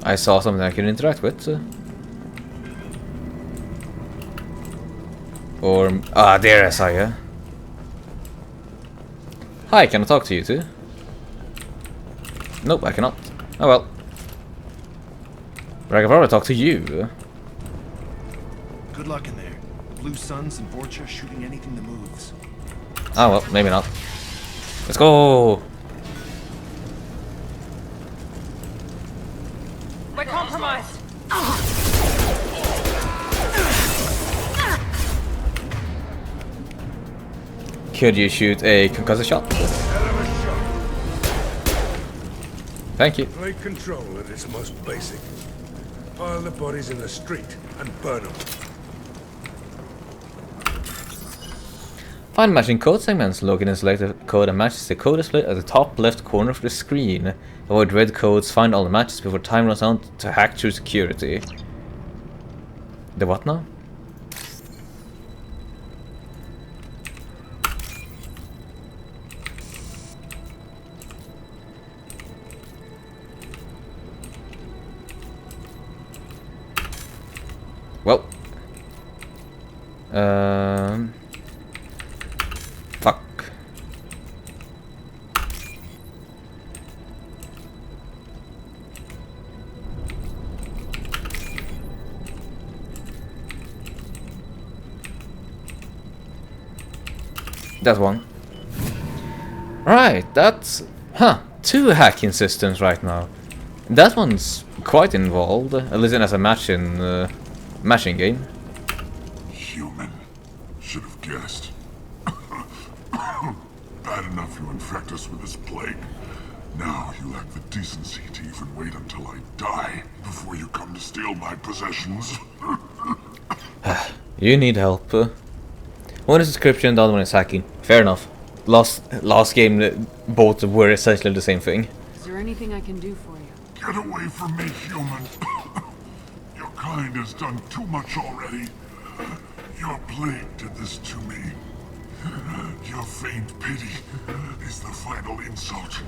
I saw something I can interact with. Or... ah, there I saw you. Hi, can I talk to you too? Nope, I cannot. Oh well. But I can probably talk to you. Good luck in there. The Blue Suns and Vorcha shooting anything that moves. Oh well, maybe not. Let's go! We're compromised. Could you shoot a concussive shot? Thank you. Plague control at its most basic. Pile the bodies in the street and burn them. Find matching code segments. Log in and select the code that matches the code display at the top left corner of the screen. Avoid red codes. Find all the matches before time runs out to hack through security. The what now? Well. Fuck. That one. Right, that's... huh, 2 hacking systems right now. That one's quite involved, at least as a matching game. Human. Should have guessed. Bad enough you infect us with this plague. Now you lack the decency to even wait until I die before you come to steal my possessions. You need help. One is description, the other one is hacking. Fair enough. Last game, both were essentially the same thing. Is there anything I can do for you? Get away from me, human. Your kind has done too much already. Your plague did this to me. Your faint pity is the final insult.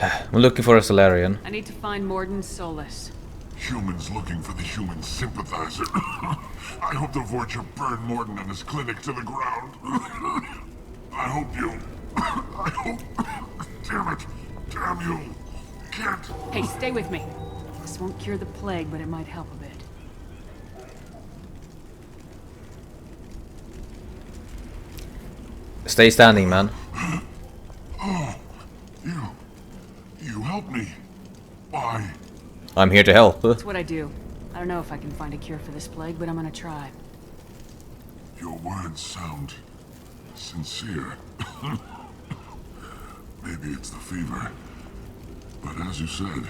I'm looking for a Solarian. I need to find Morden Solus. Humans looking for the human sympathizer. I hope the Vorcha burned Morden and his clinic to the ground. I hope you... I hope... Damn it! Damn you! Can't... Hey, stay with me. This won't cure the plague, but it might help a bit. Stay standing, man. Oh, you helped me. Why? I'm here to help. That's what I do. I don't know if I can find a cure for this plague, but I'm gonna try. Your words sound sincere. Maybe it's the fever. But as you said,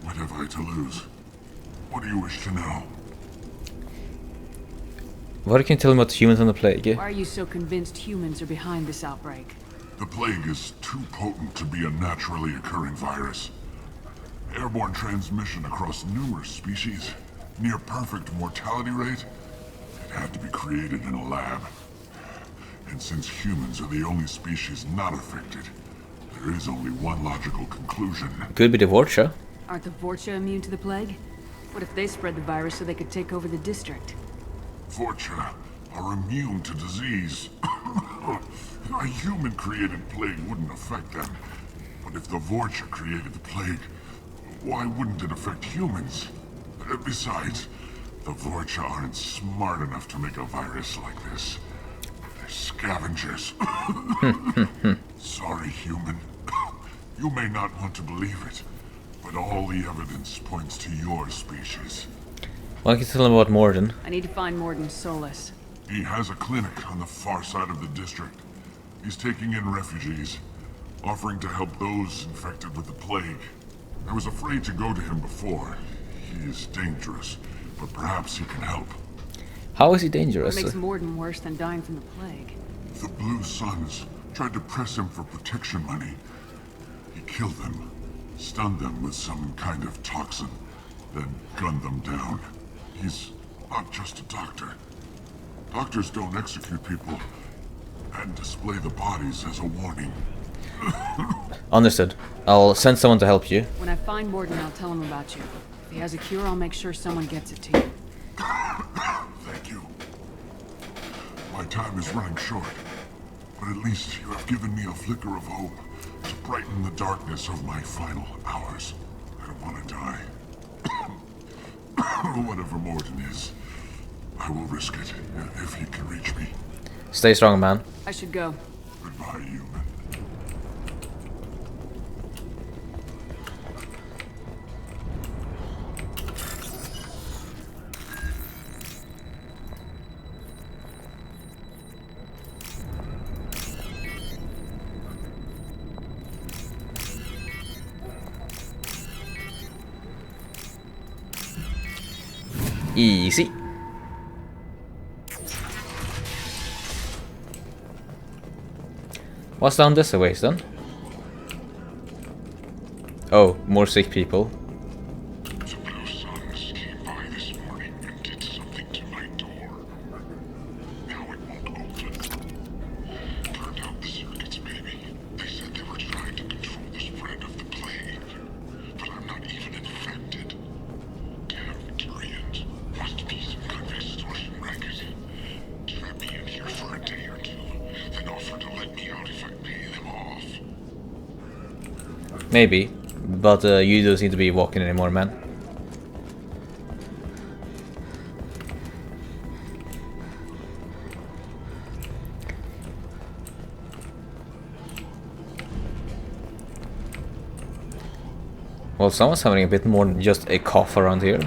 what have I to lose? What do you wish to know? What can you tell me about the humans and the plague? Why are you so convinced humans are behind this outbreak? The plague is too potent to be a naturally occurring virus. Airborne transmission across numerous species, near perfect mortality rate. It had to be created in a lab. And since humans are the only species not affected, there is only one logical conclusion. Could be the Vorcha. Aren't the Vorcha immune to the plague? What if they spread the virus so they could take over the district? Vorcha are immune to disease. A human-created plague wouldn't affect them. But if the Vorcha created the plague, why wouldn't it affect humans? Besides, the Vorcha aren't smart enough to make a virus like this. They're scavengers. Sorry, human. You may not want to believe it, but all the evidence points to your species. Why can you tell him about Morden? I need to find Morden Solus. He has a clinic on the far side of the district. He's taking in refugees, offering to help those infected with the plague. I was afraid to go to him before. He is dangerous, but perhaps he can help. How is he dangerous? What makes Morden worse than dying from the plague? The Blue Suns tried to press him for protection money. He killed them, stunned them with some kind of toxin, then gunned them down. He's not just a doctor. Doctors don't execute people and display the bodies as a warning. Understood. I'll send someone to help you. When I find Morden, I'll tell him about you. If he has a cure, I'll make sure someone gets it to you. Thank you. My time is running short, but at least you have given me a flicker of hope to brighten the darkness of my final hours. I don't want to die. Whatever Morden is, I will risk it if he can reach me. Stay strong, man. I should go. Goodbye, human. Easy. What's down this way then? Oh, more sick people. The Blue Suns came by this morning and did something to my door. Now it won't open. Turned out the circuits, maybe. They said they were trying to control the spread of the plague. But I'm not even infected. Damn Tyrians. Must be some kind of extortion racket. Can I be in here for a day or two, then offer to let me out if I pay them off? Maybe. But you don't seem to be walking anymore, man. Well, someone's having a bit more than just a cough around here.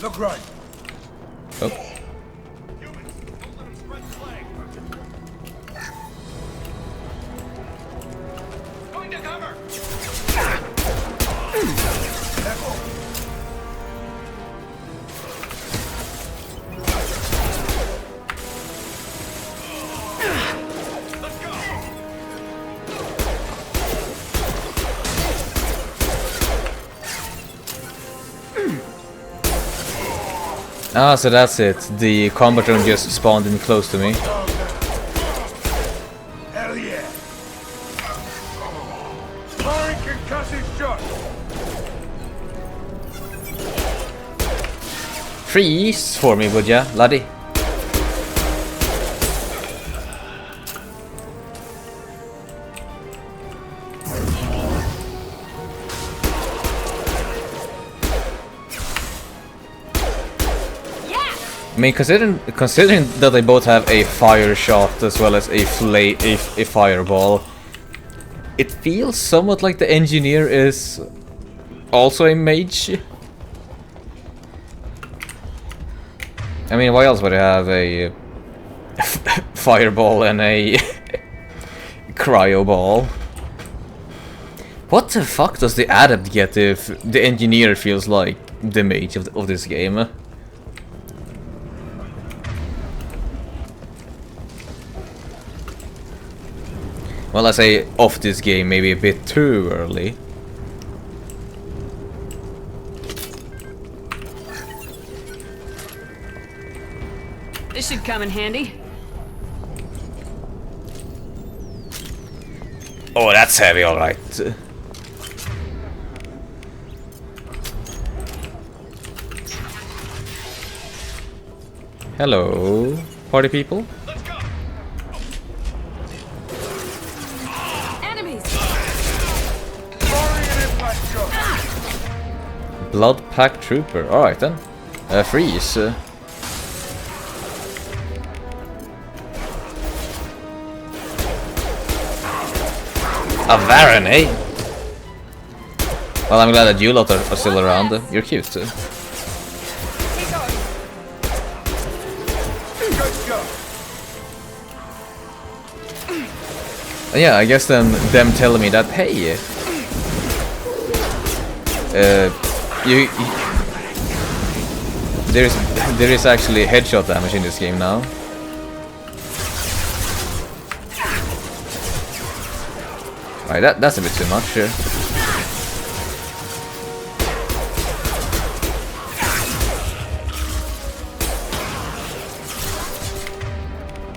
Look right. Oh. Ah, so that's it. The combat drone just spawned in close to me. Hell yeah! Firing concussive shot! Freeze for me, would ya, laddie? I mean, considering that they both have a fire shot as well as a fireball, it feels somewhat like the engineer is also a mage. I mean, why else would I have a fireball and a cryo ball? What the fuck does the adept get if the engineer feels like the mage of this game? Well, I say off this game maybe a bit too early. This should come in handy. Oh, that's heavy, alright. Hello, party people. Blood Pack Trooper. Alright then. Freeze. A Varan, eh? Well, I'm glad that you lot are still around. You're cute. Yeah, I guess them telling me that, hey, there is actually headshot damage in this game now. Right, that's a bit too much.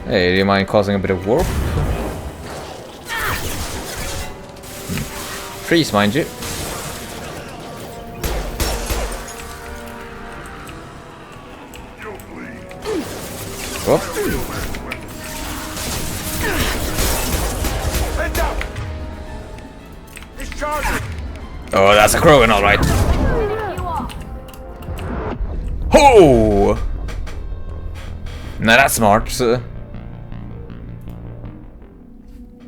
Hey, do you mind causing a bit of warp? Freeze, mind you. Whoop. Oh, that's a Krogan, alright. Oh! Now that's smart.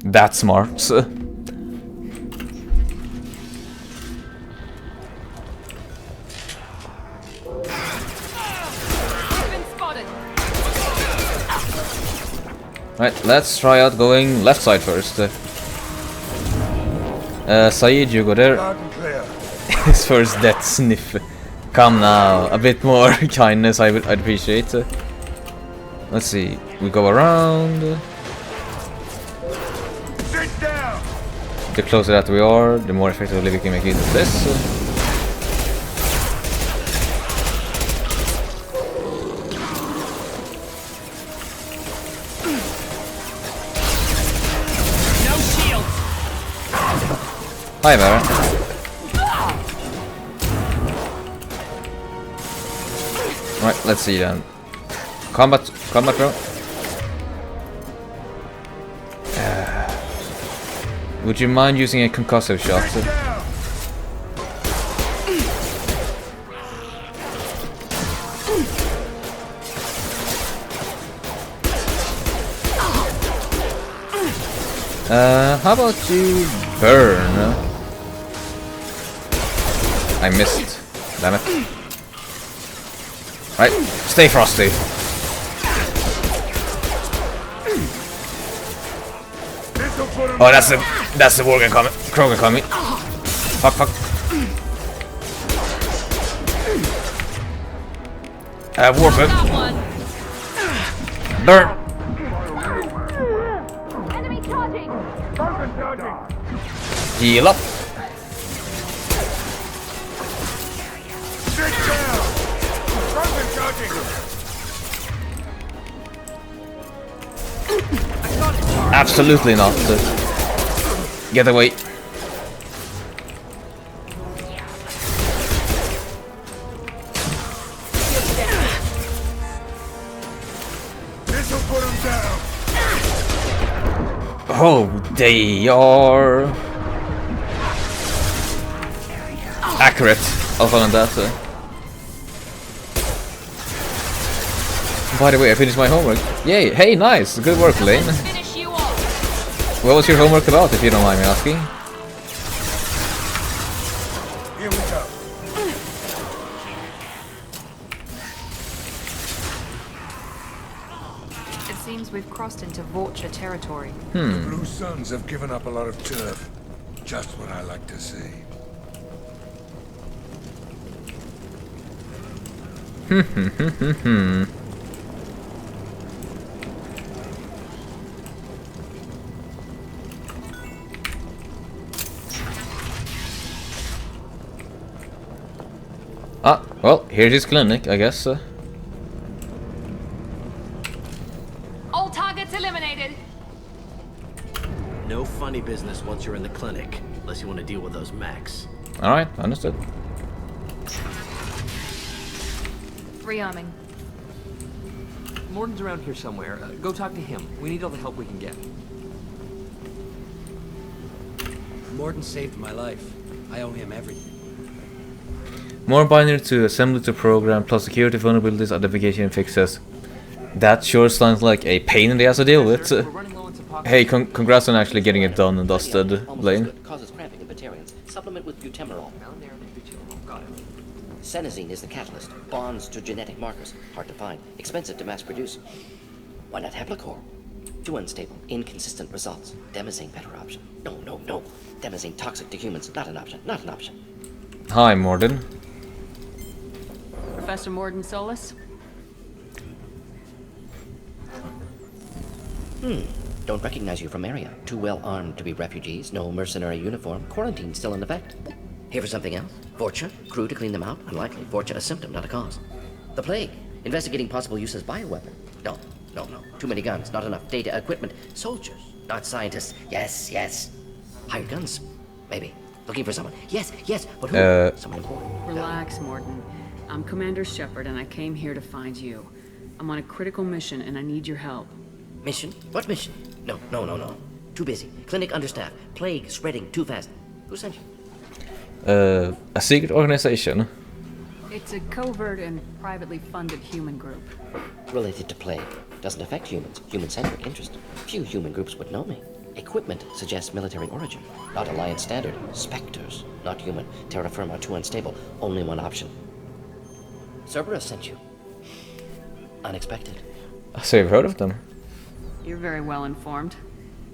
That's smart. Right, let's try out going left side first. Saeed, you go there. His first death sniff. Come now, a bit more kindness I'd appreciate. Let's see, we go around. The closer that we are, the more effectively we can make use of this. Hi, Mara. Right, let's see then. Combat row. Would you mind using a concussive shot? How about you burn? I missed. Damn it. Right, stay frosty. Oh, that's the Worgen coming. Krogan coming. Fuck. Warp it. Burn. Heal up. Absolutely not. Get away. This'll put him down. Oh, they are accurate. I'll call on that. By the way, I finished my homework. Yay! Hey, nice! Good work, Lane. What was your homework about, if you don't mind me asking? Here we go. It seems we've crossed into Vulture territory. The Blue Suns have given up a lot of turf. Just what I like to see. Ah, well, here's his clinic, I guess. All targets eliminated. No funny business once you're in the clinic, unless you want to deal with those mechs. Alright, understood. Rearming. Morden's around here somewhere. Go talk to him. We need all the help we can get. Morden saved my life. I owe him everything. More binary to assembly to program, plus security vulnerabilities, identification fixes. That sure sounds like a pain in the ass to deal with. Hey, congrats on actually getting it done and dusted, Lane. Causes cramping in Batarians. Supplement with butemerol. Senesine is the catalyst. Bonds to genetic markers. Hard to find. Expensive to mass produce. Why not Heplicor? Too unstable. Inconsistent results. Demazine better option. No. Demazine toxic to humans. Not an option. Not an option. Hi, Morden. Professor Morden Solus? Don't recognize you from area. Too well armed to be refugees. No mercenary uniform. Quarantine still in effect. Here for something else? Vorcha? Crew to clean them out? Unlikely. Vorcha a symptom, not a cause. The plague? Investigating possible use as bioweapon? No. Too many guns, not enough data, equipment. Soldiers, not scientists. Yes. Hired guns? Maybe. Looking for someone. Yes, but who? Someone important. Relax, Morden. I'm Commander Shepard, and I came here to find you. I'm on a critical mission, and I need your help. Mission? What mission? No. Too busy. Clinic understaffed. Plague spreading too fast. Who sent you? A secret organization. It's a covert and privately funded human group. Related to plague. Doesn't affect humans. Human-centric interest. Few human groups would know me. Equipment suggests military origin. Not Alliance standard. Spectres. Not human. Terra firma too unstable. Only one option. Cerberus sent you. Unexpected. So you've heard of them? You're very well informed.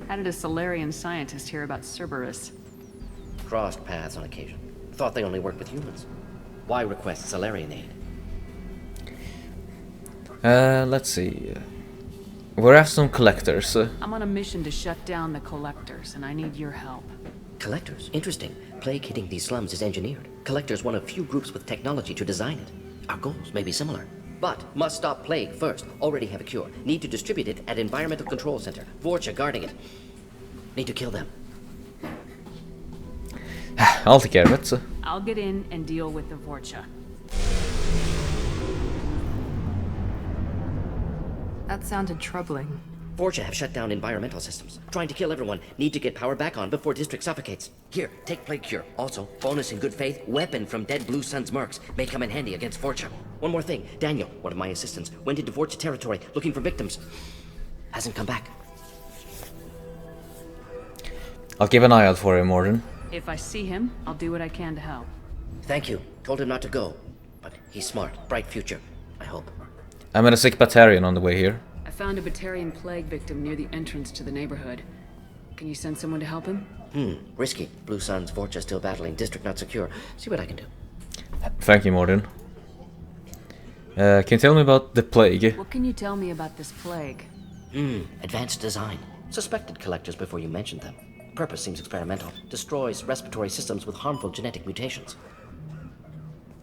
How did a Solarian scientist hear about Cerberus? Crossed paths on occasion. Thought they only worked with humans. Why request Solarian aid? Let's see. We're after some collectors. I'm on a mission to shut down the collectors, and I need your help. Collectors? Interesting. Plague hitting these slums is engineered. Collectors one of few groups with technology to design it. Our goals may be similar. But must stop plague first. Already have a cure. Need to distribute it at Environmental Control Center. Vorcha guarding it. Need to kill them. I'll take care of it. I'll get in and deal with the Vorcha. That sounded troubling. Vorcha have shut down environmental systems. Trying to kill everyone. Need to get power back on before district suffocates. Here, take plague cure. Also, bonus in good faith, weapon from dead Blue Sun's mercs. May come in handy against Vorcha. One more thing. Daniel, one of my assistants, went into Vorcha territory looking for victims. Hasn't come back. I'll keep an eye out for him, Morden. If I see him, I'll do what I can to help. Thank you. Told him not to go. But he's smart. Bright future. I hope. I met a sick Batarian on the way here. I found a Batarian plague victim near the entrance to the neighborhood. Can you send someone to help him? Risky. Blue Sun's Vorcha still battling. District not secure. See what I can do. Thank you, Morden. Can you tell me about the plague? What can you tell me about this plague? Advanced design. Suspected collectors before you mentioned them. Purpose seems experimental. Destroys respiratory systems with harmful genetic mutations.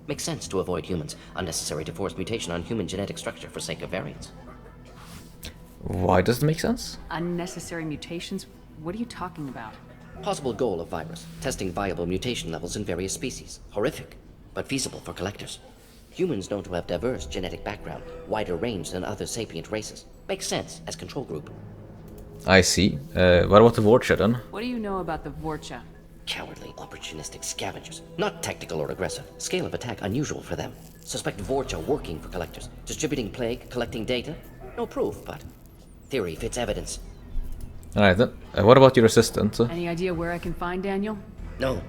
Makes sense to avoid humans. Unnecessary to force mutation on human genetic structure for sake of variance. Why does it make sense? Unnecessary mutations? What are you talking about? Possible goal of virus. Testing viable mutation levels in various species. Horrific, but feasible for collectors. Humans known to have diverse genetic background, wider range than other sapient races. Makes sense as control group. I see. What about the Vorcha then? What do you know about the Vorcha? Cowardly, opportunistic scavengers. Not tactical or aggressive. Scale of attack unusual for them. Suspect Vorcha working for collectors. Distributing plague, collecting data. No proof, but theory fits evidence. Alright then. What about your assistant? Any idea where I can find Daniel? No.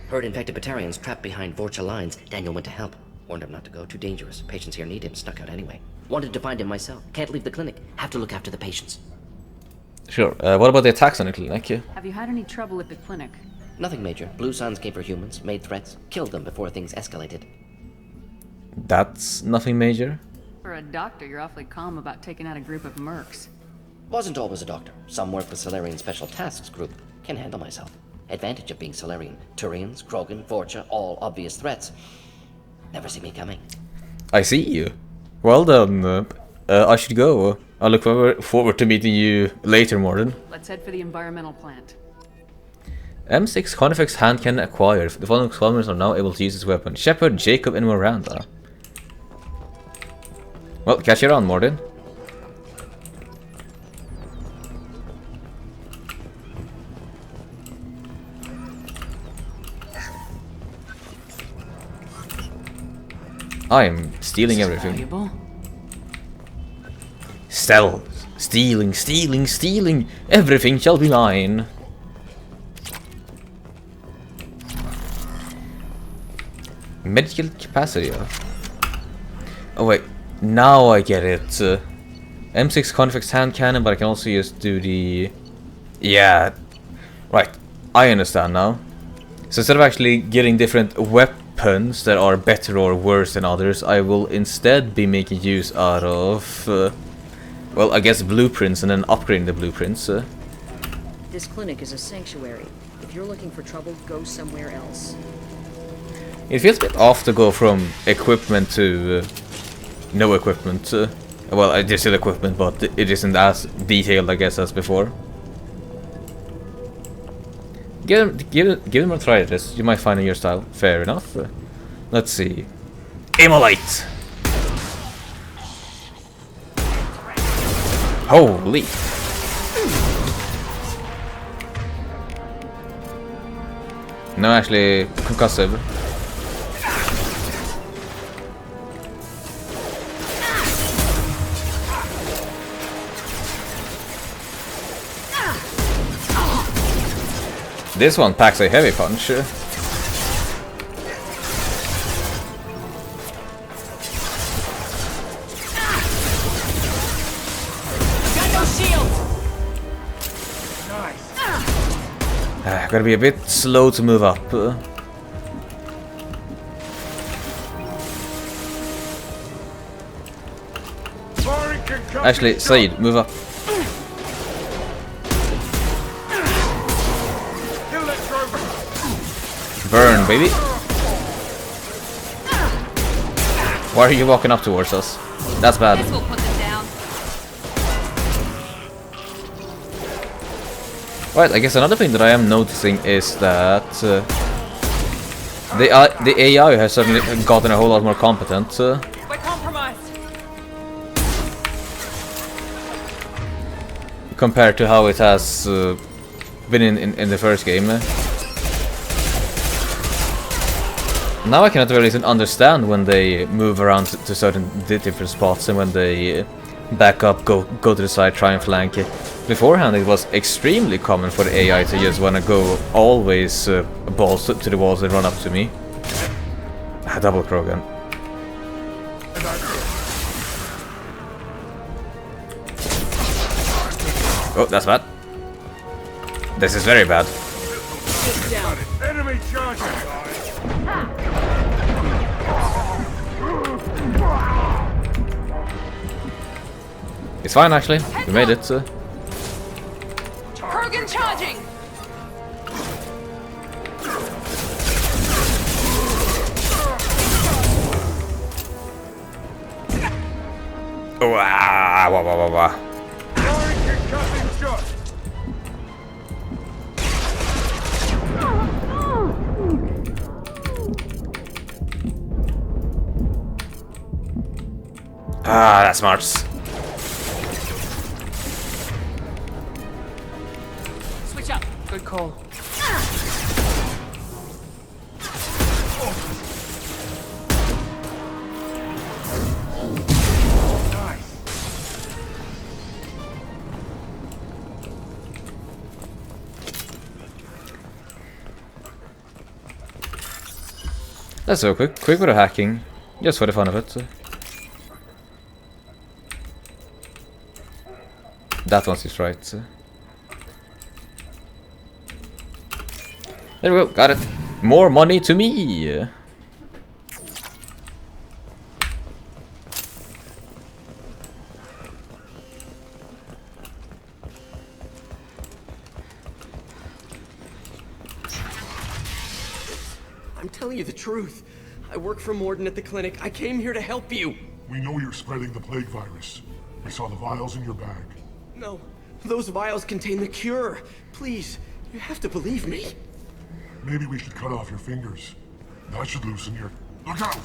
Heard infected Batarians trapped behind Vorcha lines. Daniel went to help. Warned him not to go. Too dangerous. Patients here need him. Snuck out anyway. Wanted to find him myself. Can't leave the clinic. Have to look after the patients. Sure. What about the attacks on the clinic? Have you had any trouble at the clinic? Nothing major. Blue Suns came for humans, made threats, killed them before things escalated. That's nothing major? For a doctor, you're awfully calm about taking out a group of mercs. Wasn't always a doctor. Some work with Solarian Special Tasks Group. Can handle myself. Advantage of being Solarian. Turians, Krogan, Vorcha, all obvious threats. Never see me coming. I see you. Well done. I should go. I look forward to meeting you later, Morden. Let's head for the environmental plant. M6 Conifex hand cannon acquired. The following squadrons are now able to use this weapon. Shepard, Jacob, and Miranda. Well, catch you around, Morden. I am stealing everything. Valuable. Stealth. Stealing, stealing, stealing. Everything shall be mine. Medical capacity. Oh wait, now I get it. M6 Conifex hand cannon, but I can also just do the... Yeah, right. I understand now. So instead of actually getting different weapons that are better or worse than others, I will instead be making use out of... well, I guess blueprints and then upgrading the blueprints. This clinic is a sanctuary. If you're looking for trouble, go somewhere else. It feels a bit off to go from equipment to no equipment. Well, there's still equipment, but it isn't as detailed, I guess, as before. Give them a try at this. You might find in your style. Fair enough. Let's see. Immolate! Holy! No, actually, concussive. This one packs a heavy punch. Got no shield. Nice. Gotta be a bit slow to move up. Actually, Said, move up. Burn, baby. Why are you walking up towards us? That's bad. This will put them down. Right, I guess another thing that I am noticing is that the AI has suddenly gotten a whole lot more competent. We're compromised. Compared to how it has been in the first game. Now I can at the very least understand when they move around to certain different spots and when they back up, go to the side, try and flank it. Beforehand it was extremely common for the AI to just want to go always balls to the walls and run up to me. Double Krogan. Oh, that's bad. This is very bad. Enemy charging. It's fine actually. We made it. Krogan charging. wow. Ah, that's smart. Switch up. Good call. That's so quick bit of hacking, just for the fun of it. That one seems right. There we go, got it. More money to me. I'm telling you the truth. I work for Morden at the clinic. I came here to help you. We know you're spreading the plague virus. We saw the vials in your bag. No, those vials contain the cure. Please, you have to believe me. Maybe we should cut off your fingers. That should loosen your... Look out!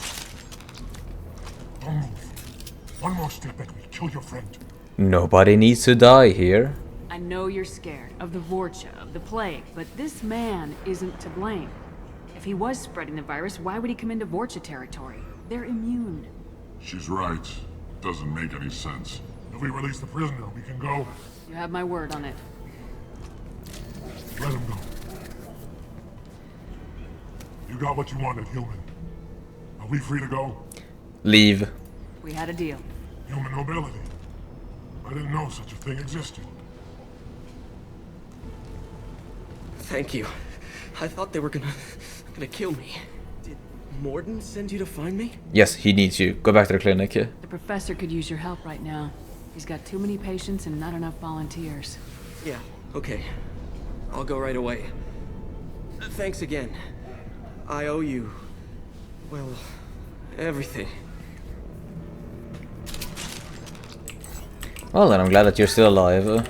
Don't move. One more step and we kill your friend. Nobody needs to die here. I know you're scared of the Vorcha, of the plague, but this man isn't to blame. If he was spreading the virus, why would he come into Vorcha territory? They're immune. She's right. Doesn't make any sense. If we release the prisoner, we can go. You have my word on it. Let him go. You got what you wanted, human. Are we free to go? Leave. We had a deal. Human nobility. I didn't know such a thing existed. Thank you. I thought they were gonna kill me. Did Morden send you to find me? Yes, he needs you. Go back to the clinic. The professor could use your help right now. He's got too many patients and not enough volunteers. Yeah, okay. I'll go right away. Thanks again. I owe you... well, everything. Well then, I'm glad that you're still alive.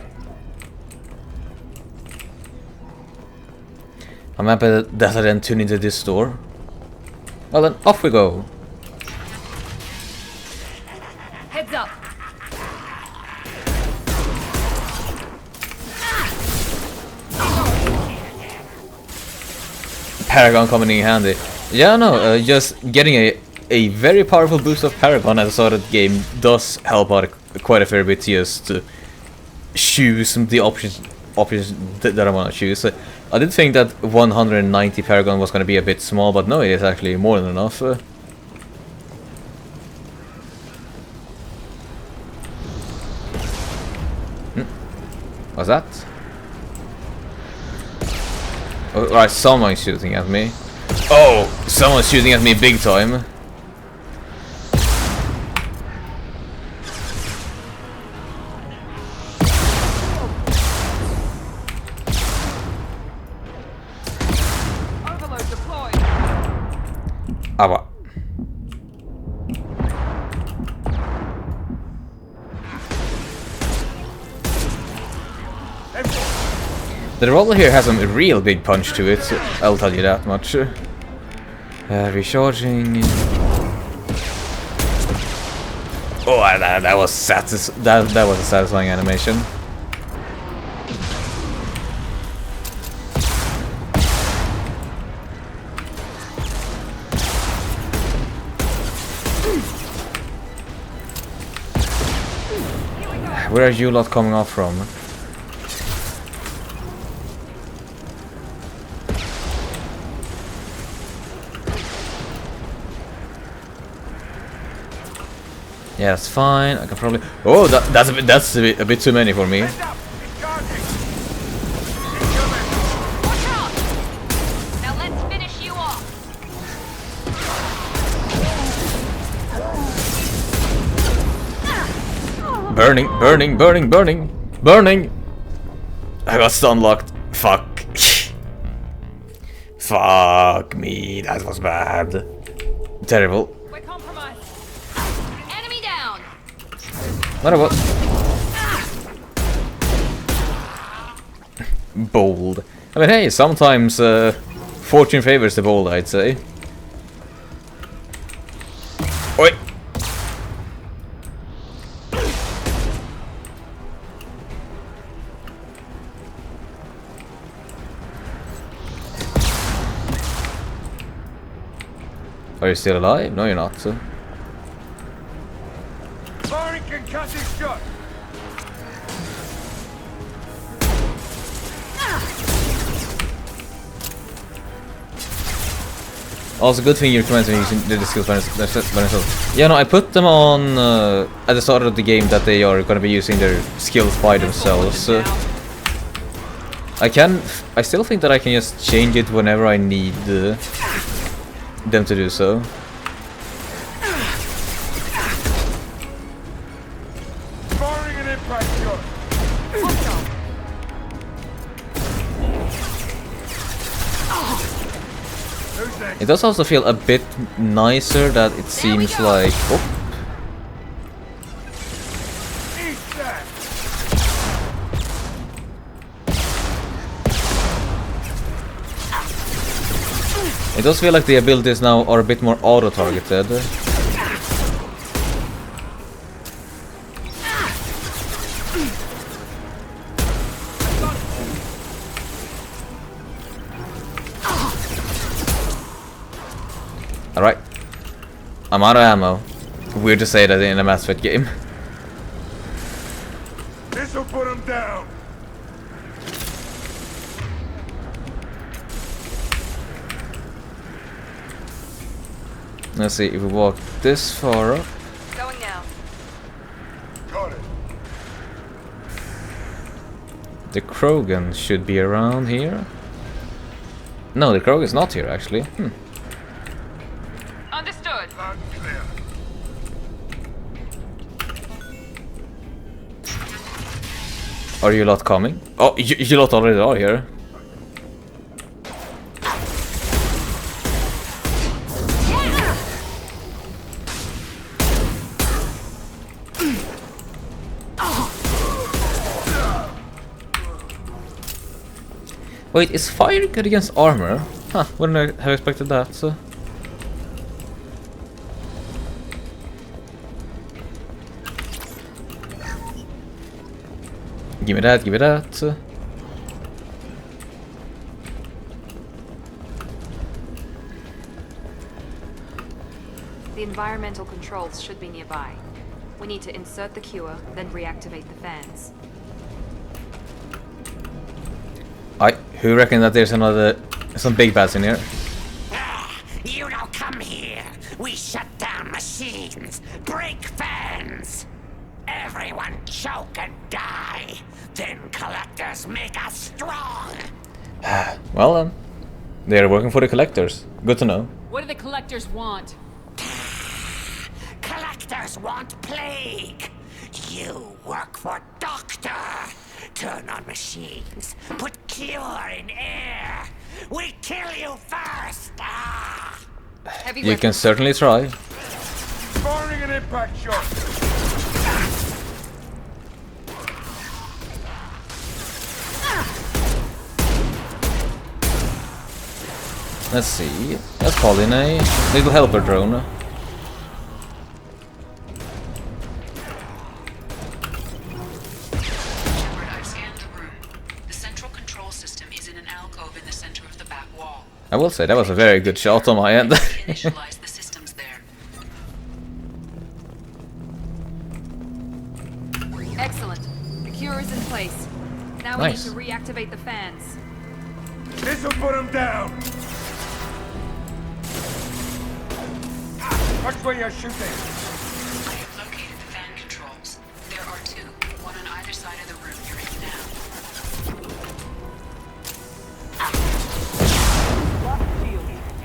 I'm happy that I didn't tune into this store. Well then, off we go. Heads up. Paragon coming in handy. Yeah, no, just getting a very powerful boost of Paragon at the start of the game does help out quite a fair bit just to choose the options that I want to choose. I did think that 190 Paragon was going to be a bit small, but no, it is actually more than enough. What's that? Oh, right, someone's shooting at me. Oh, someone's shooting at me big time. Ah, what? The revolver here has a real big punch to it, I'll tell you that much. Recharging. Oh, that was that was a satisfying animation. Where are you lot coming off from? Yeah, that's fine. I can probably. Oh, that's a bit too many for me. Watch out! Now let's finish you off. Burning, burning, burning, burning, burning. I got stun locked. Fuck. Fuck me. That was bad. Terrible. We're compromised. Enemy down. What about? bold. I mean, hey, sometimes fortune favors the bold, I'd say. Oi! Are you still alive? No, you're not. Firing concussive shot. Also, good thing you're commenting using the skills by themselves. Yeah, no, I put them on at the start of the game that they are going to be using their skills by themselves. I still think that I can just change it whenever I need them to do so. Firing an impact shot. It does also feel a bit nicer that it seems like... Oh. It does feel like the abilities now are a bit more auto-targeted. Alright. I'm out of ammo. Weird to say that in a Mass Effect game. This'll put him down. Let's see, if we walk this far up... Going now. Got it. The Krogan should be around here. No, the Krogan's not here, actually. Understood. Clear. Are you lot coming? Oh, you lot already are here. Wait, is fire good against armor? Huh, wouldn't I have expected that, so... Give me that, give me that. The environmental controls should be nearby. We need to insert the cure, then reactivate the fans. Who reckon that there's some big bats in here? You don't come here. We shut down machines, break fans. Everyone choke and die. Then collectors make us strong. Well then, they're working for the collectors. Good to know. What do the collectors want? Collectors want plague. You work for Doctor. Turn on machines. Put cure in air. We kill you first. You can certainly try. Firing an impact shot. Let's see. Let's call in a little helper drone. I will say that was a very good shot on my end. Initialize the systems there. Excellent. The cure is in place. Now Nice. we need to reactivate the fans. This'll put him down. Watch where you're shooting. I have located the fan controls. There are two, one on either side of the room you're in now.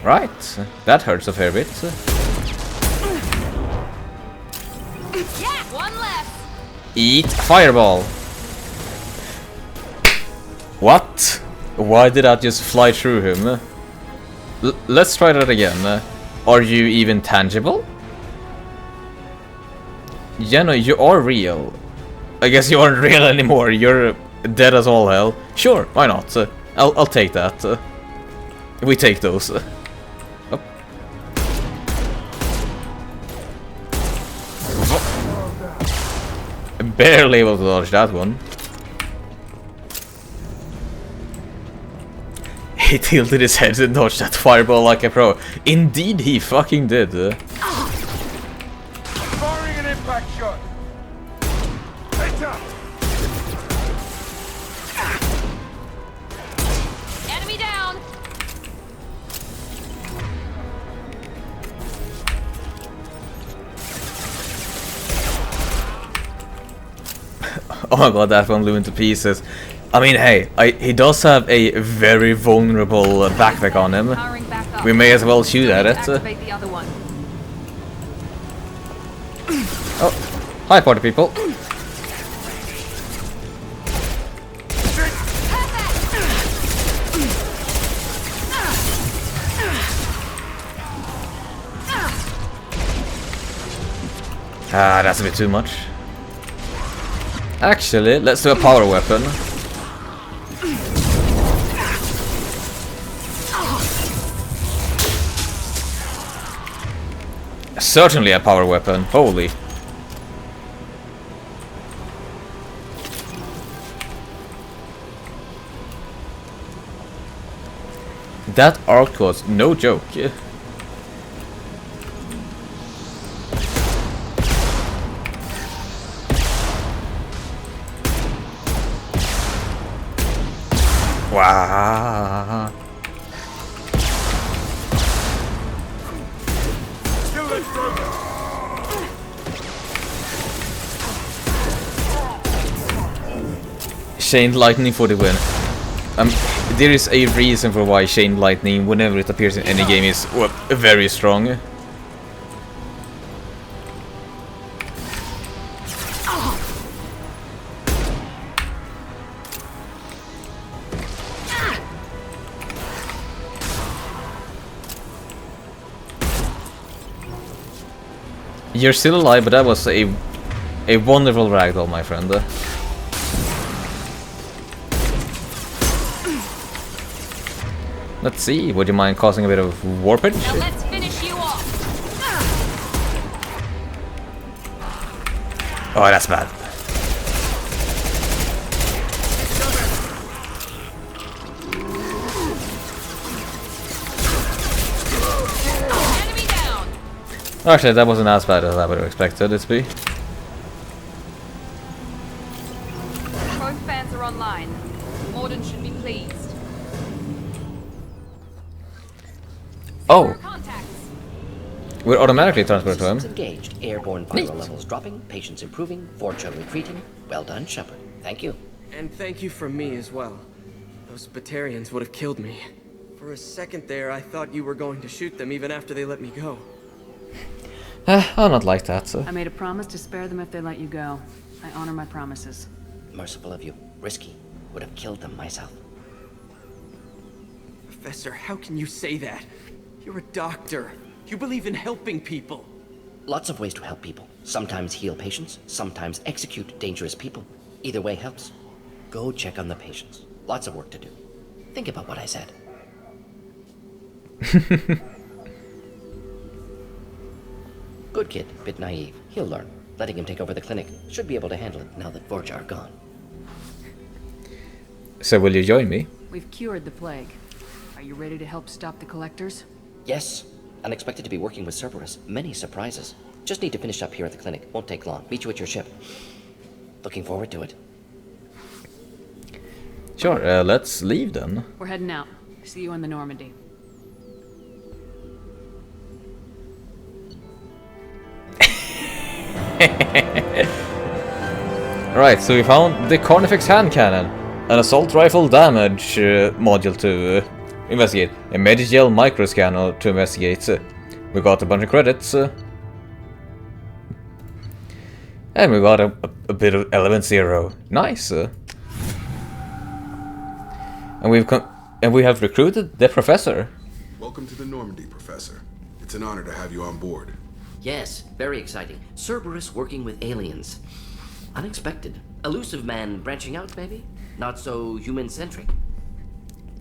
Right, that hurts a fair bit. Yeah, one left. Eat fireball. What? Why did that just fly through him? Let's try that again. Are you even tangible? Yeah, no, you are real. I guess you aren't real anymore. You're dead as all hell. Sure, why not? I'll take that. We take those. Oh. Barely able to dodge that one. He tilted his head and dodged that fireball like a pro. Indeed, he fucking did. Firing an impact shot. Heads up. Enemy down. Oh my god, that one blew into pieces. I mean, hey, he does have a very vulnerable backpack on him. We may as well shoot at it. Activate the other one. Oh, hi party people. Ah, that's a bit too much. Actually, let's do a power weapon. Certainly a power weapon, holy. That arc was no joke. Wow. Chained Lightning for the win. There is a reason for why Chained Lightning, whenever it appears in any game, is very strong. You're still alive, but that was a wonderful ragdoll, my friend. Let's see, would you mind causing a bit of warpage? Now let's finish you off. Oh, that's bad. Enemy down. Actually, that wasn't as bad as I would have expected it to be. Both fans are online. Morden should be pleased. Oh! We're automatically transported to him. Engaged. Airborne viral levels dropping. Patients improving. Fortune retreating. Well done, Shepard. Thank you. And thank you from me as well. Those Batarians would have killed me. For a second there, I thought you were going to shoot them even after they let me go. I'm not like that, so. I made a promise to spare them if they let you go. I honor my promises. Merciful of you. Risky. Would have killed them myself. Professor, how can you say that? You're a doctor. You believe in helping people. Lots of ways to help people. Sometimes heal patients, sometimes execute dangerous people. Either way helps. Go check on the patients. Lots of work to do. Think about what I said. Good kid, bit naive. He'll learn. Letting him take over the clinic. Should be able to handle it now that Vorja are gone. So will you join me? We've cured the plague. Are you ready to help stop the collectors? Yes. Unexpected to be working with Cerberus. Many surprises. Just need to finish up here at the clinic. Won't take long. Meet you at your ship. Looking forward to it. Sure, let's leave then. We're heading out. See you on the Normandy. Right, so we found the Carnifex hand cannon, an assault rifle damage module to investigate, a Medigel microscanner to investigate. We got a bunch of credits. And we got a bit of Element Zero. Nice. And we have recruited the professor. Welcome to the Normandy, Professor. It's an honor to have you on board. Yes, very exciting. Cerberus working with aliens. Unexpected. Elusive man branching out, maybe? not so human-centric.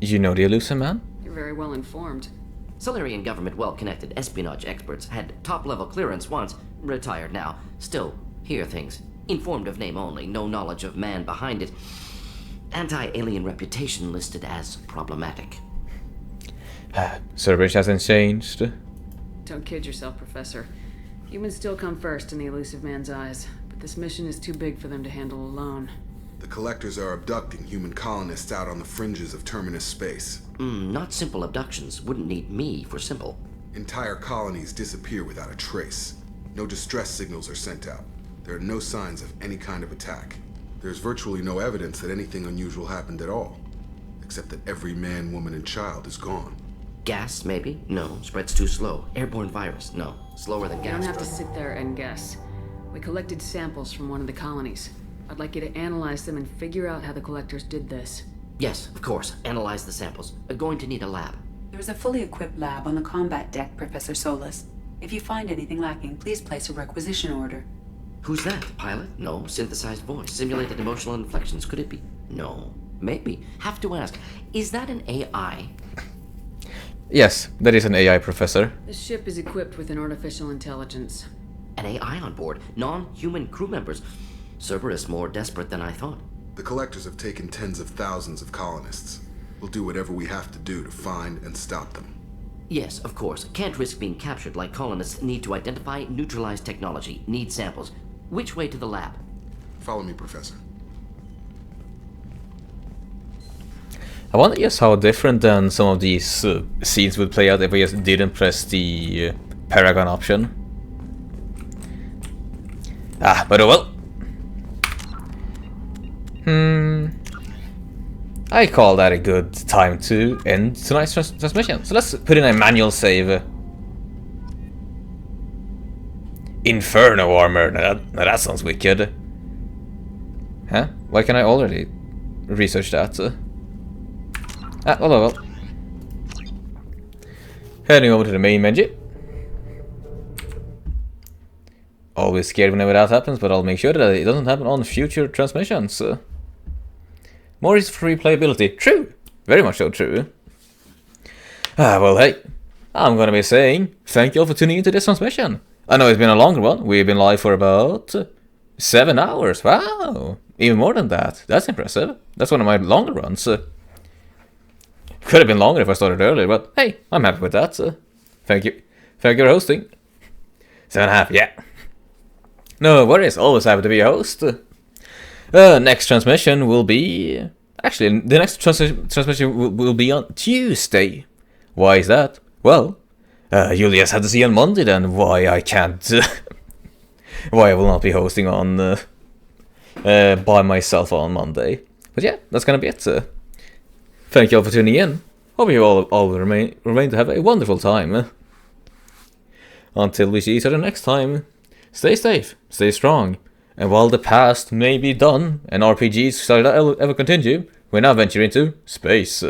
You know the Elusive Man? You're very well informed. Solarian government well-connected espionage experts had top-level clearance once, retired now, still hear things. Informed of name only, no knowledge of man behind it. Anti-alien reputation listed as problematic. Cerberus hasn't changed. Don't kid yourself, Professor. Humans still come first in the Elusive Man's eyes, but this mission is too big for them to handle alone. The Collectors are abducting human colonists out on the fringes of Terminus space. Not simple abductions. Wouldn't need me for simple. Entire colonies disappear without a trace. No distress signals are sent out. There are no signs of any kind of attack. There's virtually no evidence that anything unusual happened at all, except that every man, woman, and child is gone. Gas, maybe? No. Spreads too slow. Airborne virus? No. Slower than You gas. don't have to sit there and guess. We collected samples from one of the colonies. I'd like you to analyze them and figure out how the Collectors did this. Yes, of course. Analyze the samples. Going to need a lab. There's a fully equipped lab on the combat deck, Professor Solis. If you find anything lacking, please place a requisition order. Who's that? Pilot? No. Synthesized voice. Simulated emotional inflections. Could it be? No. Maybe. Have to ask. Is that an AI? Yes, that is an AI, Professor. The ship is equipped with an artificial intelligence. An AI on board. Non-human crew members. Cerberus more desperate than I thought. The Collectors have taken tens of thousands of colonists. We'll do whatever we have to do to find and stop them. Yes, of course. Can't risk being captured like colonists need to identify, neutralize technology, need samples. Which way to the lab? Follow me, Professor. I wonder just how different then some of these scenes would play out if we just didn't press the Paragon option. But oh well. I call that a good time to end tonight's transmission. So let's put in a manual save. Inferno armor. Now that sounds wicked. Huh? Why can I already research that? Well. Heading over to the main menu. Always scared whenever that happens, but I'll make sure that it doesn't happen on future transmissions. More is for replayability. True! Very much so true. Well, hey. I'm gonna be saying thank you all for tuning into this transmission. I know it's been a longer one. We've been live for about 7 hours. Wow! Even more than that. That's impressive. That's one of my longer runs. Could have been longer if I started earlier, but hey, I'm happy with that. Thank you. Thank you for hosting. 7.5, yeah. No worries, always happy to be a host. Next transmission will be... Actually, the next transmission will be on Tuesday. Why is that? Well, you'll just have to see on Monday then why I can't... why I will not be hosting on... by myself on Monday. But yeah, that's gonna be it. Thank you all for tuning in. Hope you all remain to have a wonderful time. Until we see each other next time, stay safe, stay strong, and while the past may be done and RPGs shall ever continue, we now venture into space.